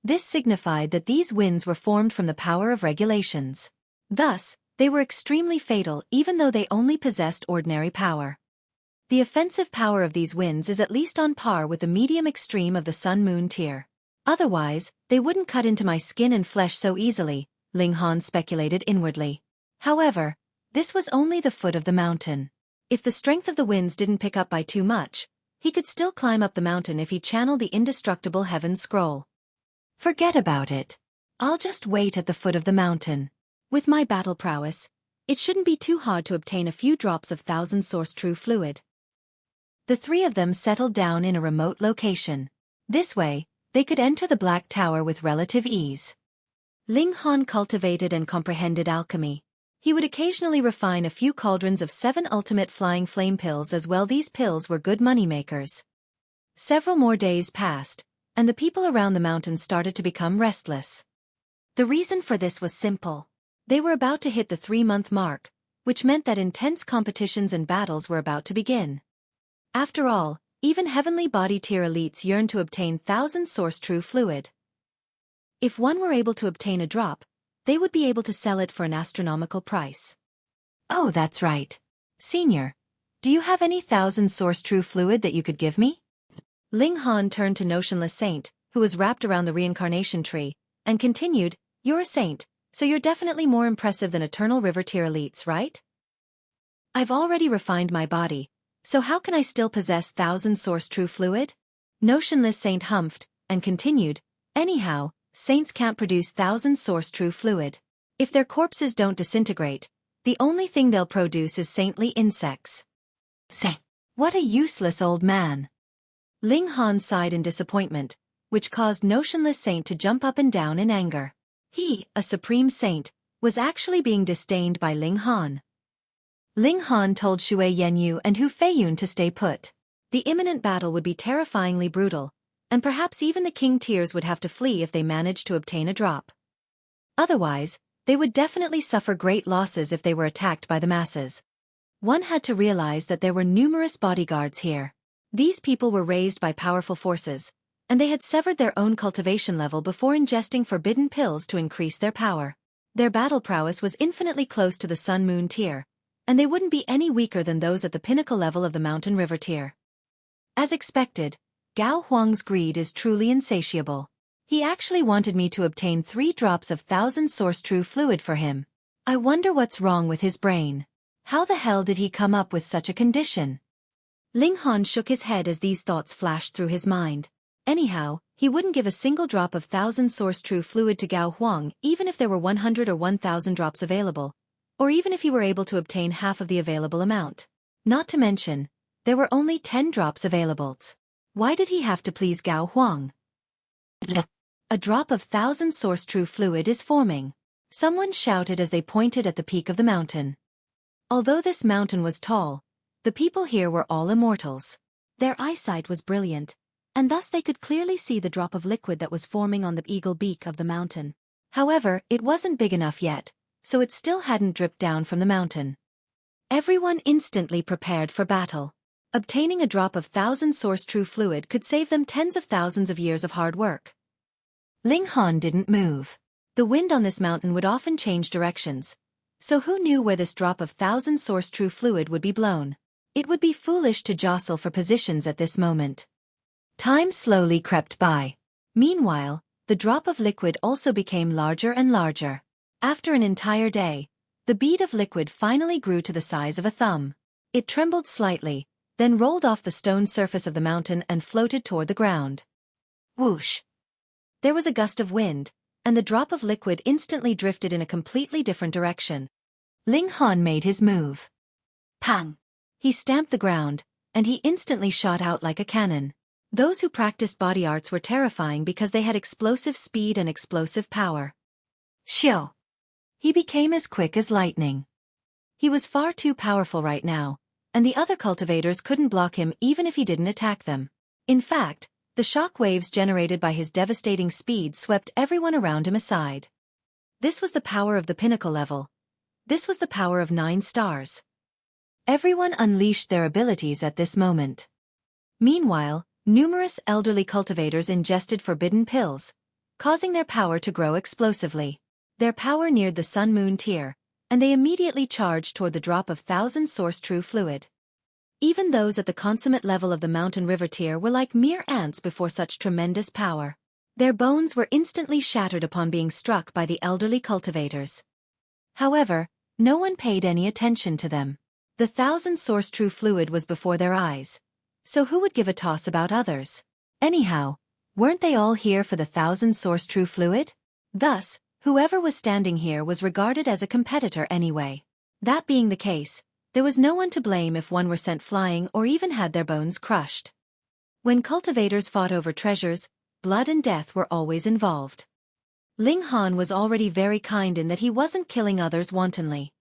This signified that these winds were formed from the power of regulations. Thus, they were extremely fatal even though they only possessed ordinary power. The offensive power of these winds is at least on par with the medium extreme of the Sun-Moon tier. Otherwise, they wouldn't cut into my skin and flesh so easily, Ling Han speculated inwardly. However, this was only the foot of the mountain. If the strength of the winds didn't pick up by too much, he could still climb up the mountain if he channeled the indestructible Heaven's Scroll. Forget about it. I'll just wait at the foot of the mountain. With my battle prowess, it shouldn't be too hard to obtain a few drops of thousand source true fluid. The 3 of them settled down in a remote location. This way, they could enter the Black Tower with relative ease. Ling Han cultivated and comprehended alchemy. He would occasionally refine a few cauldrons of 7 ultimate flying flame pills as well. These pills were good moneymakers. Several more days passed, and the people around the mountain started to become restless. The reason for this was simple. They were about to hit the 3-month mark, which meant that intense competitions and battles were about to begin. After all, even heavenly body tier elites yearned to obtain thousand source true fluid. If one were able to obtain a drop, they would be able to sell it for an astronomical price. Oh, that's right. Senior, do you have any thousand source true fluid that you could give me? Ling Han turned to Notionless Saint, who was wrapped around the reincarnation tree, and continued, "You're a saint, so you're definitely more impressive than Eternal River tier elites, right? I've already refined my body, so how can I still possess thousand source true fluid?" Notionless Saint humphed, and continued, "Anyhow, saints can't produce thousand source true fluid. If their corpses don't disintegrate, the only thing they'll produce is saintly insects." Say, what a useless old man. Ling Han sighed in disappointment, which caused Notionless Saint to jump up and down in anger. He, a supreme saint, was actually being disdained by Ling Han. Ling Han told Xue Yanyu and Hu Feiyun to stay put. The imminent battle would be terrifyingly brutal, and perhaps even the king tiers would have to flee if they managed to obtain a drop. Otherwise, they would definitely suffer great losses if they were attacked by the masses. One had to realize that there were numerous bodyguards here. These people were raised by powerful forces, and they had severed their own cultivation level before ingesting forbidden pills to increase their power. Their battle prowess was infinitely close to the Sun-Moon tier, and they wouldn't be any weaker than those at the pinnacle level of the Mountain River tier. As expected, Gao Huang's greed is truly insatiable. He actually wanted me to obtain 3 drops of 1000 source true fluid for him. I wonder what's wrong with his brain. How the hell did he come up with such a condition? Ling Han shook his head as these thoughts flashed through his mind. Anyhow, he wouldn't give a single drop of 1000 source true fluid to Gao Huang even if there were 100 or 1000 drops available, or even if he were able to obtain half of the available amount. Not to mention, there were only 10 drops available. Why did he have to please Gao Huang? A drop of 1000 source true fluid is forming. Someone shouted as they pointed at the peak of the mountain. Although this mountain was tall, the people here were all immortals. Their eyesight was brilliant, and thus they could clearly see the drop of liquid that was forming on the eagle beak of the mountain. However, it wasn't big enough yet, so it still hadn't dripped down from the mountain. Everyone instantly prepared for battle. Obtaining a drop of 1000 source true fluid could save them tens of thousands of years of hard work. Ling Han didn't move. The wind on this mountain would often change directions, so who knew where this drop of 1000 source true fluid would be blown? It would be foolish to jostle for positions at this moment. Time slowly crept by. Meanwhile, the drop of liquid also became larger and larger. After an entire day, the bead of liquid finally grew to the size of a thumb. It trembled slightly, then rolled off the stone surface of the mountain and floated toward the ground. Whoosh! There was a gust of wind, and the drop of liquid instantly drifted in a completely different direction. Ling Han made his move. Pang! He stamped the ground, and he instantly shot out like a cannon. Those who practiced body arts were terrifying because they had explosive speed and explosive power. Xiu! He became as quick as lightning. He was far too powerful right now, and the other cultivators couldn't block him even if he didn't attack them. In fact, the shock waves generated by his devastating speed swept everyone around him aside. This was the power of the pinnacle level. This was the power of 9 stars. Everyone unleashed their abilities at this moment. Meanwhile, numerous elderly cultivators ingested forbidden pills, causing their power to grow explosively. Their power neared the sun-moon tier, and they immediately charged toward the drop of 1000 source true fluid. Even those at the consummate level of the mountain river tier were like mere ants before such tremendous power. Their bones were instantly shattered upon being struck by the elderly cultivators. However, no one paid any attention to them. The 1000 source true fluid was before their eyes, so who would give a toss about others? Anyhow, weren't they all here for the 1000 source true fluid? Thus, whoever was standing here was regarded as a competitor anyway. That being the case, there was no one to blame if one were sent flying or even had their bones crushed. When cultivators fought over treasures, blood and death were always involved. Ling Han was already very kind in that he wasn't killing others wantonly.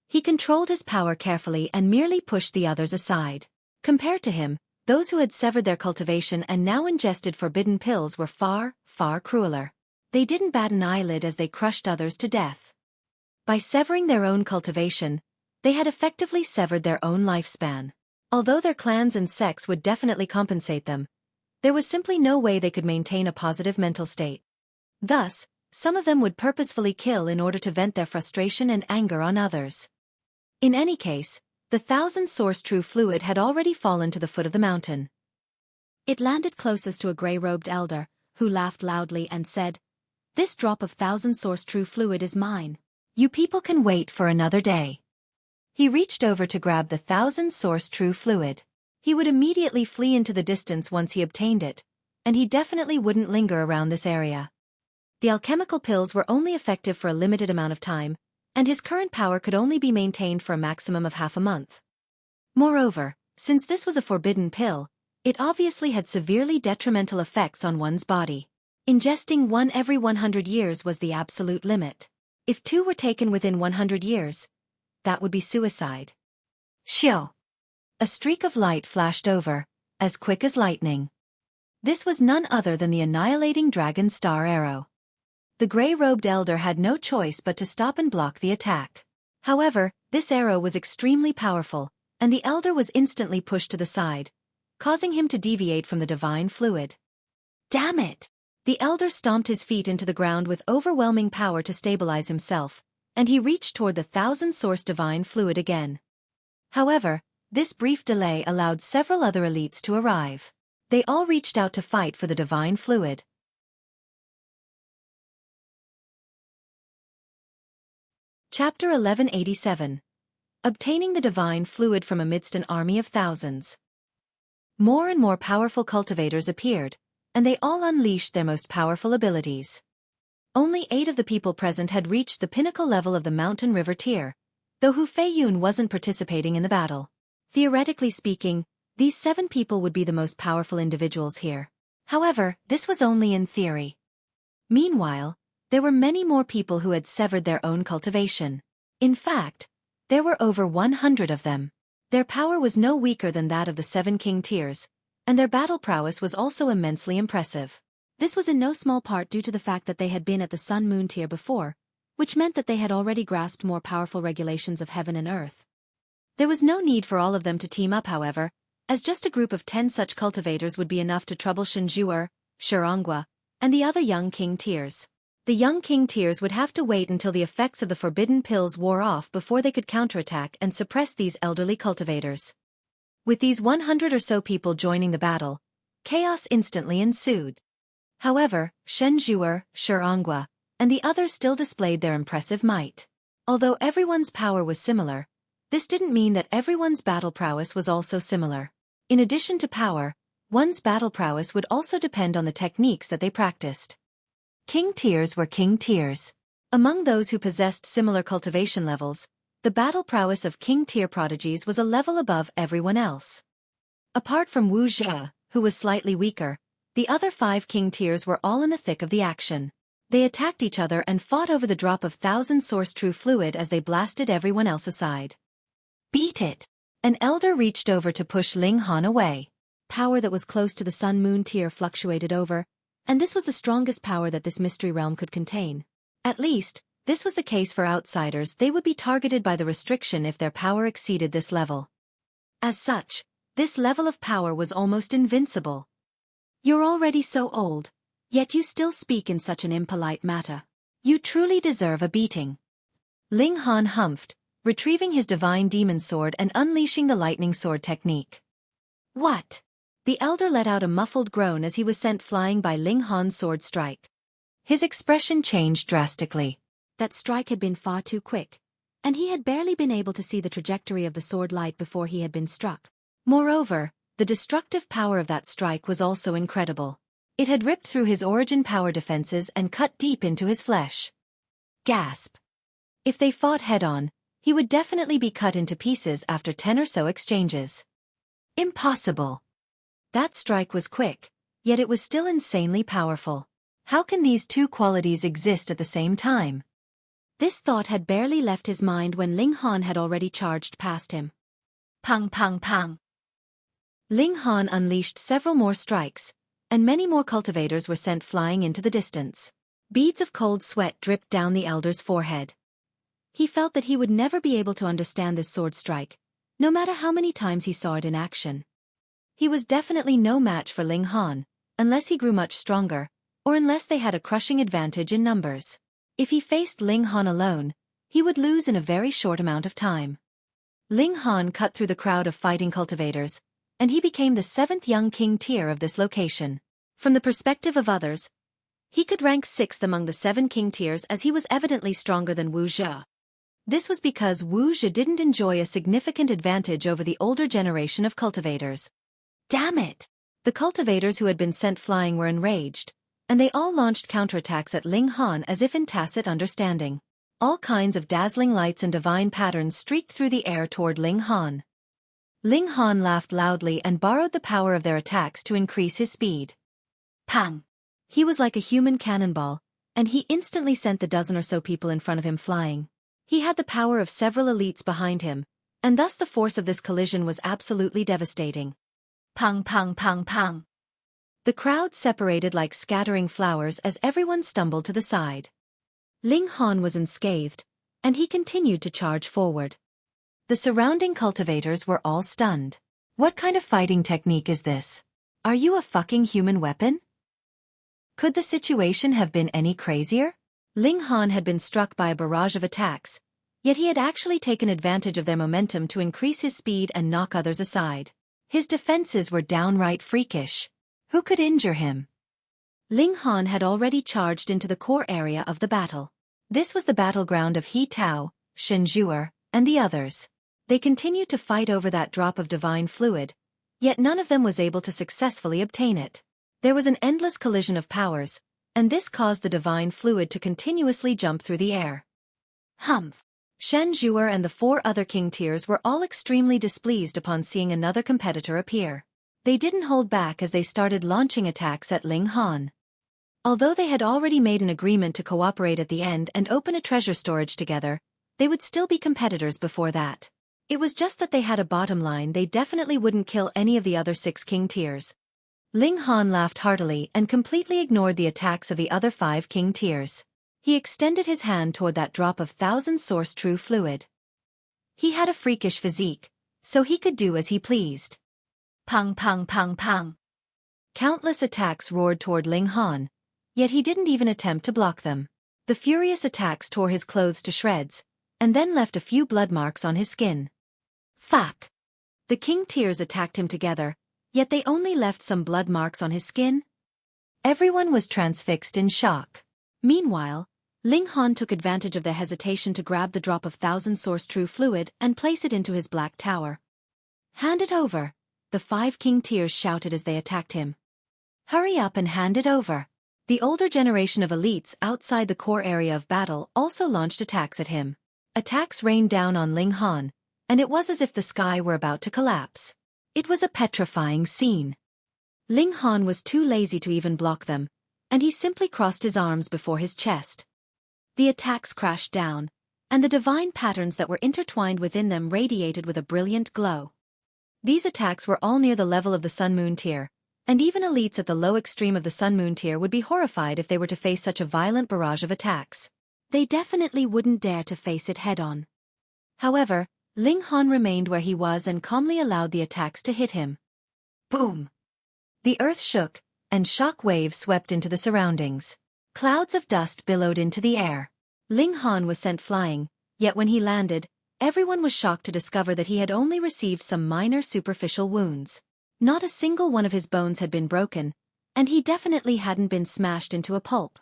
He controlled his power carefully and merely pushed the others aside. Compared to him, those who had severed their cultivation and now ingested forbidden pills were far, far crueler. They didn't bat an eyelid as they crushed others to death. By severing their own cultivation, they had effectively severed their own lifespan. Although their clans and sects would definitely compensate them, there was simply no way they could maintain a positive mental state. Thus, some of them would purposefully kill in order to vent their frustration and anger on others. In any case, the 1000 source true fluid had already fallen to the foot of the mountain. It landed closest to a gray-robed elder, who laughed loudly and said, "This drop of 1000 source true fluid is mine. You people can wait for another day." He reached over to grab the 1000 source true fluid. He would immediately flee into the distance once he obtained it, and he definitely wouldn't linger around this area. The alchemical pills were only effective for a limited amount of time, and his current power could only be maintained for a maximum of half a month. Moreover, since this was a forbidden pill, it obviously had severely detrimental effects on one's body. Ingesting one every 100 years was the absolute limit. If 2 were taken within 100 years, that would be suicide. Xiu! A streak of light flashed over, as quick as lightning. This was none other than the annihilating dragon star arrow. The gray-robed elder had no choice but to stop and block the attack. However, this arrow was extremely powerful, and the elder was instantly pushed to the side, causing him to deviate from the divine fluid. Damn it! The elder stomped his feet into the ground with overwhelming power to stabilize himself, and he reached toward the 1000 source divine fluid again. However, This brief delay allowed several other elites to arrive. They all reached out to fight for the divine fluid. Chapter 1187. Obtaining the divine fluid from amidst an army of thousands. More and more powerful cultivators appeared, and they all unleashed their most powerful abilities. Only 8 of the people present had reached the pinnacle level of the mountain river tier, though Hu Feiyun wasn't participating in the battle. Theoretically speaking, these 7 people would be the most powerful individuals here. However, this was only in theory. Meanwhile, there were many more people who had severed their own cultivation. In fact, there were over 100 of them. Their power was no weaker than that of the 7 king tiers, and their battle prowess was also immensely impressive. This was in no small part due to the fact that they had been at the Sun-Moon tier before, which meant that they had already grasped more powerful regulations of heaven and earth. There was no need for all of them to team up, however, as just a group of 10 such cultivators would be enough to trouble Shenjuer, Shirongwa, and the other young king tiers. The young king tiers would have to wait until the effects of the forbidden pills wore off before they could counterattack and suppress these elderly cultivators. With these 100 or so people joining the battle, chaos instantly ensued. However, Shenjuer, Shirongwa, and the others still displayed their impressive might. Although everyone's power was similar, this didn't mean that everyone's battle prowess was also similar. In addition to power, one's battle prowess would also depend on the techniques that they practiced. King tiers were king tiers. Among those who possessed similar cultivation levels, the battle prowess of king tier prodigies was a level above everyone else. Apart from Wu Zhe, who was slightly weaker, the other 5 king tiers were all in the thick of the action. They attacked each other and fought over the drop of 1,000 source true fluid as they blasted everyone else aside. Beat it! An elder reached over to push Ling Han away. Power that was close to the Sun-Moon tier fluctuated over, and this was the strongest power that this mystery realm could contain. At least, this was the case for outsiders. They would be targeted by the restriction if their power exceeded this level. As such, this level of power was almost invincible. You're already so old, yet you still speak in such an impolite manner. You truly deserve a beating. Ling Han humphed, retrieving his divine demon sword and unleashing the lightning sword technique. What? The elder let out a muffled groan as he was sent flying by Ling Han's sword strike. His expression changed drastically. That strike had been far too quick, and he had barely been able to see the trajectory of the sword light before he had been struck. Moreover, the destructive power of that strike was also incredible. It had ripped through his origin power defenses and cut deep into his flesh. Gasp. If they fought head-on, he would definitely be cut into pieces after 10 or so exchanges. Impossible. That strike was quick, yet it was still insanely powerful. How can these 2 qualities exist at the same time? This thought had barely left his mind when Ling Han had already charged past him. Pang pang pang. Ling Han unleashed several more strikes, and many more cultivators were sent flying into the distance. Beads of cold sweat dripped down the elder's forehead. He felt that he would never be able to understand this sword strike, no matter how many times he saw it in action. He was definitely no match for Ling Han, unless he grew much stronger, or unless they had a crushing advantage in numbers. If he faced Ling Han alone, he would lose in a very short amount of time. Ling Han cut through the crowd of fighting cultivators, and he became the 7th young king tier of this location. From the perspective of others, he could rank 6th among the 7 king tiers as he was evidently stronger than Wu Zhe. This was because Wu Zhe didn't enjoy a significant advantage over the older generation of cultivators. Damn it! The cultivators who had been sent flying were enraged, and they all launched counterattacks at Ling Han as if in tacit understanding. All kinds of dazzling lights and divine patterns streaked through the air toward Ling Han. Ling Han laughed loudly and borrowed the power of their attacks to increase his speed. Pang! He was like a human cannonball, and he instantly sent the dozen or so people in front of him flying. He had the power of several elites behind him, and thus the force of this collision was absolutely devastating. Pang pang pang pang. The crowd separated like scattering flowers as everyone stumbled to the side. Ling Han was unscathed, and he continued to charge forward. The surrounding cultivators were all stunned. What kind of fighting technique is this? Are you a fucking human weapon? Could the situation have been any crazier? Ling Han had been struck by a barrage of attacks, Yet he had actually taken advantage of their momentum to increase his speed and knock others aside. His defenses were downright freakish. Who could injure him? Ling Han had already charged into the core area of the battle. This was the battleground of He Tao, Shen Zhuer, and the others. They continued to fight over that drop of divine fluid, yet none of them was able to successfully obtain it. There was an endless collision of powers, and this caused the divine fluid to continuously jump through the air. Humph! Shen Zhuer and the 4 other king tiers were all extremely displeased upon seeing another competitor appear. They didn't hold back as they started launching attacks at Ling Han. Although they had already made an agreement to cooperate at the end and open a treasure storage together, they would still be competitors before that. It was just that they had a bottom line: they definitely wouldn't kill any of the other 6 king tiers. Ling Han laughed heartily and completely ignored the attacks of the other 5 king tiers. He extended his hand toward that drop of thousand-source true fluid. He had a freakish physique, so he could do as he pleased. Pang pang pang pang. Countless attacks roared toward Ling Han, yet he didn't even attempt to block them. The furious attacks tore his clothes to shreds, and then left a few blood marks on his skin. Fuck! The king tiers attacked him together, yet they only left some blood marks on his skin. Everyone was transfixed in shock. Meanwhile, Ling Han took advantage of their hesitation to grab the drop of thousand-source true fluid and place it into his black tower. Hand it over, the 5 king tiers shouted as they attacked him. Hurry up and hand it over. The older generation of elites outside the core area of battle also launched attacks at him. Attacks rained down on Ling Han, and it was as if the sky were about to collapse. It was a petrifying scene. Ling Han was too lazy to even block them, and he simply crossed his arms before his chest. The attacks crashed down, and the divine patterns that were intertwined within them radiated with a brilliant glow. These attacks were all near the level of the Sun-Moon tier, and even elites at the low extreme of the Sun-Moon tier would be horrified if they were to face such a violent barrage of attacks. They definitely wouldn't dare to face it head-on. However, Ling Han remained where he was and calmly allowed the attacks to hit him. Boom! The earth shook, and shock waves swept into the surroundings. Clouds of dust billowed into the air. Ling Han was sent flying, yet when he landed, everyone was shocked to discover that he had only received some minor superficial wounds. Not a single one of his bones had been broken, and he definitely hadn't been smashed into a pulp.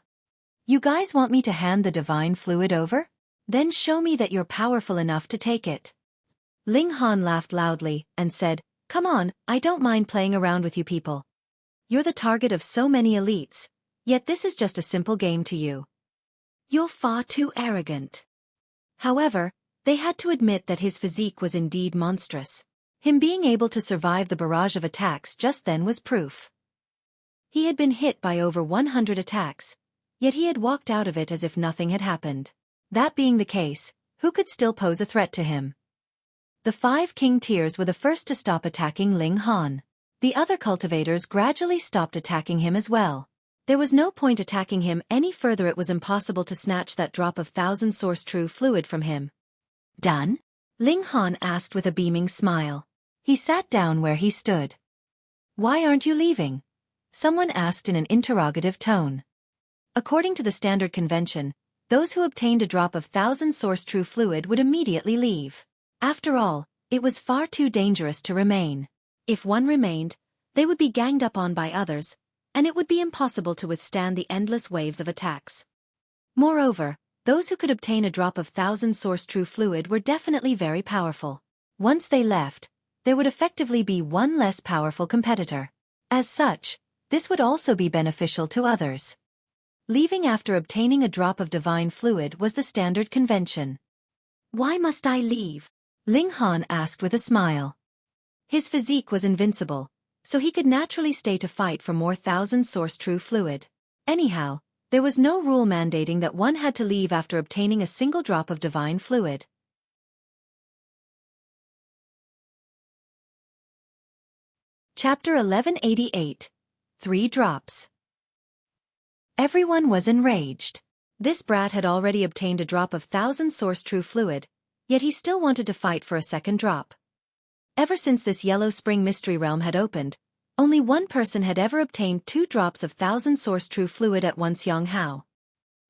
You guys want me to hand the divine fluid over? Then show me that you're powerful enough to take it. Ling Han laughed loudly and said, Come on, I don't mind playing around with you people. You're the target of so many elites, yet this is just a simple game to you. You're far too arrogant. However, they had to admit that his physique was indeed monstrous. Him being able to survive the barrage of attacks just then was proof. He had been hit by over 100 attacks, yet he had walked out of it as if nothing had happened. That being the case, who could still pose a threat to him? The 5 king tiers were the first to stop attacking Ling Han. The other cultivators gradually stopped attacking him as well. There was no point attacking him any further. It was impossible to snatch that drop of thousand-source true fluid from him. Done? Ling Han asked with a beaming smile. He sat down where he stood. Why aren't you leaving? Someone asked in an interrogative tone. According to the standard convention, those who obtained a drop of thousand-source true fluid would immediately leave. After all, it was far too dangerous to remain. If one remained, they would be ganged up on by others, and it would be impossible to withstand the endless waves of attacks. Moreover, those who could obtain a drop of thousand-source true fluid were definitely very powerful. Once they left, there would effectively be one less powerful competitor. As such, this would also be beneficial to others. Leaving after obtaining a drop of divine fluid was the standard convention. Why must I leave? Ling Han asked with a smile. His physique was invincible, so he could naturally stay to fight for more thousand-source true fluid. Anyhow, there was no rule mandating that one had to leave after obtaining a single drop of divine fluid. Chapter 1188. 3 Drops. Everyone was enraged. This brat had already obtained a drop of thousand-source true fluid, yet he still wanted to fight for a second drop. Ever since this Yellow Spring Mystery Realm had opened, only one person had ever obtained 2 drops of thousand-source true fluid at once: Yang Hao.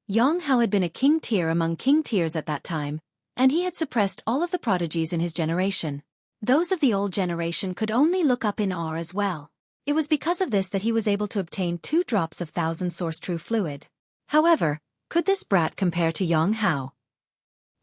Yang Hao had been a king tier among king tiers at that time, and he had suppressed all of the prodigies in his generation. Those of the old generation could only look up in awe as well. It was because of this that he was able to obtain 2 drops of thousand source true fluid. However, could this brat compare to Yang Hao?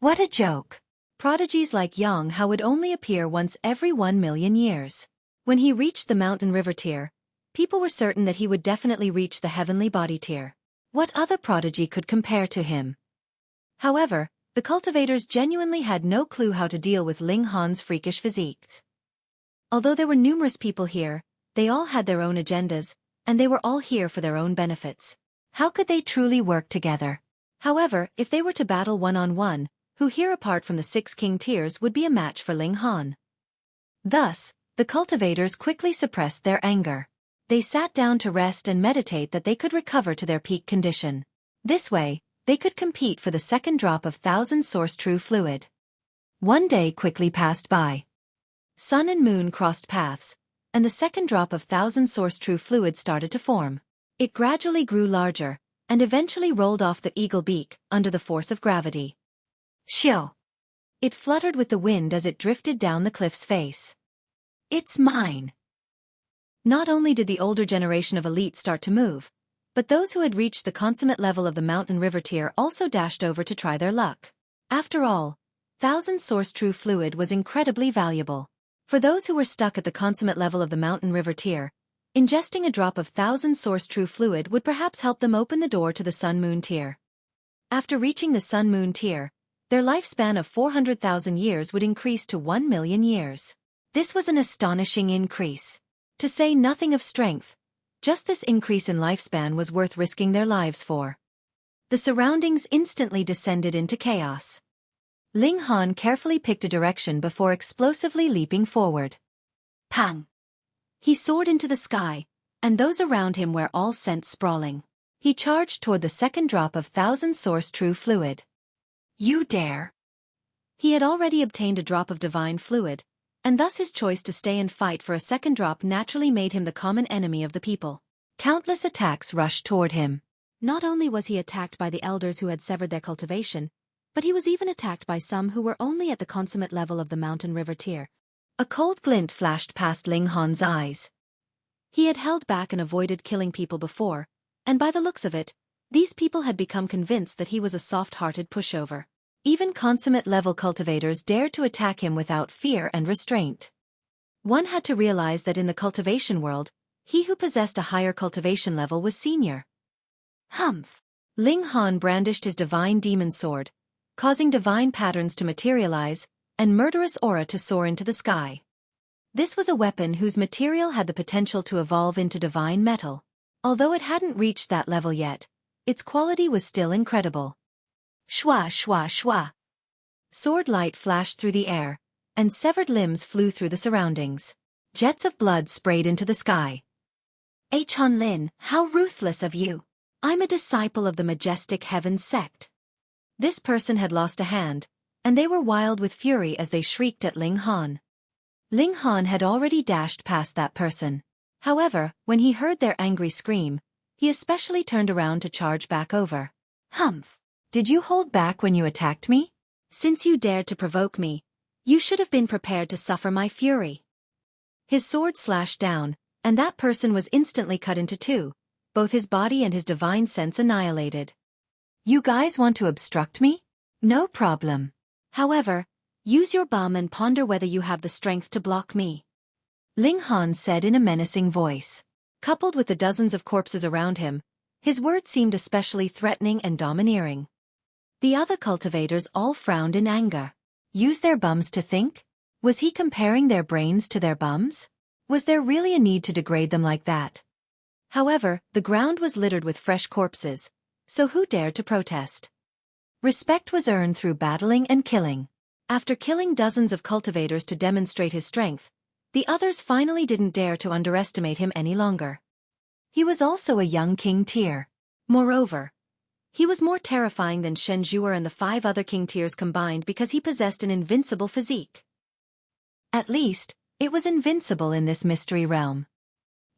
What a joke! Prodigies like Yang Hao would only appear once every 1 million years. When he reached the mountain river tier, people were certain that he would definitely reach the heavenly body tier. What other prodigy could compare to him? However, the cultivators genuinely had no clue how to deal with Ling Han's freakish physique. Although there were numerous people here, they all had their own agendas, and they were all here for their own benefits. How could they truly work together? However, if they were to battle one-on-one, who here apart from the 6 king tiers would be a match for Ling Han? Thus, the cultivators quickly suppressed their anger. They sat down to rest and meditate that they could recover to their peak condition. This way, they could compete for the 2nd drop of 1000 source true fluid. One day quickly passed by. Sun and moon crossed paths, and the 2nd drop of 1000 source true fluid started to form. It gradually grew larger, and eventually rolled off the eagle beak under the force of gravity. Shio! It fluttered with the wind as it drifted down the cliff's face. It's mine! Not only did the older generation of elites start to move, but those who had reached the consummate level of the mountain river tier also dashed over to try their luck. After all, 1000 source true fluid was incredibly valuable. For those who were stuck at the consummate level of the mountain river tier, ingesting a drop of 1000 source true fluid would perhaps help them open the door to the sun-moon tier. After reaching the sun-moon tier, their lifespan of 400,000 years would increase to 1 million years. This was an astonishing increase. To say nothing of strength, just this increase in lifespan was worth risking their lives for. The surroundings instantly descended into chaos. Ling Han carefully picked a direction before explosively leaping forward. Pang! He soared into the sky, and those around him were all sent sprawling. He charged toward the 2nd drop of 1000 source true fluid. You dare! He had already obtained a drop of divine fluid, and thus his choice to stay and fight for a 2nd drop naturally made him the common enemy of the people. Countless attacks rushed toward him. Not only was he attacked by the elders who had severed their cultivation, but he was even attacked by some who were only at the consummate level of the mountain river tier. A cold glint flashed past Ling Han's eyes. He had held back and avoided killing people before, and by the looks of it, these people had become convinced that he was a soft-hearted pushover. Even consummate-level cultivators dared to attack him without fear and restraint. One had to realize that in the cultivation world, he who possessed a higher cultivation level was senior. Humph! Ling Han brandished his divine demon sword, causing divine patterns to materialize, and murderous aura to soar into the sky. This was a weapon whose material had the potential to evolve into divine metal. Although it hadn't reached that level yet, its quality was still incredible. Shwa shwa shwa. Sword light flashed through the air, and severed limbs flew through the surroundings. Jets of blood sprayed into the sky. Chun Lin, how ruthless of you! I'm a disciple of the majestic Heavens sect. This person had lost a hand, and they were wild with fury as they shrieked at Ling Han. Ling Han had already dashed past that person. However, when he heard their angry scream, he especially turned around to charge back over. Humph! Did you hold back when you attacked me? Since you dared to provoke me, you should have been prepared to suffer my fury. His sword slashed down, and that person was instantly cut into 2, both his body and his divine sense annihilated. You guys want to obstruct me? No problem. However, use your bum and ponder whether you have the strength to block me. Ling Han said in a menacing voice. Coupled with the dozens of corpses around him, his words seemed especially threatening and domineering. The other cultivators all frowned in anger. Use their bums to think? Was he comparing their brains to their bums? Was there really a need to degrade them like that? However, the ground was littered with fresh corpses, so who dared to protest? Respect was earned through battling and killing. After killing dozens of cultivators to demonstrate his strength, the others finally didn't dare to underestimate him any longer. He was also a young king tier. Moreover, he was more terrifying than Shen Zhuer and the 5 other king tiers combined because he possessed an invincible physique. At least, it was invincible in this mystery realm.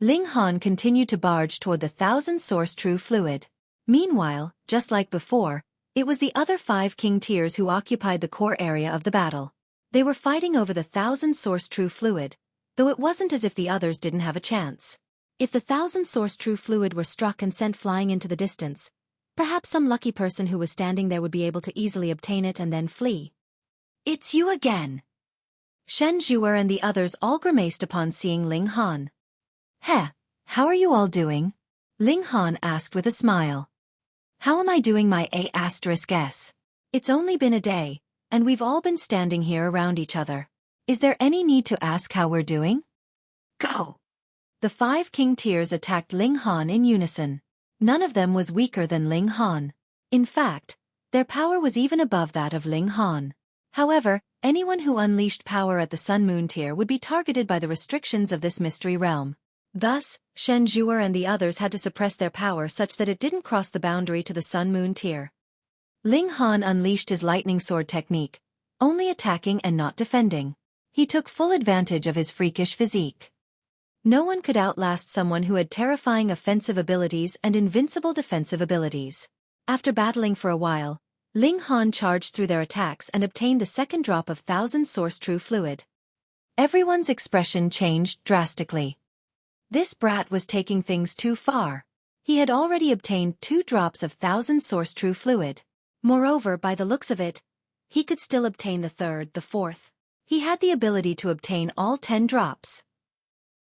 Ling Han continued to barge toward the 1000 source true fluid. Meanwhile, just like before, It was the other 5 king tiers who occupied the core area of the battle. They were fighting over the 1,000 source true fluid, though it wasn't as if the others didn't have a chance. If the 1,000 source true fluid were struck and sent flying into the distance, perhaps some lucky person who was standing there would be able to easily obtain it and then flee. It's you again. Shen Zhuer and the others all grimaced upon seeing Ling Han. Heh, how are you all doing? Ling Han asked with a smile. How am I doing my A*S? It's only been a day, and we've all been standing here around each other. Is there any need to ask how we're doing? Go! The 5 king tiers attacked Ling Han in unison. None of them was weaker than Ling Han. In fact, their power was even above that of Ling Han. However, anyone who unleashed power at the Sun Moon tier would be targeted by the restrictions of this mystery realm. Thus, Shen Zhuer and the others had to suppress their power such that it didn't cross the boundary to the Sun Moon tier. Ling Han unleashed his lightning sword technique, only attacking and not defending. He took full advantage of his freakish physique. No one could outlast someone who had terrifying offensive abilities and invincible defensive abilities. After battling for a while, Ling Han charged through their attacks and obtained the second drop of 1,000 source true fluid. Everyone's expression changed drastically. This brat was taking things too far. He had already obtained 2 drops of 1,000 source true fluid. Moreover, by the looks of it, he could still obtain the third, the fourth. He had the ability to obtain all 10 drops.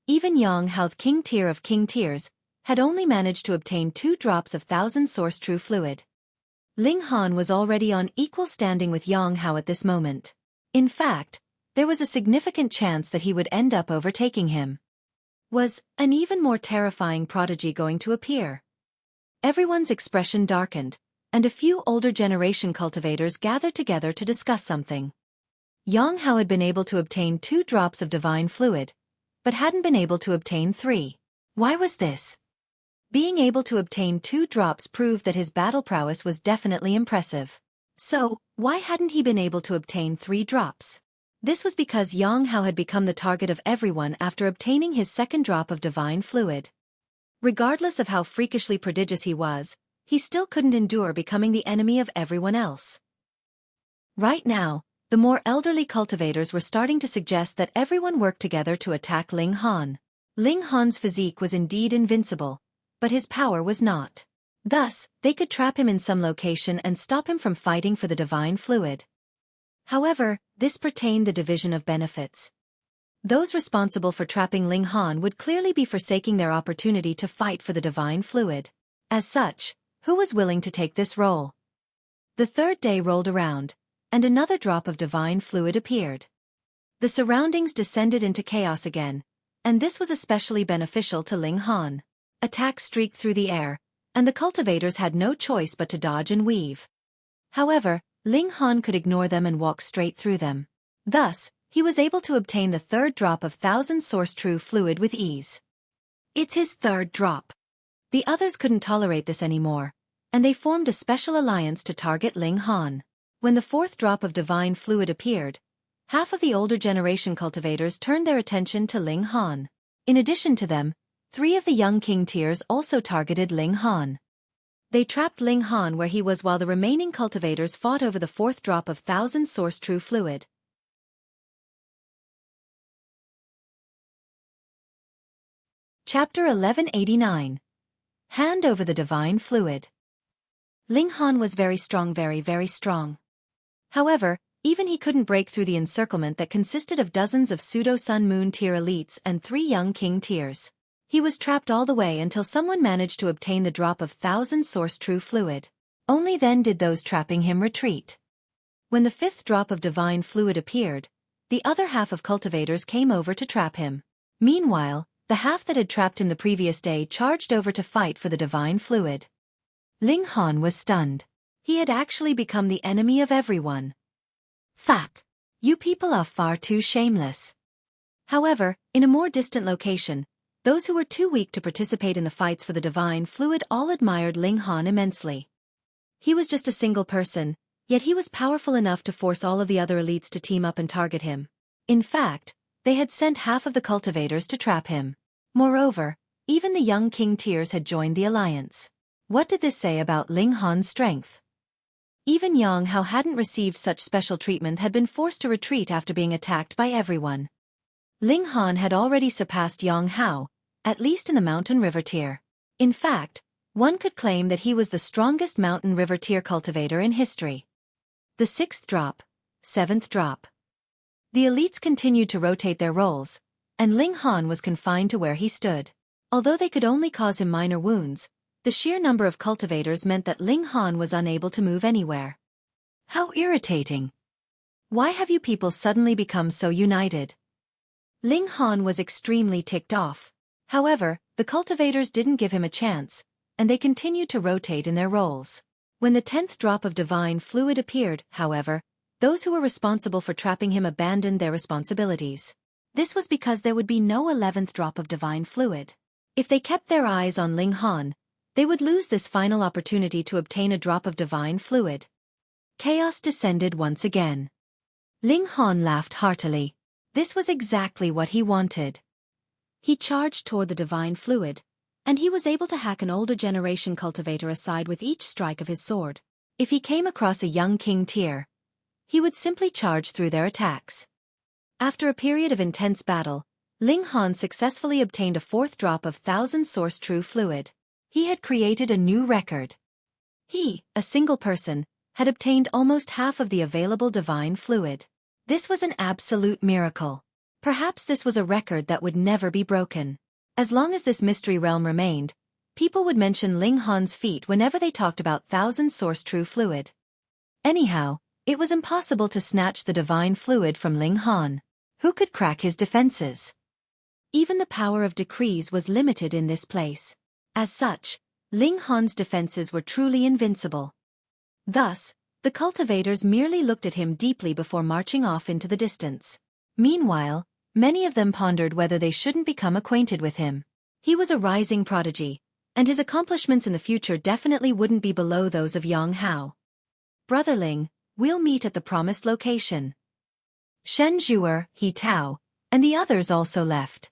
Even Yang Hao, king tier of king tiers, had only managed to obtain 2 drops of 1,000 source true fluid. Ling Han was already on equal standing with Yang Hao at this moment. In fact, there was a significant chance that he would end up overtaking him. Was an even more terrifying prodigy going to appear? Everyone's expression darkened, and a few older generation cultivators gathered together to discuss something. Yang Hao had been able to obtain 2 drops of divine fluid, but hadn't been able to obtain 3. Why was this? Being able to obtain 2 drops proved that his battle prowess was definitely impressive. So, why hadn't he been able to obtain 3 drops? This was because Yang Hao had become the target of everyone after obtaining his second drop of divine fluid. Regardless of how freakishly prodigious he was, he still couldn't endure becoming the enemy of everyone else. Right now, the more elderly cultivators were starting to suggest that everyone work together to attack Ling Han. Ling Han's physique was indeed invincible, but his power was not. Thus, they could trap him in some location and stop him from fighting for the divine fluid. However, this pertained the division of benefits. Those responsible for trapping Ling Han would clearly be forsaking their opportunity to fight for the divine fluid. As such, who was willing to take this role? The third day rolled around, and another drop of divine fluid appeared. The surroundings descended into chaos again, and this was especially beneficial to Ling Han. Attacks streaked through the air, and the cultivators had no choice but to dodge and weave. However, Ling Han could ignore them and walk straight through them. Thus, he was able to obtain the third drop of 1,000 source true fluid with ease. It's his third drop. The others couldn't tolerate this anymore, and they formed a special alliance to target Ling Han. When the fourth drop of divine fluid appeared, half of the older generation cultivators turned their attention to Ling Han. In addition to them, 3 of the young king tiers also targeted Ling Han. They trapped Ling Han where he was while the remaining cultivators fought over the fourth drop of 1,000 source true fluid. Chapter 1189. Hand over the divine fluid. Ling Han was very strong, very strong. However, even he couldn't break through the encirclement that consisted of dozens of pseudo-Sun Moon tier elites and 3 young king tiers. He was trapped all the way until someone managed to obtain the drop of 1,000 source true fluid. Only then did those trapping him retreat. When the 5th drop of divine fluid appeared, the other half of cultivators came over to trap him. Meanwhile, the half that had trapped him the previous day charged over to fight for the divine fluid. Ling Han was stunned. He had actually become the enemy of everyone. Fuck. You people are far too shameless. However, in a more distant location, those who were too weak to participate in the fights for the divine fluid all admired Ling Han immensely. He was just a single person, yet he was powerful enough to force all of the other elites to team up and target him. In fact, they had sent half of the cultivators to trap him. Moreover, even the young king tiers had joined the alliance. What did this say about Ling Han's strength? Even Yang Hao hadn't received such special treatment, had been forced to retreat after being attacked by everyone. Ling Han had already surpassed Yang Hao, at least in the mountain river tier. In fact, one could claim that he was the strongest mountain river tier cultivator in history. The 6th drop, 7th drop. The elites continued to rotate their roles, and Ling Han was confined to where he stood. Although they could only cause him minor wounds, the sheer number of cultivators meant that Ling Han was unable to move anywhere. How irritating. Why have you people suddenly become so united? Ling Han was extremely ticked off. However, the cultivators didn't give him a chance, and they continued to rotate in their roles. When the 10th drop of divine fluid appeared, however, those who were responsible for trapping him abandoned their responsibilities. This was because there would be no 11th drop of divine fluid. If they kept their eyes on Ling Han, they would lose this final opportunity to obtain a drop of divine fluid. Chaos descended once again. Ling Han laughed heartily. This was exactly what he wanted. He charged toward the divine fluid, and he was able to hack an older generation cultivator aside with each strike of his sword. If he came across a young king tier, he would simply charge through their attacks. After a period of intense battle, Ling Han successfully obtained a 4th drop of 1000 source true fluid. He had created a new record. He, a single person, had obtained almost half of the available divine fluid. This was an absolute miracle. Perhaps this was a record that would never be broken. As long as this mystery realm remained, people would mention Ling Han's feat whenever they talked about 1000 source true fluid. Anyhow, it was impossible to snatch the divine fluid from Ling Han. Who could crack his defenses? Even the power of decrees was limited in this place. As such, Ling Han's defenses were truly invincible. Thus, the cultivators merely looked at him deeply before marching off into the distance. Meanwhile, many of them pondered whether they shouldn't become acquainted with him. He was a rising prodigy, and his accomplishments in the future definitely wouldn't be below those of Yang Hao. Brother Ling, we'll meet at the promised location. Shen Zhuer, He Tao, and the others also left.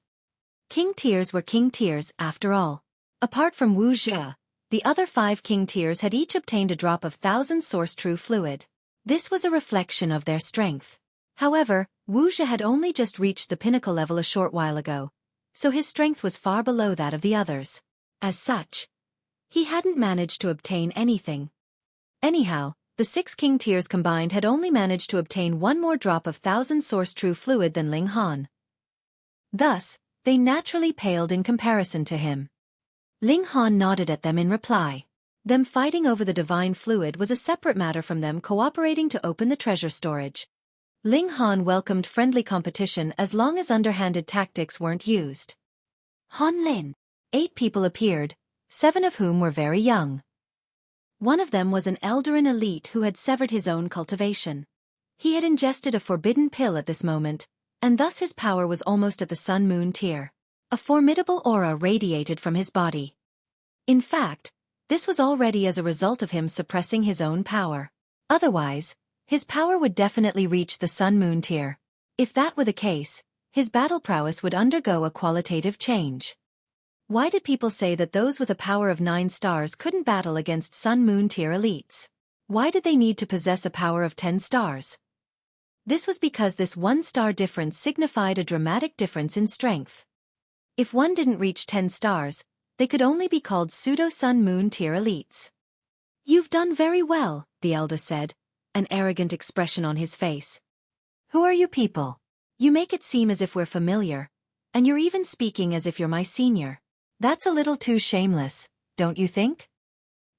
King tiers were king tiers after all. Apart from Wu Zhe, the other 5 king tiers had each obtained a drop of 1000 source true fluid. This was a reflection of their strength. However, Wu Zhe had only just reached the pinnacle level a short while ago, so his strength was far below that of the others. As such, he hadn't managed to obtain anything. Anyhow, the 6 king tiers combined had only managed to obtain one more drop of 1000 source true fluid than Ling Han. Thus, they naturally paled in comparison to him. Ling Han nodded at them in reply. Them fighting over the divine fluid was a separate matter from them cooperating to open the treasure storage. Ling Han welcomed friendly competition as long as underhanded tactics weren't used. Han Lin. 8 people appeared, 7 of whom were very young. One of them was an Eldarin elite who had severed his own cultivation. He had ingested a forbidden pill at this moment, and thus his power was almost at the Sun-Moon tier. A formidable aura radiated from his body. In fact, this was already as a result of him suppressing his own power. Otherwise, his power would definitely reach the Sun-Moon tier. If that were the case, his battle prowess would undergo a qualitative change. Why did people say that those with a power of 9 stars couldn't battle against Sun-Moon tier elites? Why did they need to possess a power of 10 stars? This was because this 1-star difference signified a dramatic difference in strength. If one didn't reach 10 stars, they could only be called pseudo-Sun-Moon tier elites. You've done very well, the elder said, an arrogant expression on his face. Who are you people? You make it seem as if we're familiar, and you're even speaking as if you're my senior. That's a little too shameless, don't you think?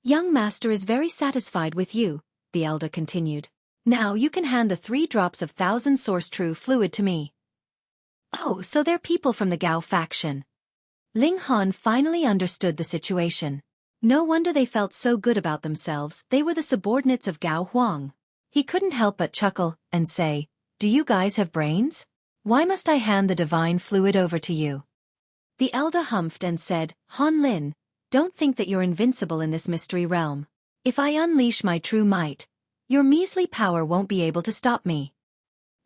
Young master is very satisfied with you, the elder continued. Now you can hand the 3 drops of 1000 source true fluid to me. Oh, so they're people from the Gao faction. Ling Han finally understood the situation. No wonder they felt so good about themselves, they were the subordinates of Gao Huang. He couldn't help but chuckle and say, "Do you guys have brains? Why must I hand the divine fluid over to you?" The elder humphed and said, Han Lin, don't think that you're invincible in this mystery realm. If I unleash my true might, your measly power won't be able to stop me.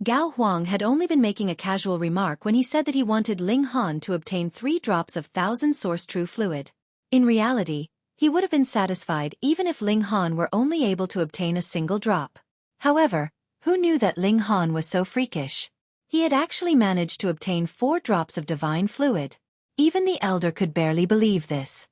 Gao Huang had only been making a casual remark when he said that he wanted Ling Han to obtain 3 drops of 1000 source true fluid. In reality, He would have been satisfied even if Ling Han were only able to obtain a single drop. However, who knew that Ling Han was so freakish? He had actually managed to obtain 4 drops of divine fluid. Even the elder could barely believe this.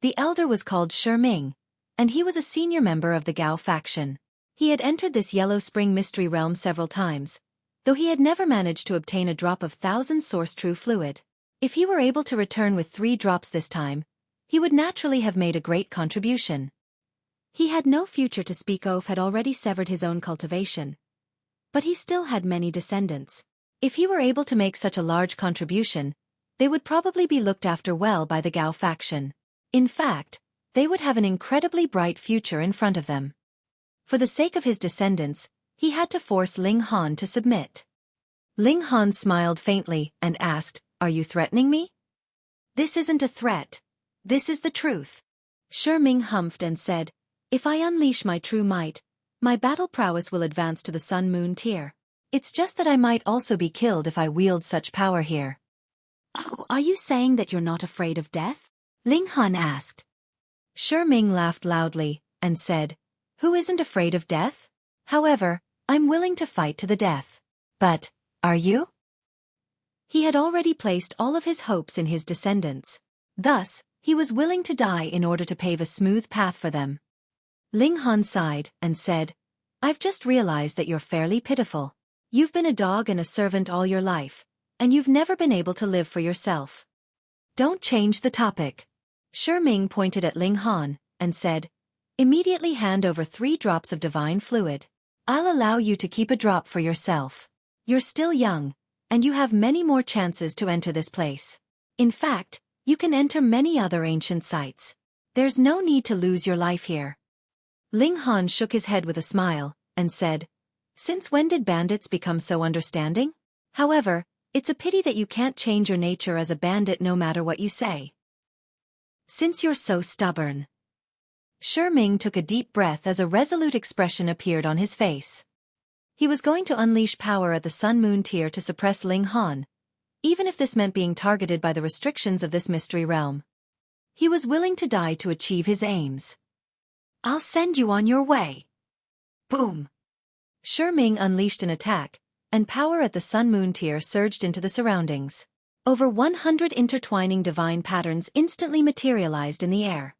The elder was called Xueqi, and he was a senior member of the Gao faction. He had entered this Yellow Spring mystery realm several times, though he had never managed to obtain a drop of 1000 source true fluid. If he were able to return with 3 drops this time, he would naturally have made a great contribution. He had no future to speak of, had already severed his own cultivation. But he still had many descendants. If he were able to make such a large contribution, they would probably be looked after well by the Gao faction. In fact, they would have an incredibly bright future in front of them. For the sake of his descendants, he had to force Ling Han to submit. Ling Han smiled faintly and asked, "Are you threatening me?" "This isn't a threat. This is the truth." Xueqi humphed and said, "If I unleash my true might, my battle prowess will advance to the Sun-Moon tier. It's just that I might also be killed if I wield such power here." "Oh, are you saying that you're not afraid of death?" Ling Han asked. Xueqi laughed loudly and said, "Who isn't afraid of death? However, I'm willing to fight to the death. But, are you?" He had already placed all of his hopes in his descendants. Thus, he was willing to die in order to pave a smooth path for them. Ling Han sighed and said, "I've just realized that you're fairly pitiful. You've been a dog and a servant all your life, and you've never been able to live for yourself." "Don't change the topic." Xueqi pointed at Ling Han and said, "Immediately hand over 3 drops of divine fluid. I'll allow you to keep a drop for yourself. You're still young, and you have many more chances to enter this place. In fact, you can enter many other ancient sites. There's no need to lose your life here." Ling Han shook his head with a smile and said, "Since when did bandits become so understanding? However, it's a pity that you can't change your nature as a bandit no matter what you say. Since you're so stubborn." Xueqi took a deep breath as a resolute expression appeared on his face. He was going to unleash power at the Sun-Moon tier to suppress Ling Han, even if this meant being targeted by the restrictions of this mystery realm. He was willing to die to achieve his aims. "I'll send you on your way." Boom! Xueqi unleashed an attack, and power at the Sun-Moon tier surged into the surroundings. Over 100 intertwining divine patterns instantly materialized in the air.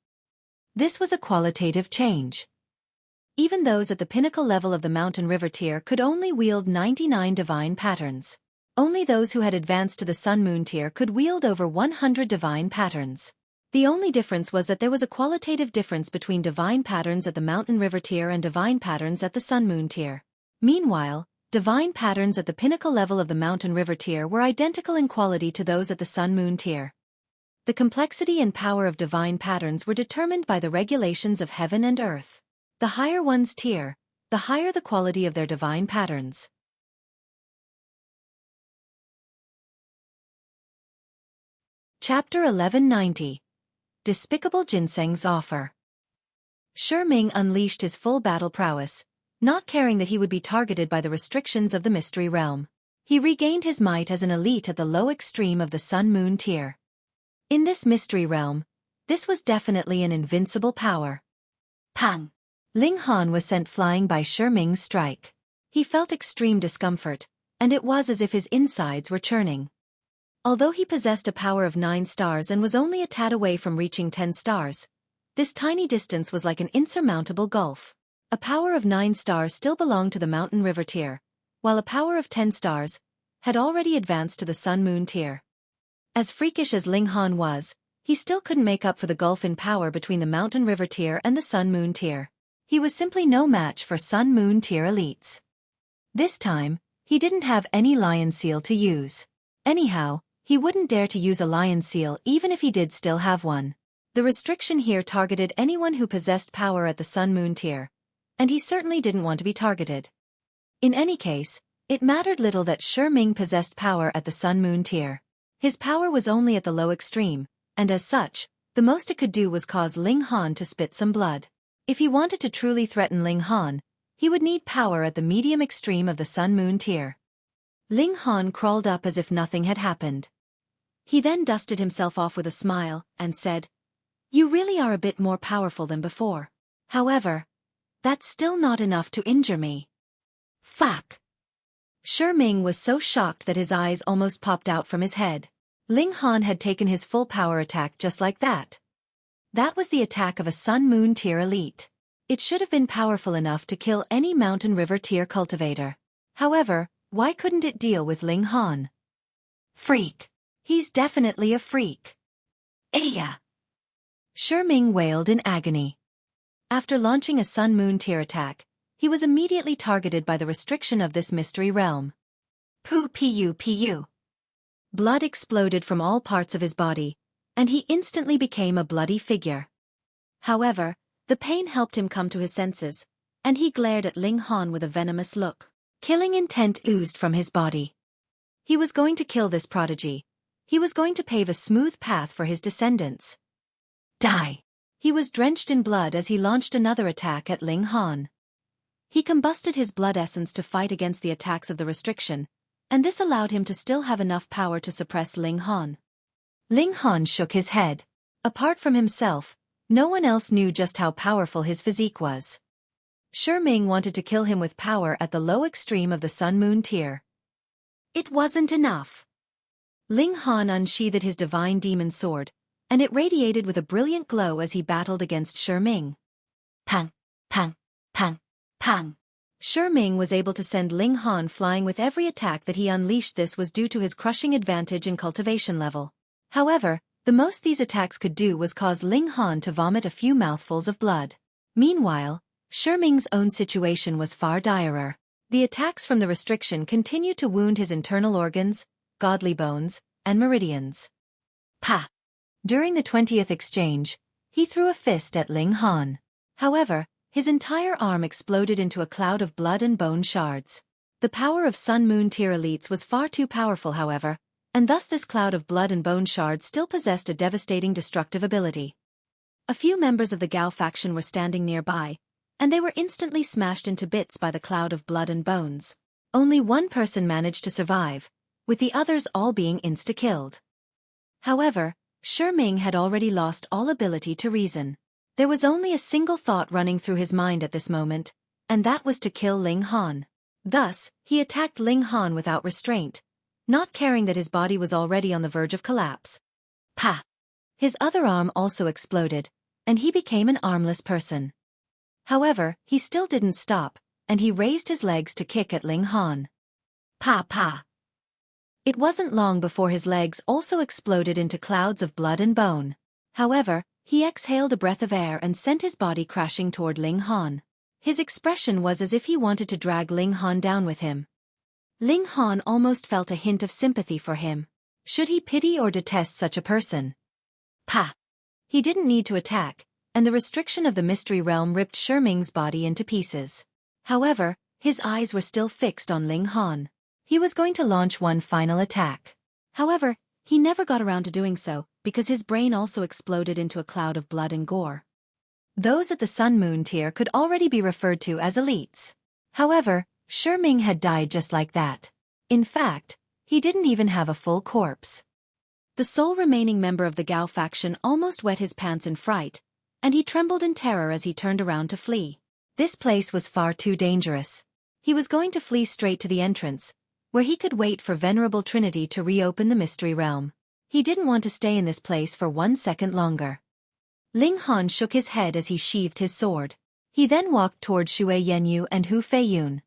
This was a qualitative change. Even those at the pinnacle level of the mountain river tier could only wield 99 divine patterns. Only those who had advanced to the Sun-Moon tier could wield over 100 divine patterns. The only difference was that there was a qualitative difference between divine patterns at the mountain river tier and divine patterns at the Sun-Moon tier. Meanwhile, divine patterns at the pinnacle level of the mountain river tier were identical in quality to those at the Sun-Moon tier. The complexity and power of divine patterns were determined by the regulations of heaven and earth. The higher one's tier, the higher the quality of their divine patterns. Chapter 1190. Despicable Ginseng's Offer. Xueqi unleashed his full battle prowess, not caring that he would be targeted by the restrictions of the mystery realm. He regained his might as an elite at the low extreme of the Sun-Moon tier. In this mystery realm, this was definitely an invincible power. Pang! Ling Han was sent flying by Xueqi's strike. He felt extreme discomfort, and it was as if his insides were churning. Although he possessed a power of 9 stars and was only a tad away from reaching 10 stars, this tiny distance was like an insurmountable gulf. A power of 9 stars still belonged to the mountain river tier, while a power of 10 stars had already advanced to the Sun-Moon tier. As freakish as Ling Han was, he still couldn't make up for the gulf in power between the mountain river tier and the Sun-Moon tier. He was simply no match for Sun-Moon tier elites. This time, he didn't have any lion seal to use. Anyhow, he wouldn't dare to use a lion seal even if he did still have one. The restriction here targeted anyone who possessed power at the Sun-Moon tier, and he certainly didn't want to be targeted. In any case, it mattered little that Xueqi possessed power at the Sun-Moon tier. His power was only at the low extreme, and as such, the most it could do was cause Ling Han to spit some blood. If he wanted to truly threaten Ling Han, he would need power at the medium extreme of the Sun-Moon tier. Ling Han crawled up as if nothing had happened. He then dusted himself off with a smile and said, You really are a bit more powerful than before. However, that's still not enough to injure me. Fuck. Ming was so shocked that his eyes almost popped out from his head. Ling Han had taken his full power attack just like that. That was the attack of a Sun-Moon tier elite. It should have been powerful enough to kill any Mountain River tier cultivator. However, why couldn't it deal with Ling Han? Freak. He's definitely a freak. Aya. Ming wailed in agony. After launching a Sun-Moon tier attack, he was immediately targeted by the restriction of this mystery realm. Pu. Blood exploded from all parts of his body, and he instantly became a bloody figure. However, the pain helped him come to his senses, and he glared at Ling Han with a venomous look. Killing intent oozed from his body. He was going to kill this prodigy. He was going to pave a smooth path for his descendants. Die! He was drenched in blood as he launched another attack at Ling Han. He combusted his blood essence to fight against the attacks of the restriction, and this allowed him to still have enough power to suppress Ling Han. Ling Han shook his head. Apart from himself, no one else knew just how powerful his physique was. Ming wanted to kill him with power at the low extreme of the Sun-Moon tier. It wasn't enough. Ling Han unsheathed his divine demon sword, and it radiated with a brilliant glow as he battled against Ming. Pang, pang, pang, pang. Ming was able to send Ling Han flying with every attack that he unleashed. This was due to his crushing advantage in cultivation level. However, the most these attacks could do was cause Ling Han to vomit a few mouthfuls of blood. Meanwhile, Ming's own situation was far direr. The attacks from the restriction continued to wound his internal organs, godly bones, and meridians. Pa! During the 20th exchange, he threw a fist at Ling Han. However, his entire arm exploded into a cloud of blood and bone shards. The power of Sun-Moon tier elites was far too powerful, however, and thus this cloud of blood and bone shards still possessed a devastating destructive ability. A few members of the Gao faction were standing nearby, and they were instantly smashed into bits by the cloud of blood and bones. Only one person managed to survive, with the others all being insta-killed. However, Ming had already lost all ability to reason. There was only a single thought running through his mind at this moment, and that was to kill Ling Han. Thus, he attacked Ling Han without restraint, not caring that his body was already on the verge of collapse. Pa! His other arm also exploded, and he became an armless person. However, he still didn't stop, and he raised his legs to kick at Ling Han. Pa! It wasn't long before his legs also exploded into clouds of blood and bone. However, he exhaled a breath of air and sent his body crashing toward Ling Han. His expression was as if he wanted to drag Ling Han down with him. Ling Han almost felt a hint of sympathy for him. Should he pity or detest such a person? Pa! He didn't need to attack, and the restriction of the mystery realm ripped Ming's body into pieces. However, his eyes were still fixed on Ling Han. He was going to launch one final attack. However, he never got around to doing so, because his brain also exploded into a cloud of blood and gore. Those at the Sun-Moon tier could already be referred to as elites. However, Ming had died just like that. In fact, he didn't even have a full corpse. The sole remaining member of the Gao faction almost wet his pants in fright, and he trembled in terror as he turned around to flee. This place was far too dangerous. He was going to flee straight to the entrance, where he could wait for Venerable Trinity to reopen the mystery realm. He didn't want to stay in this place for 1 second longer. Ling Han shook his head as he sheathed his sword. He then walked toward Xueqi and Hu Feiyun.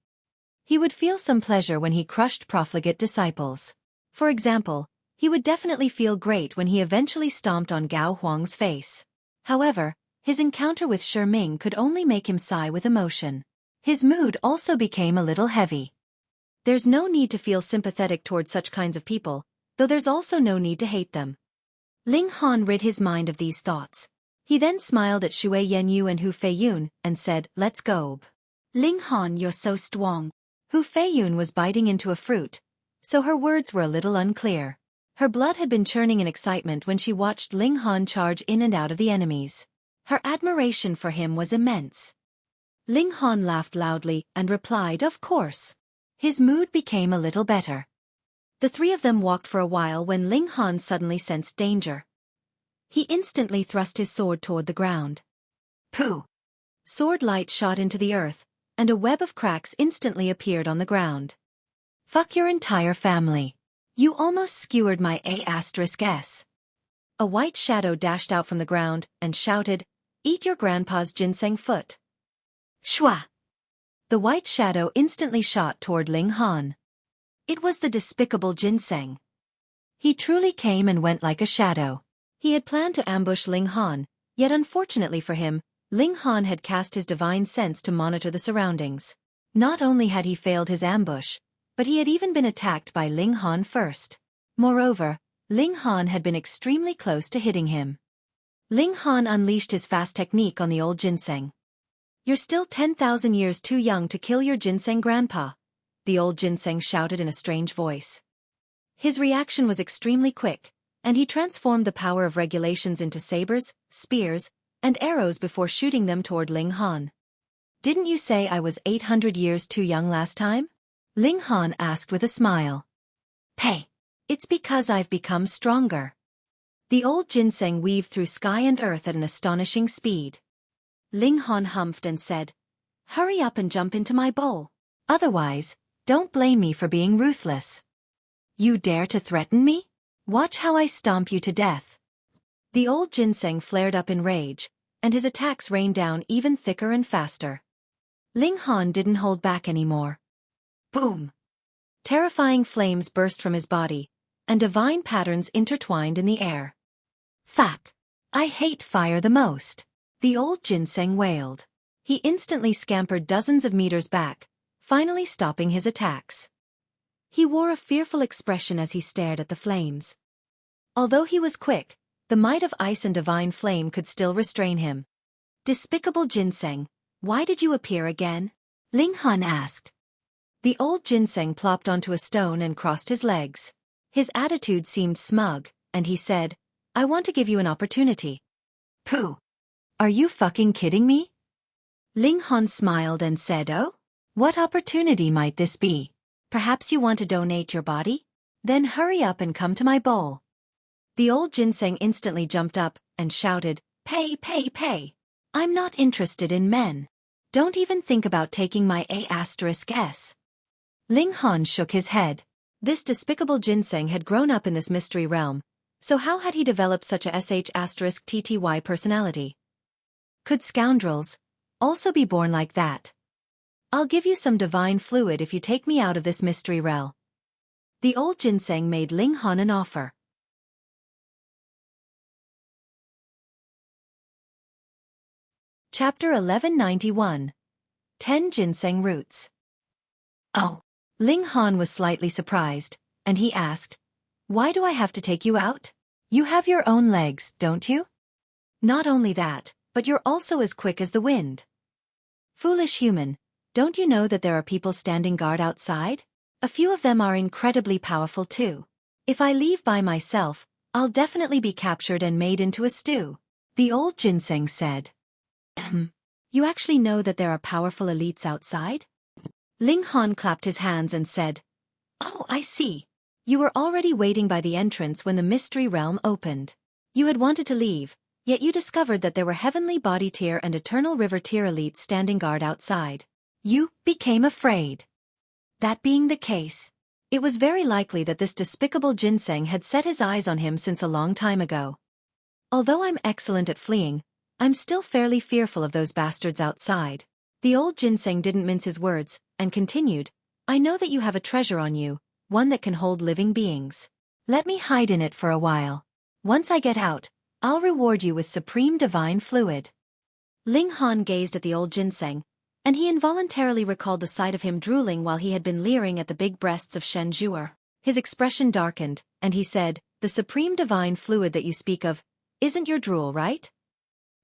He would feel some pleasure when he crushed profligate disciples. For example, he would definitely feel great when he eventually stomped on Gao Huang's face. However, his encounter with Ming could only make him sigh with emotion. His mood also became a little heavy. There's no need to feel sympathetic towards such kinds of people, though there's also no need to hate them. Ling Han rid his mind of these thoughts. He then smiled at Xueqi and Hu Feiyun and said, "Let's go." Ling Han, you're so strong. Hu Feiyun was biting into a fruit, so her words were a little unclear. Her blood had been churning in excitement when she watched Ling Han charge in and out of the enemies. Her admiration for him was immense. Ling Han laughed loudly and replied, "Of course." His mood became a little better. The three of them walked for a while when Ling Han suddenly sensed danger. He instantly thrust his sword toward the ground. Pooh! Sword light shot into the earth, and a web of cracks instantly appeared on the ground. Fuck your entire family. You almost skewered my A*S. A white shadow dashed out from the ground and shouted, "Eat your grandpa's ginseng foot." Shwa! The white shadow instantly shot toward Ling Han. It was the despicable Ginseng. He truly came and went like a shadow. He had planned to ambush Ling Han, yet unfortunately for him, Ling Han had cast his divine sense to monitor the surroundings. Not only had he failed his ambush, but he had even been attacked by Ling Han first. Moreover, Ling Han had been extremely close to hitting him. Ling Han unleashed his fast technique on the old Ginseng. "You're still 10,000 years too young to kill your Ginseng grandpa," the old Ginseng shouted in a strange voice. His reaction was extremely quick, and he transformed the power of regulations into sabers, spears, and arrows before shooting them toward Ling Han. "Didn't you say I was 800 years too young last time?" Ling Han asked with a smile. "Hey, it's because I've become stronger." The old Ginseng weaved through sky and earth at an astonishing speed. Ling Han humphed and said, "Hurry up and jump into my bowl. Otherwise, don't blame me for being ruthless." "You dare to threaten me? Watch how I stomp you to death." The old Ginseng flared up in rage, and his attacks rained down even thicker and faster. Ling Han didn't hold back anymore. Boom! Terrifying flames burst from his body, and divine patterns intertwined in the air. "Fuck! I hate fire the most," the old Ginseng wailed. He instantly scampered dozens of meters back, finally stopping his attacks. He wore a fearful expression as he stared at the flames. Although he was quick, the might of ice and divine flame could still restrain him. "Despicable Ginseng, why did you appear again?" Ling Han asked. The old Ginseng plopped onto a stone and crossed his legs. His attitude seemed smug, and he said, "I want to give you an opportunity." "Pooh! Are you fucking kidding me?" Ling Han smiled and said, "Oh? What opportunity might this be? Perhaps you want to donate your body? Then hurry up and come to my bowl." The old Ginseng instantly jumped up and shouted, "Pay, pay, pay! I'm not interested in men. Don't even think about taking my A*S. Ling Han shook his head. This despicable Ginseng had grown up in this mystery realm, so how had he developed such a **TTY personality? Could scoundrels also be born like that? "I'll give you some divine fluid if you take me out of this mystery realm." The old Ginseng made Ling Han an offer. Chapter 1191. 10 Ginseng Roots. "Oh." Ling Han was slightly surprised, and he asked, "Why do I have to take you out? You have your own legs, don't you? Not only that, but you're also as quick as the wind. Foolish human, don't you know that there are people standing guard outside? A few of them are incredibly powerful too. If I leave by myself, I'll definitely be captured and made into a stew," the old Ginseng said. "You actually know that there are powerful elites outside?" Ling Han clapped his hands and said, "Oh, I see. You were already waiting by the entrance when the mystery realm opened. You had wanted to leave, yet you discovered that there were heavenly body tier and eternal river tier elites standing guard outside. You became afraid." That being the case, it was very likely that this despicable Ginseng had set his eyes on him since a long time ago. "Although I'm excellent at fleeing, I'm still fairly fearful of those bastards outside." The old Ginseng didn't mince his words, and continued, "I know that you have a treasure on you, one that can hold living beings. Let me hide in it for a while. Once I get out, I'll reward you with supreme divine fluid." Ling Han gazed at the old Ginseng, and he involuntarily recalled the sight of him drooling while he had been leering at the big breasts of Shen Zhuer. His expression darkened, and he said, "The supreme divine fluid that you speak of isn't your drool, right?"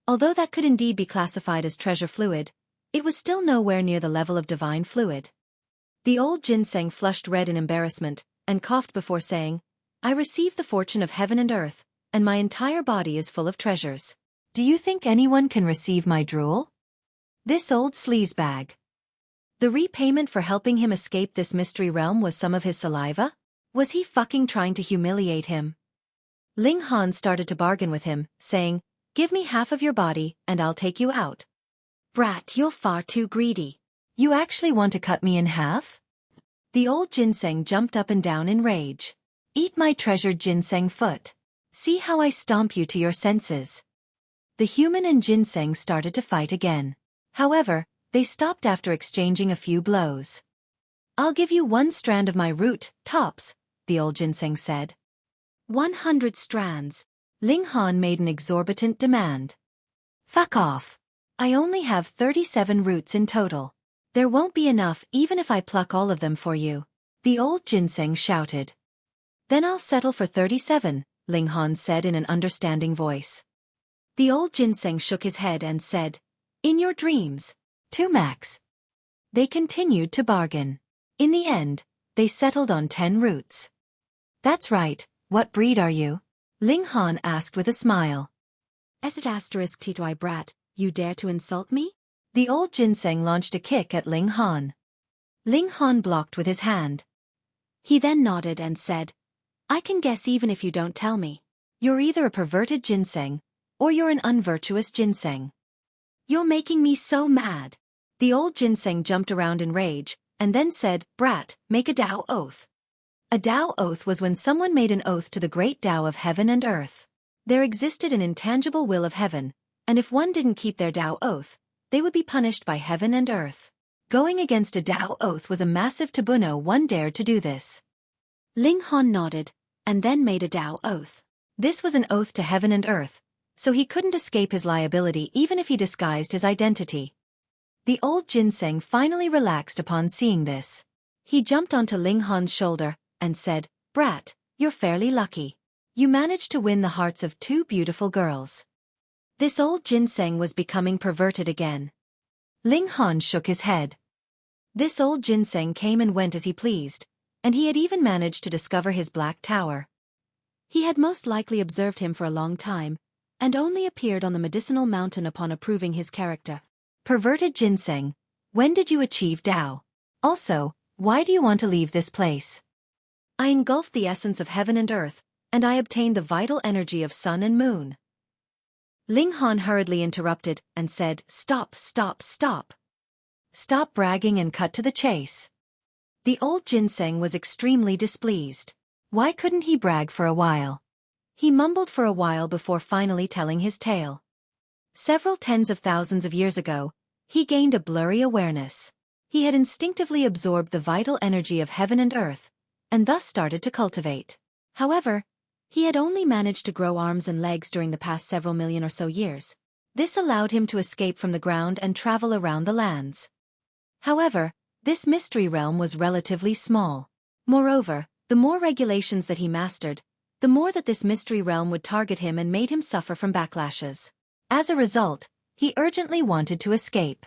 Although that could indeed be classified as treasure fluid, it was still nowhere near the level of divine fluid. The old Ginseng flushed red in embarrassment, and coughed before saying, "I received the fortune of heaven and earth, and my entire body is full of treasures. Do you think anyone can receive my drool? This old sleazebag." The repayment for helping him escape this mystery realm was some of his saliva? Was he fucking trying to humiliate him? Ling Han started to bargain with him, saying, "Give me half of your body, and I'll take you out." "Brat, you're far too greedy. "You actually want to cut me in half?" The old ginseng jumped up and down in rage. "Eat my treasured ginseng foot. See how I stomp you to your senses." The human and ginseng started to fight again. However, they stopped after exchanging a few blows. "I'll give you 1 strand of my root, tops," the old ginseng said. 100 strands. Ling Han made an exorbitant demand. Fuck off. "I only have 37 roots in total. There won't be enough even if I pluck all of them for you," the old ginseng shouted. "Then I'll settle for 37, Ling Han said in an understanding voice. The old ginseng shook his head and said, "In your dreams. 2 max." They continued to bargain. In the end, they settled on 10 roots. "That's right, what breed are you?" Ling Han asked with a smile. **T2I brat, you dare to insult me?" The old ginseng launched a kick at Ling Han. Ling Han blocked with his hand. He then nodded and said, "I can guess even if you don't tell me. You're either a perverted ginseng, or you're an unvirtuous ginseng." "You're making me so mad." The old ginseng jumped around in rage, and then said, "Brat, make a Tao oath." A Tao oath was when someone made an oath to the great Tao of heaven and earth. There existed an intangible will of heaven, and if one didn't keep their Tao oath, they would be punished by heaven and earth. Going against a Tao oath was a massive taboo. No one dared to do this. Ling Han nodded, and then made a Tao oath. This was an oath to heaven and earth, so he couldn't escape his liability even if he disguised his identity. The old ginseng finally relaxed upon seeing this. He jumped onto Ling Han's shoulder and said, "Brat, you're fairly lucky. You managed to win the hearts of 2 beautiful girls." This old ginseng was becoming perverted again. Ling Han shook his head. This old ginseng came and went as he pleased, and he had even managed to discover his black tower. He had most likely observed him for a long time, and only appeared on the medicinal mountain upon approving his character. "Perverted ginseng, when did you achieve Tao? Also, why do you want to leave this place?" "I engulfed the essence of heaven and earth, and I obtained the vital energy of sun and moon." Ling Han hurriedly interrupted and said, "Stop, stop, stop. Stop bragging and cut to the chase." The old ginseng was extremely displeased. Why couldn't he brag for a while? He mumbled for a while before finally telling his tale. Several tens of thousands of years ago, he gained a blurry awareness. He had instinctively absorbed the vital energy of heaven and earth, and thus started to cultivate. However, he had only managed to grow arms and legs during the past several million or so years. This allowed him to escape from the ground and travel around the lands. However, this mystery realm was relatively small. Moreover, the more regulations that he mastered, the more that this mystery realm would target him and made him suffer from backlashes. As a result, he urgently wanted to escape.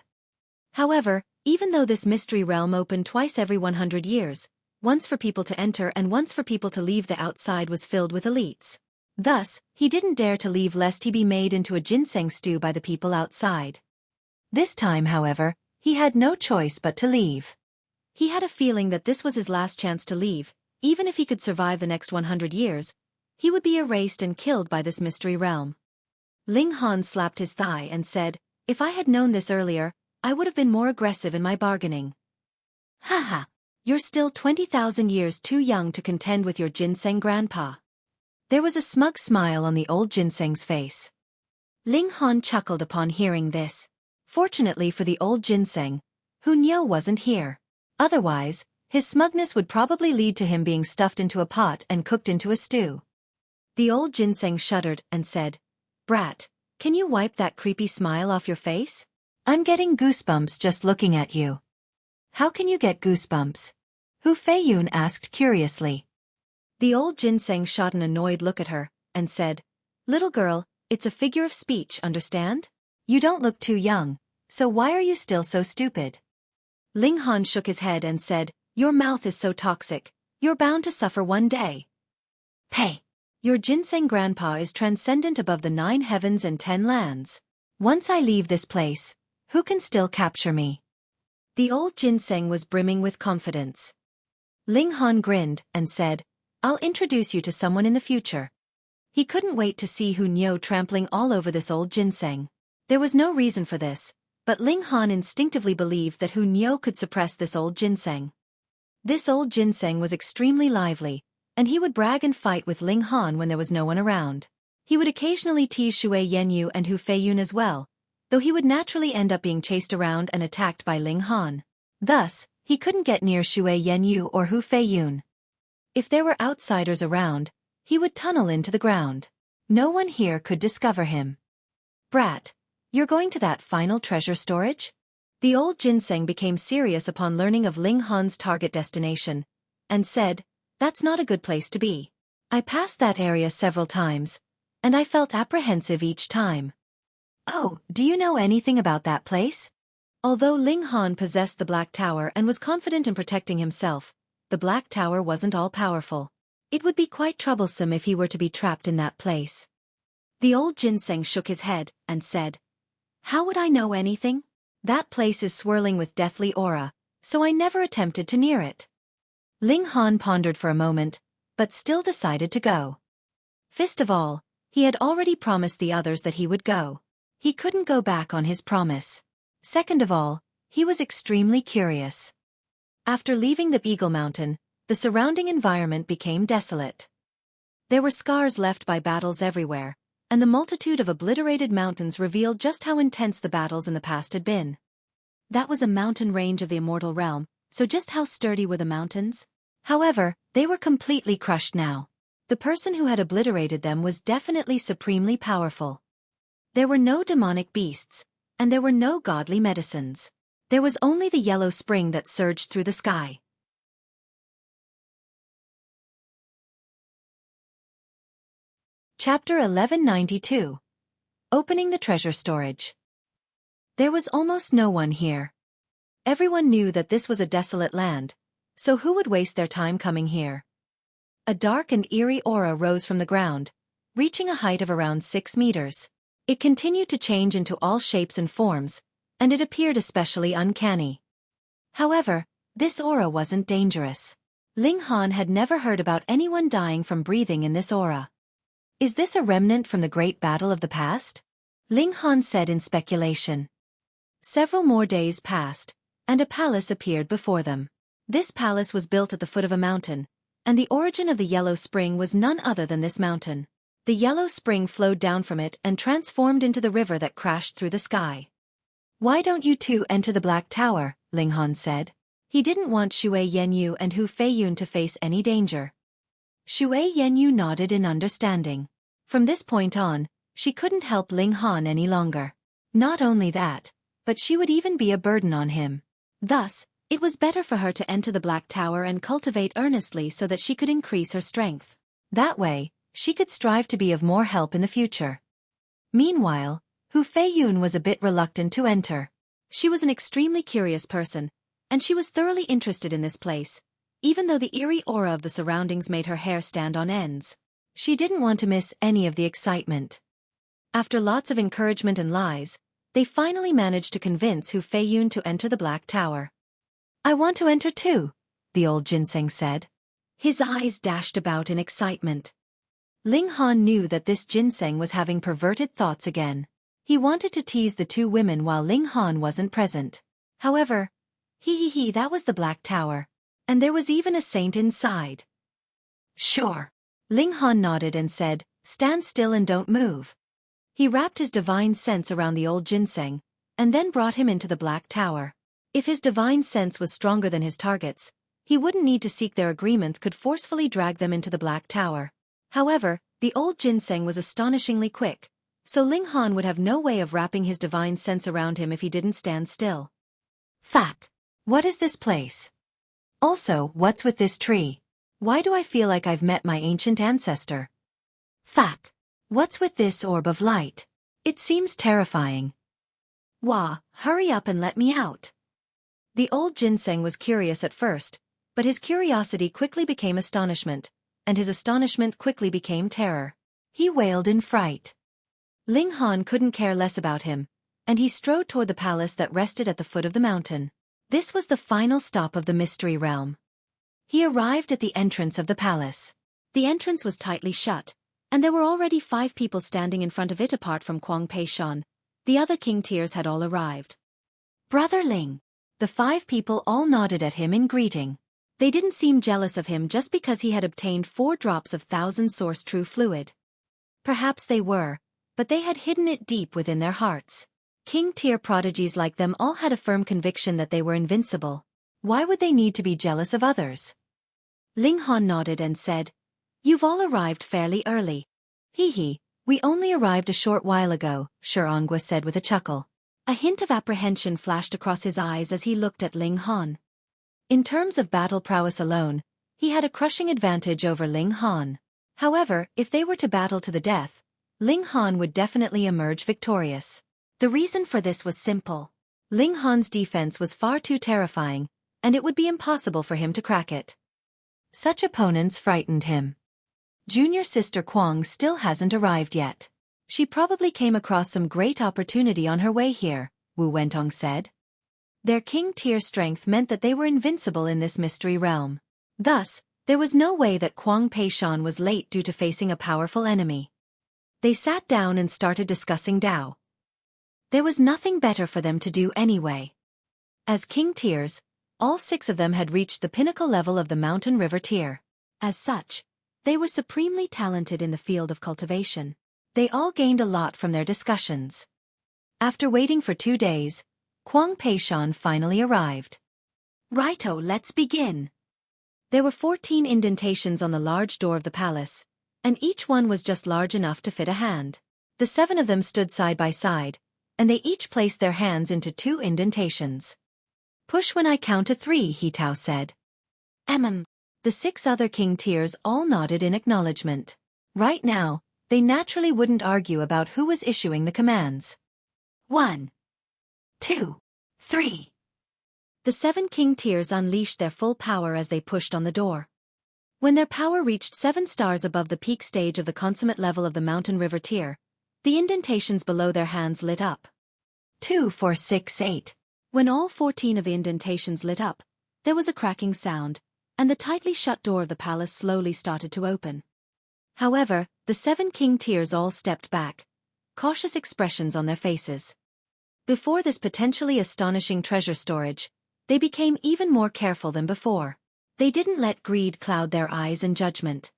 However, even though this mystery realm opened twice every 100 years, once for people to enter and once for people to leave, the outside was filled with elites. Thus, he didn't dare to leave lest he be made into a ginseng stew by the people outside. This time, however, he had no choice but to leave. He had a feeling that this was his last chance to leave. Even if he could survive the next 100 years, he would be erased and killed by this mystery realm. Ling Han slapped his thigh and said, "If I had known this earlier, I would have been more aggressive in my bargaining." "Haha, "You're still 20,000 years too young to contend with your ginseng grandpa." There was a smug smile on the old ginseng's face. Ling Han chuckled upon hearing this. Fortunately for the old ginseng, who knew wasn't here. Otherwise, his smugness would probably lead to him being stuffed into a pot and cooked into a stew. The old ginseng shuddered and said, "Brat, can you wipe that creepy smile off your face? I'm getting goosebumps just looking at you." "How can you get goosebumps?" Hu Feiyun asked curiously. The old ginseng shot an annoyed look at her and said, "Little girl, it's a figure of speech, understand? You don't look too young, so why are you still so stupid?" Ling Han shook his head and said, "Your mouth is so toxic, you're bound to suffer one day." "Hey, your ginseng grandpa is transcendent above the 9 heavens and 10 lands. Once I leave this place, who can still capture me?" The old ginseng was brimming with confidence. Ling Han grinned and said, "I'll introduce you to someone in the future." He couldn't wait to see Hu Niu trampling all over this old ginseng. There was no reason for this, but Ling Han instinctively believed that Hu Niu could suppress this old ginseng. This old ginseng was extremely lively, and he would brag and fight with Ling Han when there was no one around. He would occasionally tease Shui Yenyu and Hu Feiyun as well, though he would naturally end up being chased around and attacked by Ling Han. Thus, he couldn't get near Shui Yenyu or Hu Feiyun. If there were outsiders around, he would tunnel into the ground. No one here could discover him. Brat, you're going to that final treasure storage? The old ginseng became serious upon learning of Ling Han's target destination, and said, "That's not a good place to be. I passed that area several times, and I felt apprehensive each time." "Oh, do you know anything about that place?" Although Ling Han possessed the Black Tower and was confident in protecting himself, the Black Tower wasn't all-powerful. It would be quite troublesome if he were to be trapped in that place. The old ginseng shook his head and said, "How would I know anything? That place is swirling with deathly aura, so I never attempted to near it." Ling Han pondered for a moment, but still decided to go. First of all, he had already promised the others that he would go. He couldn't go back on his promise. Second of all, he was extremely curious. After leaving the Beagle Mountain, the surrounding environment became desolate. There were scars left by battles everywhere, and the multitude of obliterated mountains revealed just how intense the battles in the past had been. That was a mountain range of the immortal realm, so just how sturdy were the mountains? However, they were completely crushed now. The person who had obliterated them was definitely supremely powerful. There were no demonic beasts, and there were no godly medicines. There was only the yellow spring that surged through the sky. Chapter 1192. Opening the Treasure Storage. There was almost no one here. Everyone knew that this was a desolate land, so who would waste their time coming here? A dark and eerie aura rose from the ground, reaching a height of around 6 meters. It continued to change into all shapes and forms, and it appeared especially uncanny. However, this aura wasn't dangerous. Ling Han had never heard about anyone dying from breathing in this aura. Is this a remnant from the great battle of the past? Ling Han said in speculation. Several more days passed, and a palace appeared before them. This palace was built at the foot of a mountain, and the origin of the yellow spring was none other than this mountain. The yellow spring flowed down from it and transformed into the river that crashed through the sky. "Why don't you two enter the Black Tower?" Ling Han said. He didn't want Shui Yenyu and Hu Feiyun to face any danger. Shui Yenyu nodded in understanding. From this point on, she couldn't help Ling Han any longer. Not only that, but she would even be a burden on him. Thus, it was better for her to enter the Black Tower and cultivate earnestly so that she could increase her strength. That way, she could strive to be of more help in the future. Meanwhile, Hu Feiyun was a bit reluctant to enter. She was an extremely curious person, and she was thoroughly interested in this place, even though the eerie aura of the surroundings made her hair stand on ends. She didn't want to miss any of the excitement. After lots of encouragement and lies, they finally managed to convince Hu Feiyun to enter the Black Tower. "I want to enter too," the old ginseng said. His eyes dashed about in excitement. Ling Han knew that this ginseng was having perverted thoughts again. He wanted to tease the two women while Ling Han wasn't present. However, that was the Black Tower. And there was even a saint inside. "Sure." Ling Han nodded and said, "Stand still and don't move." He wrapped his divine sense around the old ginseng, and then brought him into the Black Tower. If his divine sense was stronger than his targets, he wouldn't need to seek their agreement, could forcefully drag them into the Black Tower. However, the old ginseng was astonishingly quick, so Ling Han would have no way of wrapping his divine sense around him if he didn't stand still. "Fuck. What is this place? Also, what's with this tree? Why do I feel like I've met my ancient ancestor? Fuck. What's with this orb of light? It seems terrifying. Wah, hurry up and let me out." The old ginseng was curious at first, but his curiosity quickly became astonishment, and his astonishment quickly became terror. He wailed in fright. Ling Han couldn't care less about him, and he strode toward the palace that rested at the foot of the mountain. This was the final stop of the mystery realm. He arrived at the entrance of the palace. The entrance was tightly shut, And there were already 5 people standing in front of it apart from Kwang Pei Shan. The other king tiers had all arrived. Brother Ling. The 5 people all nodded at him in greeting. They didn't seem jealous of him just because he had obtained 4 drops of 1,000 source true fluid. Perhaps they were, but they had hidden it deep within their hearts. King tier prodigies like them all had a firm conviction that they were invincible. Why would they need to be jealous of others? Ling Han nodded and said, "You've all arrived fairly early." "Hee, we only arrived a short while ago," Xueqi said with a chuckle. A hint of apprehension flashed across his eyes as he looked at Ling Han. In terms of battle prowess alone, he had a crushing advantage over Ling Han. However, if they were to battle to the death, Ling Han would definitely emerge victorious. The reason for this was simple. Ling Han's defense was far too terrifying, and it would be impossible for him to crack it. Such opponents frightened him. Junior sister Kwang still hasn't arrived yet. She probably came across some great opportunity on her way here, Wu Wentong said. Their king tier strength meant that they were invincible in this mystery realm. Thus, there was no way that Kwang Pei Shan was late due to facing a powerful enemy. They sat down and started discussing Dao. There was nothing better for them to do anyway. As king tiers, all 6 of them had reached the pinnacle level of the mountain river tier. As such, they were supremely talented in the field of cultivation. They all gained a lot from their discussions. After waiting for 2 days, Kwang Pei Shan finally arrived. Righto, let's begin. There were 14 indentations on the large door of the palace, and each one was just large enough to fit a hand. The 7 of them stood side by side, and they each placed their hands into 2 indentations. "Push when I count to 3, He Tao said. The 6 other king tiers all nodded in acknowledgement. Right now, they naturally wouldn't argue about who was issuing the commands. 1, 2, 3. The 7 king tiers unleashed their full power as they pushed on the door. When their power reached 7 stars above the peak stage of the consummate level of the mountain river tier, the indentations below their hands lit up. 2, 4, 6, 8. When all 14 of the indentations lit up, there was a cracking sound, and the tightly shut door of the palace slowly started to open. However, the 7 king tiers all stepped back, cautious expressions on their faces. Before this potentially astonishing treasure storage, they became even more careful than before. They didn't let greed cloud their eyes and judgment.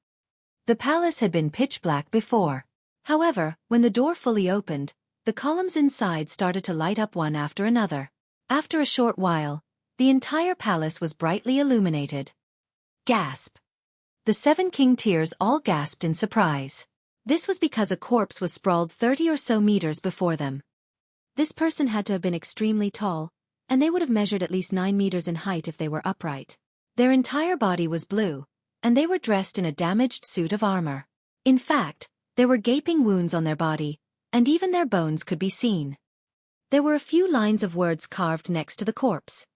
The palace had been pitch black before. However, when the door fully opened, the columns inside started to light up one after another. After a short while, the entire palace was brightly illuminated. Gasp. The 7 king tiers all gasped in surprise. This was because a corpse was sprawled 30 or so meters before them. This person had to have been extremely tall, and they would have measured at least 9 meters in height if they were upright. Their entire body was blue, and they were dressed in a damaged suit of armor. In fact, there were gaping wounds on their body, and even their bones could be seen. There were a few lines of words carved next to the corpse.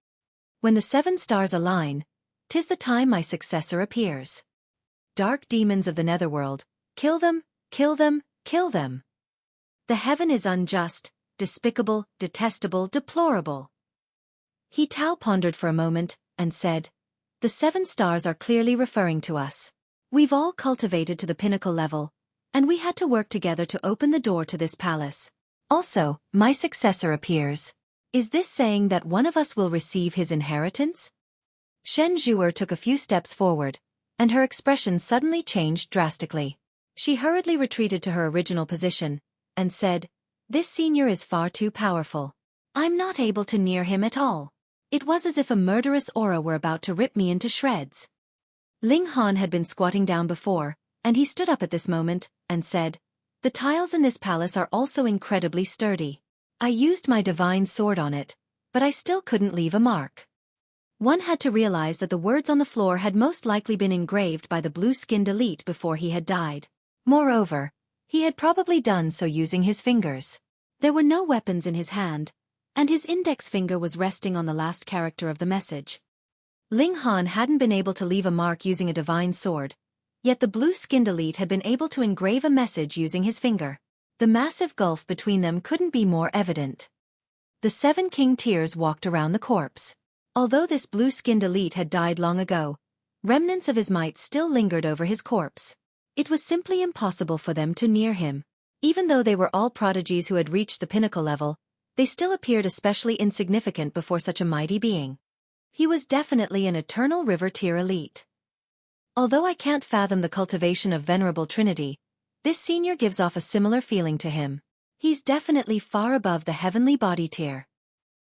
"When the 7 stars align, 'tis the time my successor appears. Dark demons of the netherworld, kill them, kill them, kill them. The heaven is unjust, despicable, detestable, deplorable." He Tao pondered for a moment, and said, "The 7 stars are clearly referring to us. We've all cultivated to the pinnacle level, and we had to work together to open the door to this palace. Also, my successor appears. Is this saying that one of us will receive his inheritance?" Shen Zhuer took a few steps forward, and her expression suddenly changed drastically. She hurriedly retreated to her original position, and said, "This senior is far too powerful. I'm not able to near him at all. It was as if a murderous aura were about to rip me into shreds." Ling Han had been squatting down before, and he stood up at this moment, and said, "The tiles in this palace are also incredibly sturdy. I used my divine sword on it, but I still couldn't leave a mark." One had to realize that the words on the floor had most likely been engraved by the blue-skinned elite before he had died. Moreover, he had probably done so using his fingers. There were no weapons in his hand, and his index finger was resting on the last character of the message. Ling Han hadn't been able to leave a mark using a divine sword, yet the blue-skinned elite had been able to engrave a message using his finger. The massive gulf between them couldn't be more evident. The 7 king tiers walked around the corpse. Although this blue-skinned elite had died long ago, remnants of his might still lingered over his corpse. It was simply impossible for them to near him. Even though they were all prodigies who had reached the pinnacle level, they still appeared especially insignificant before such a mighty being. He was definitely an eternal river tier elite. Although I can't fathom the cultivation of Venerable Trinity, this senior gives off a similar feeling to him. He's definitely far above the heavenly body tier.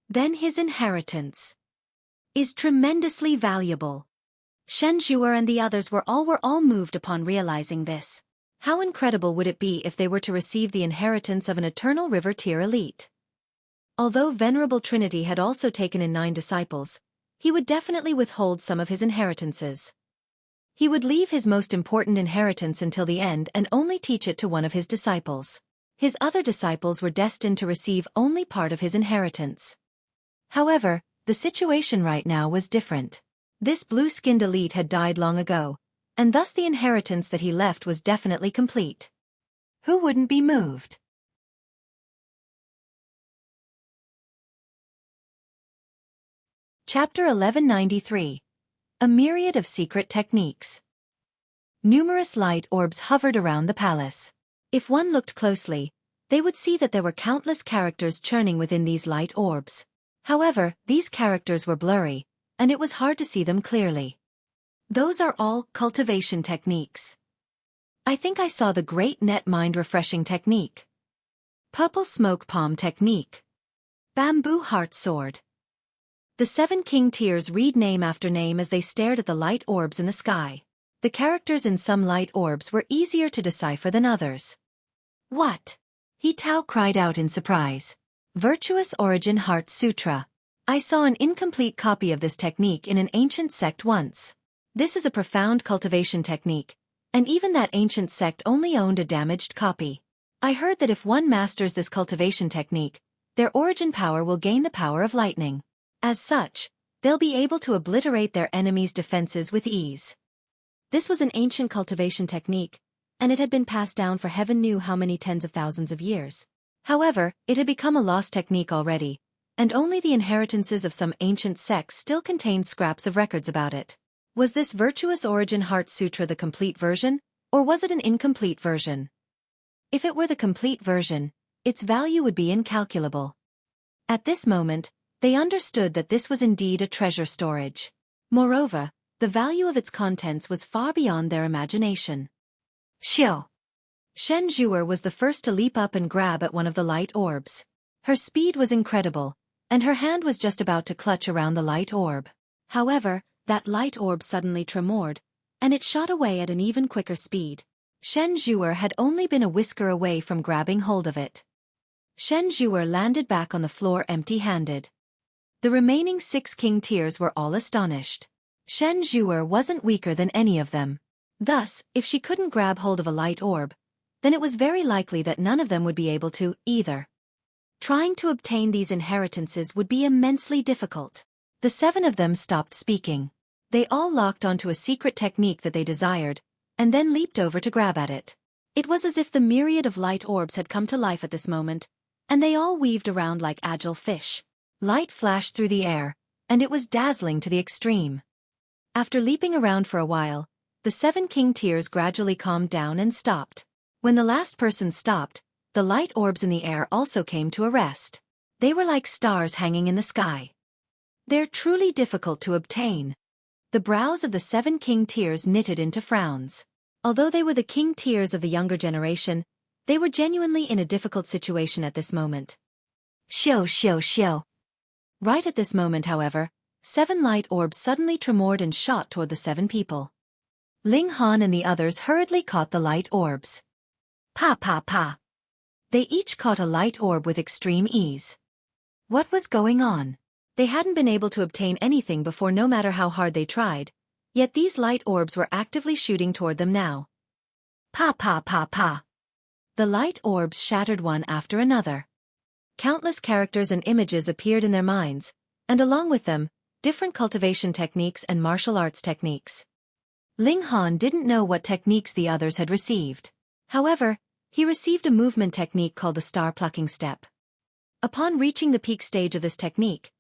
Then his inheritance is tremendously valuable. Shen Zhuer and the others were all moved upon realizing this. How incredible would it be if they were to receive the inheritance of an eternal river tier elite? Although Venerable Trinity had also taken in 9 disciples, he would definitely withhold some of his inheritances. He would leave his most important inheritance until the end and only teach it to one of his disciples. His other disciples were destined to receive only part of his inheritance. However, the situation right now was different. This blue-skinned elite had died long ago, and thus the inheritance that he left was definitely complete. Who wouldn't be moved? Chapter 1193. A Myriad of Secret Techniques. Numerous light orbs hovered around the palace. If one looked closely, they would see that there were countless characters churning within these light orbs. However, these characters were blurry, and it was hard to see them clearly. Those are all cultivation techniques. I think I saw the Great Net Mind Refreshing Technique, Purple Smoke Palm Technique, Bamboo Heart Sword. The 7 king tiers read name after name as they stared at the light orbs in the sky. The characters in some light orbs were easier to decipher than others. What? He Tao cried out in surprise. Virtuous Origin Heart Sutra. I saw an incomplete copy of this technique in an ancient sect once. This is a profound cultivation technique, and even that ancient sect only owned a damaged copy. I heard that if one masters this cultivation technique, their origin power will gain the power of lightning. As such, they'll be able to obliterate their enemies' defenses with ease. This was an ancient cultivation technique, and it had been passed down for heaven knew how many tens of thousands of years. However, it had become a lost technique already, and only the inheritances of some ancient sects still contained scraps of records about it. Was this Virtuous Origin Heart Sutra the complete version, or was it an incomplete version? If it were the complete version, its value would be incalculable. At this moment, they understood that this was indeed a treasure storage. Moreover, the value of its contents was far beyond their imagination. Xiao! Shen Zhuer was the first to leap up and grab at one of the light orbs. Her speed was incredible, and her hand was just about to clutch around the light orb. However, that light orb suddenly tremored, and it shot away at an even quicker speed. Shen Zhuer had only been a whisker away from grabbing hold of it. Shen Zhuer landed back on the floor empty-handed. The remaining 6 king tiers were all astonished. Shen Zhuer wasn't weaker than any of them. Thus, if she couldn't grab hold of a light orb, then it was very likely that none of them would be able to, either. Trying to obtain these inheritances would be immensely difficult. The 7 of them stopped speaking. They all locked onto a secret technique that they desired, and then leaped over to grab at it. It was as if the myriad of light orbs had come to life at this moment, and they all weaved around like agile fish. Light flashed through the air, and it was dazzling to the extreme. After leaping around for a while, the 7 king tiers gradually calmed down and stopped. When the last person stopped, the light orbs in the air also came to a rest. They were like stars hanging in the sky. They're truly difficult to obtain. The brows of the 7 king tiers knitted into frowns. Although they were the king tiers of the younger generation, they were genuinely in a difficult situation at this moment. Xiao. Right at this moment, however, 7 light orbs suddenly tremored and shot toward the 7 people. Ling Han and the others hurriedly caught the light orbs. Pa. They each caught a light orb with extreme ease. What was going on? They hadn't been able to obtain anything before no matter how hard they tried, yet these light orbs were actively shooting toward them now. Pa. The light orbs shattered one after another. Countless characters and images appeared in their minds, and along with them, different cultivation techniques and martial arts techniques. Ling Han didn't know what techniques the others had received. However, he received a movement technique called the Star Plucking Step. Upon reaching the peak stage of this technique,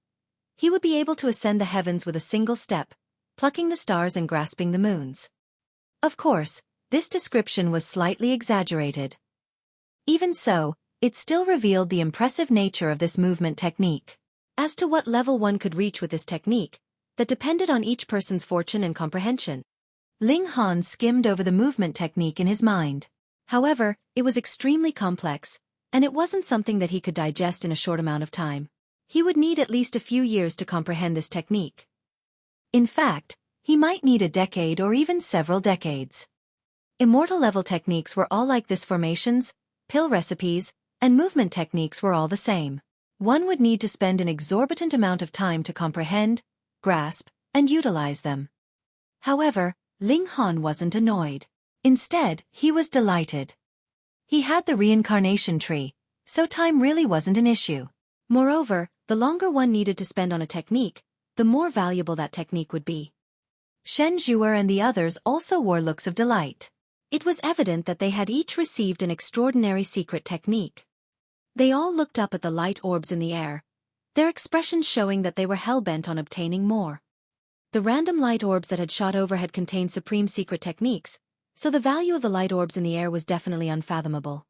he would be able to ascend the heavens with a single step, plucking the stars and grasping the moons. Of course, This description was slightly exaggerated. Even so, it still revealed the impressive nature of this movement technique. As to what level one could reach with this technique, that depended on each person's fortune and comprehension. Ling Han skimmed over the movement technique in his mind. However, it was extremely complex, and it wasn't something that he could digest in a short amount of time. He would need at least a few years to comprehend this technique. In fact, he might need a decade or even several decades. Immortal-level techniques were all like this. Formations, pill recipes, and movement techniques were all the same. One would need to spend an exorbitant amount of time to comprehend, grasp, and utilize them. However, Ling Han wasn't annoyed. Instead, he was delighted. He had the reincarnation tree, so time really wasn't an issue. Moreover, the longer one needed to spend on a technique, the more valuable that technique would be. Shen Zhuer and the others also wore looks of delight. It was evident that they had each received an extraordinary secret technique. They all looked up at the light orbs in the air, their expressions showing that they were hell-bent on obtaining more. The random light orbs that had shot over had contained supreme secret techniques, so the value of the light orbs in the air was definitely unfathomable.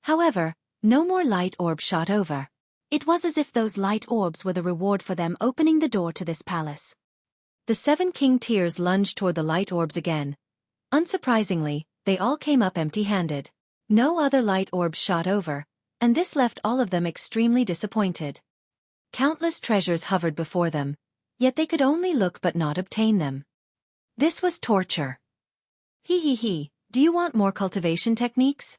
However, no more light orbs shot over. It was as if those light orbs were the reward for them opening the door to this palace. The 7 king tiers lunged toward the light orbs again. Unsurprisingly, they all came up empty-handed. No other light orbs shot over, and this left all of them extremely disappointed. Countless treasures hovered before them, yet they could only look but not obtain them. This was torture. He, do you want more cultivation techniques?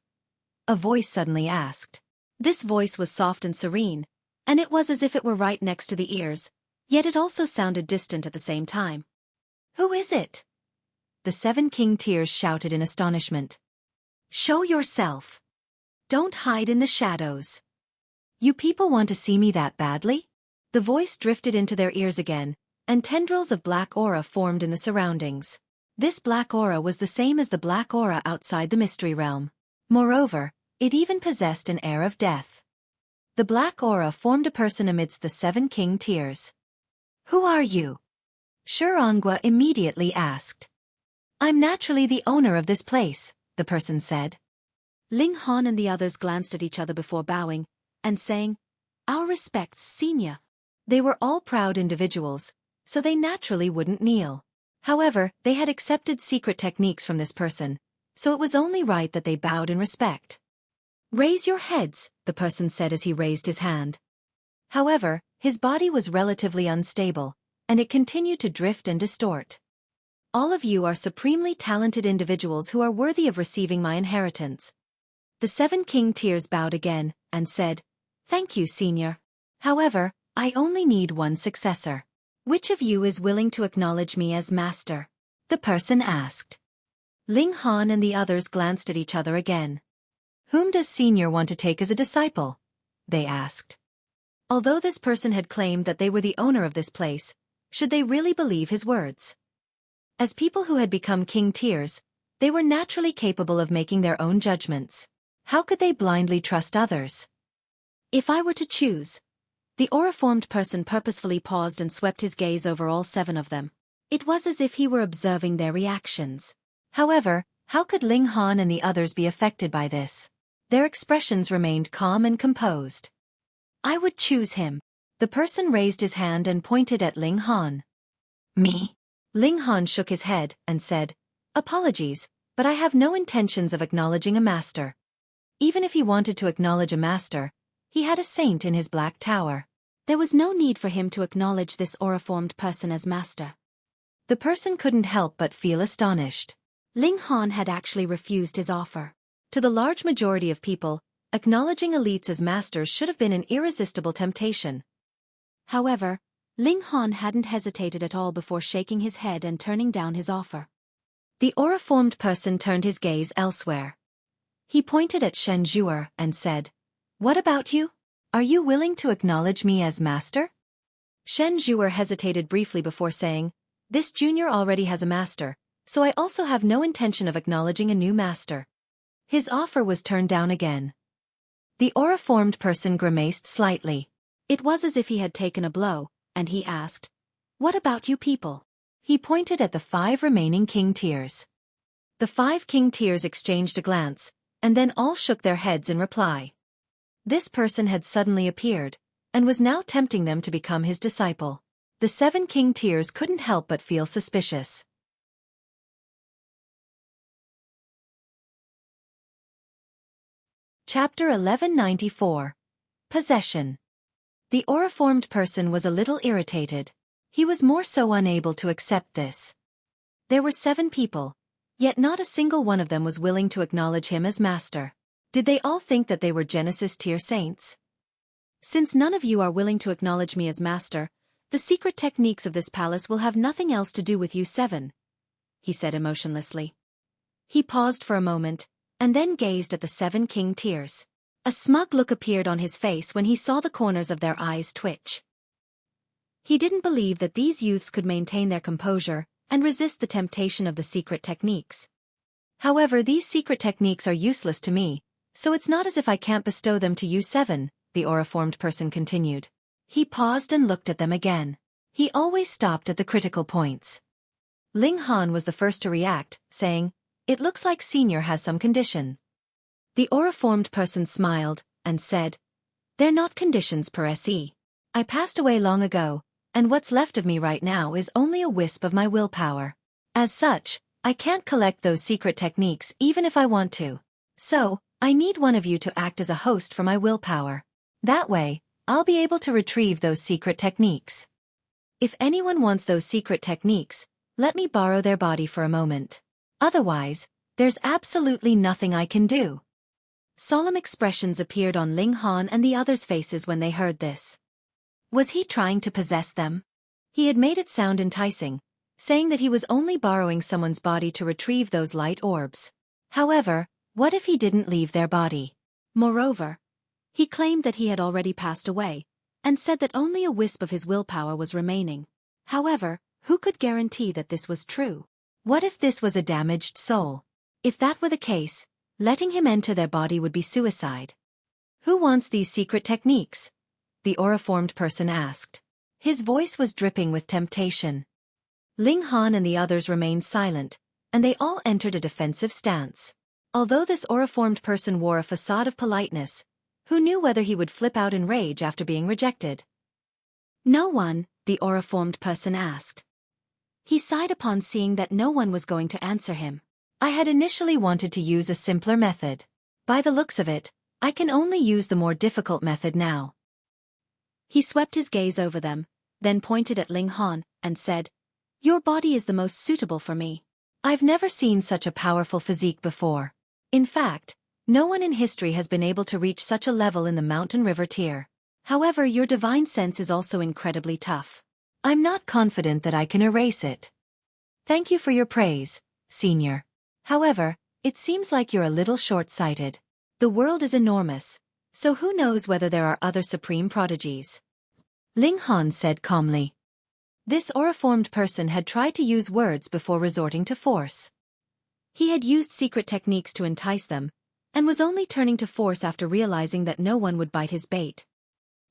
A voice suddenly asked. This voice was soft and serene, and it was as if it were right next to the ears, yet it also sounded distant at the same time. Who is it? The 7 king tiers shouted in astonishment. Show yourself. Don't hide in the shadows. You people want to see me that badly? The voice drifted into their ears again, and tendrils of black aura formed in the surroundings. This black aura was the same as the black aura outside the mystery realm. Moreover, it even possessed an air of death. The black aura formed a person amidst the 7 king tiers. Who are you? Shurangua immediately asked. I'm naturally the owner of this place, the person said. Ling Han and the others glanced at each other before bowing, and saying, Our respects, senior. They were all proud individuals, so they naturally wouldn't kneel. However, they had accepted secret techniques from this person, so it was only right that they bowed in respect. Raise your heads, the person said as he raised his hand. However, his body was relatively unstable, and it continued to drift and distort. All of you are supremely talented individuals who are worthy of receiving my inheritance. The 7 king tiers bowed again, and said, Thank you, senior. However, I only need one successor. Which of you is willing to acknowledge me as master? The person asked. Ling Han and the others glanced at each other again. Whom does senior want to take as a disciple? They asked. Although this person had claimed that they were the owner of this place, should they really believe his words? As people who had become king tiers, they were naturally capable of making their own judgments. How could they blindly trust others? If I were to choose. The aura-formed person purposefully paused and swept his gaze over all 7 of them. It was as if he were observing their reactions. However, how could Ling Han and the others be affected by this? Their expressions remained calm and composed. I would choose him. The person raised his hand and pointed at Ling Han. Me? Ling Han shook his head and said, Apologies, but I have no intentions of acknowledging a master. Even if he wanted to acknowledge a master, he had a saint in his black tower. There was no need for him to acknowledge this aura-formed person as master. The person couldn't help but feel astonished. Ling Han had actually refused his offer. To the large majority of people, acknowledging elites as masters should have been an irresistible temptation. However, Ling Han hadn't hesitated at all before shaking his head and turning down his offer. The aura-formed person turned his gaze elsewhere. He pointed at Shen Zhuer and said, What about you? Are you willing to acknowledge me as master? Shen Zhuer hesitated briefly before saying, This junior already has a master, so I also have no intention of acknowledging a new master. His offer was turned down again. The aura-formed person grimaced slightly. It was as if he had taken a blow, and he asked, What about you people? He pointed at the 5 remaining king tiers. The 5 king tiers exchanged a glance, and then all shook their heads in reply. This person had suddenly appeared, and was now tempting them to become his disciple. The 7 king tiers couldn't help but feel suspicious. Chapter 1194. Possession. The auriformed person was a little irritated. He was more so unable to accept this. There were 7 people, yet not a single one of them was willing to acknowledge him as master. Did they all think that they were Genesis tier saints? Since none of you are willing to acknowledge me as master, the secret techniques of this palace will have nothing else to do with you 7, he said emotionlessly. He paused for a moment, and then gazed at the 7 king tiers. A smug look appeared on his face when he saw the corners of their eyes twitch. He didn't believe that these youths could maintain their composure and resist the temptation of the secret techniques. However, these secret techniques are useless to me, so it's not as if I can't bestow them to you 7, the auriformed person continued. He paused and looked at them again. He always stopped at the critical points. Ling Han was the first to react, saying, "It looks like Senior has some condition." The auriformed person smiled, and said, "They're not conditions per se. I passed away long ago, and what's left of me right now is only a wisp of my willpower. As such, I can't collect those secret techniques even if I want to. So, I need one of you to act as a host for my willpower. That way, I'll be able to retrieve those secret techniques. If anyone wants those secret techniques, let me borrow their body for a moment. Otherwise, there's absolutely nothing I can do." Solemn expressions appeared on Ling Han and the others' faces when they heard this. Was he trying to possess them? He had made it sound enticing, saying that he was only borrowing someone's body to retrieve those light orbs. However, what if he didn't leave their body? Moreover, he claimed that he had already passed away, and said that only a wisp of his willpower was remaining. However, who could guarantee that this was true? What if this was a damaged soul? If that were the case, letting him enter their body would be suicide. Who wants these secret techniques? The auriformed person asked. His voice was dripping with temptation. Ling Han and the others remained silent, and they all entered a defensive stance. Although this auriformed person wore a facade of politeness, who knew whether he would flip out in rage after being rejected? No one, the auriformed person asked. He sighed upon seeing that no one was going to answer him. I had initially wanted to use a simpler method. By the looks of it, I can only use the more difficult method now. He swept his gaze over them, then pointed at Ling Han, and said, "Your body is the most suitable for me. I've never seen such a powerful physique before. In fact, no one in history has been able to reach such a level in the mountain river tier. However, your divine sense is also incredibly tough. I'm not confident that I can erase it. Thank you for your praise, Senior. However, it seems like you're a little short-sighted. The world is enormous, so who knows whether there are other supreme prodigies?" Ling Han said calmly. This auriformed person had tried to use words before resorting to force. He had used secret techniques to entice them, and was only turning to force after realizing that no one would bite his bait.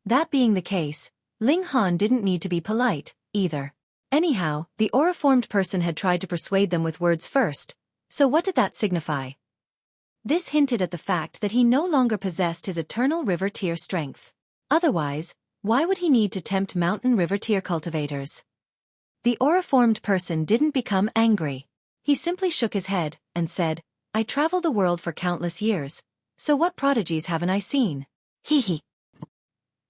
That being the case, Ling Han didn't need to be polite, either. Anyhow, the auriformed person had tried to persuade them with words first, so what did that signify? This hinted at the fact that he no longer possessed his eternal river tier strength. Otherwise, why would he need to tempt mountain river tier cultivators? The auriformed person didn't become angry. He simply shook his head, and said, "I traveled the world for countless years, so what prodigies haven't I seen? Hee."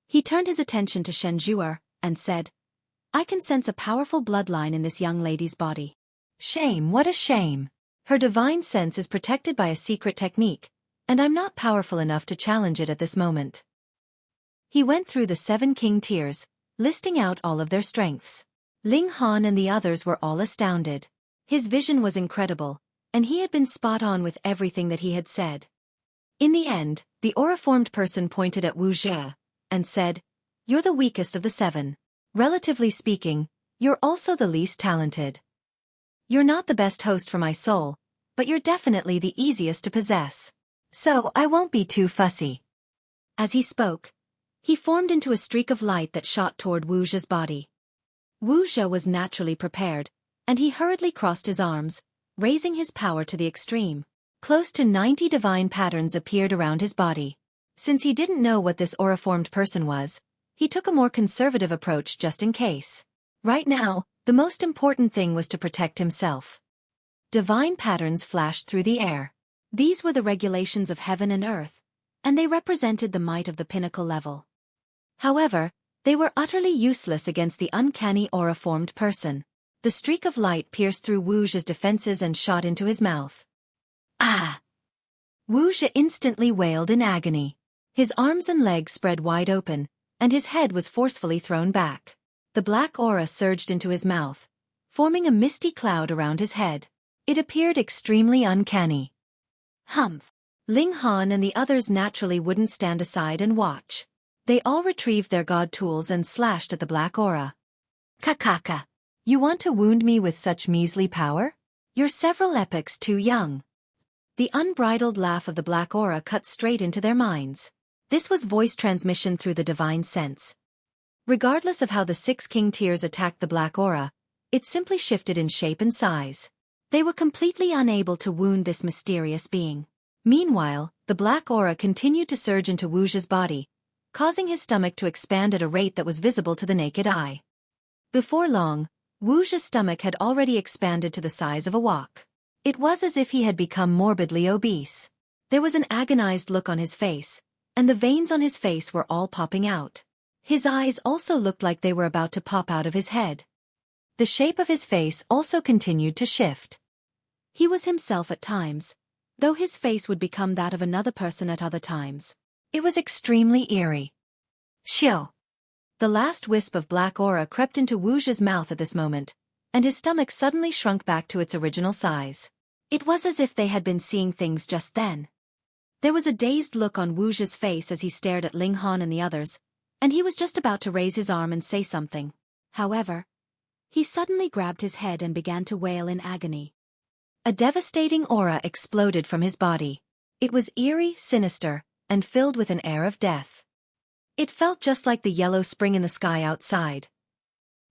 He turned his attention to Shenjuer, and said, "I can sense a powerful bloodline in this young lady's body. Shame, what a shame. Her divine sense is protected by a secret technique, and I'm not powerful enough to challenge it at this moment." He went through the 7 king tiers, listing out all of their strengths. Ling Han and the others were all astounded. His vision was incredible, and he had been spot on with everything that he had said. In the end, the auriformed person pointed at Wu Jie, and said, "You're the weakest of the 7. Relatively speaking, you're also the least talented. You're not the best host for my soul, but you're definitely the easiest to possess. So I won't be too fussy." As he spoke, he formed into a streak of light that shot toward Wu Jie's body. Wu Jie was naturally prepared, and he hurriedly crossed his arms, raising his power to the extreme. Close to 90 divine patterns appeared around his body. Since he didn't know what this aura-formed person was, he took a more conservative approach just in case. Right now, the most important thing was to protect himself. Divine patterns flashed through the air. These were the regulations of heaven and earth, and they represented the might of the pinnacle level. However, they were utterly useless against the uncanny aura-formed person. The streak of light pierced through Wu Zhe's defenses and shot into his mouth. Ah! Wu Zhe instantly wailed in agony. His arms and legs spread wide open, and his head was forcefully thrown back. The black aura surged into his mouth, forming a misty cloud around his head. It appeared extremely uncanny. Humph! Ling Han and the others naturally wouldn't stand aside and watch. They all retrieved their god tools and slashed at the black aura. Kakaka! You want to wound me with such measly power? You're several epochs too young. The unbridled laugh of the black aura cut straight into their minds. This was voice transmission through the divine sense. Regardless of how the 6 king tiers attacked the black aura, it simply shifted in shape and size. They were completely unable to wound this mysterious being. Meanwhile, the black aura continued to surge into Wu Zhe's body, causing his stomach to expand at a rate that was visible to the naked eye. Before long, Wu Zhe's stomach had already expanded to the size of a wok. It was as if he had become morbidly obese. There was an agonized look on his face, and the veins on his face were all popping out. His eyes also looked like they were about to pop out of his head. The shape of his face also continued to shift. He was himself at times, though his face would become that of another person at other times. It was extremely eerie. Shio! The last wisp of black aura crept into Wu Zhe's mouth at this moment, and his stomach suddenly shrunk back to its original size. It was as if they had been seeing things just then. There was a dazed look on Wu Zhe's face as he stared at Ling Han and the others, and he was just about to raise his arm and say something. However, he suddenly grabbed his head and began to wail in agony. A devastating aura exploded from his body. It was eerie, sinister, and filled with an air of death. It felt just like the yellow spring in the sky outside.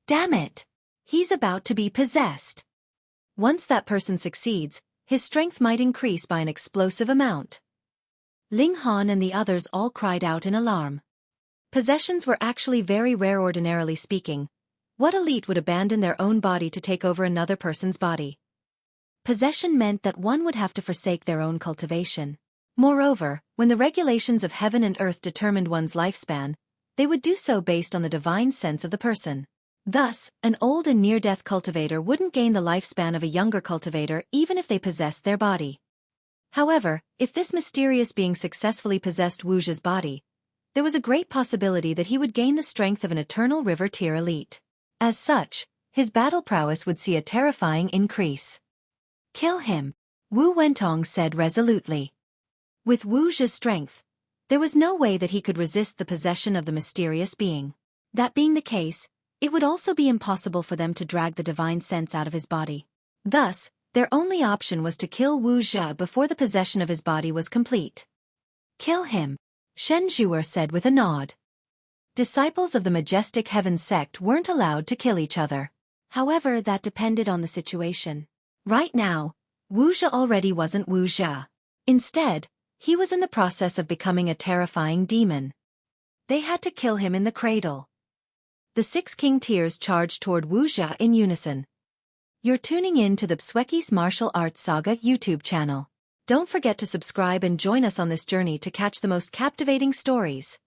Damn it! He's about to be possessed. Once that person succeeds, his strength might increase by an explosive amount. Ling Han and the others all cried out in alarm. Possessions were actually very rare ordinarily speaking. What elite would abandon their own body to take over another person's body? Possession meant that one would have to forsake their own cultivation. Moreover, when the regulations of heaven and earth determined one's lifespan, they would do so based on the divine sense of the person. Thus, an old and near-death cultivator wouldn't gain the lifespan of a younger cultivator even if they possessed their body. However, if this mysterious being successfully possessed Wu Zhe's body, there was a great possibility that he would gain the strength of an eternal river tier elite. As such, his battle prowess would see a terrifying increase. Kill him, Wu Wentong said resolutely. With Wu Zhe's strength, there was no way that he could resist the possession of the mysterious being. That being the case, it would also be impossible for them to drag the divine sense out of his body. Thus, their only option was to kill Wu Zhe before the possession of his body was complete. Kill him, Shen Zhuer said with a nod. Disciples of the Majestic Heaven sect weren't allowed to kill each other. However, that depended on the situation. Right now, Wu Zhe already wasn't Wu Zhe. Instead, he was in the process of becoming a terrifying demon. They had to kill him in the cradle. The 6 king tiers charged toward Wu Zhe in unison. You're tuning in to the Xueqi's Martial Arts Saga YouTube channel. Don't forget to subscribe and join us on this journey to catch the most captivating stories.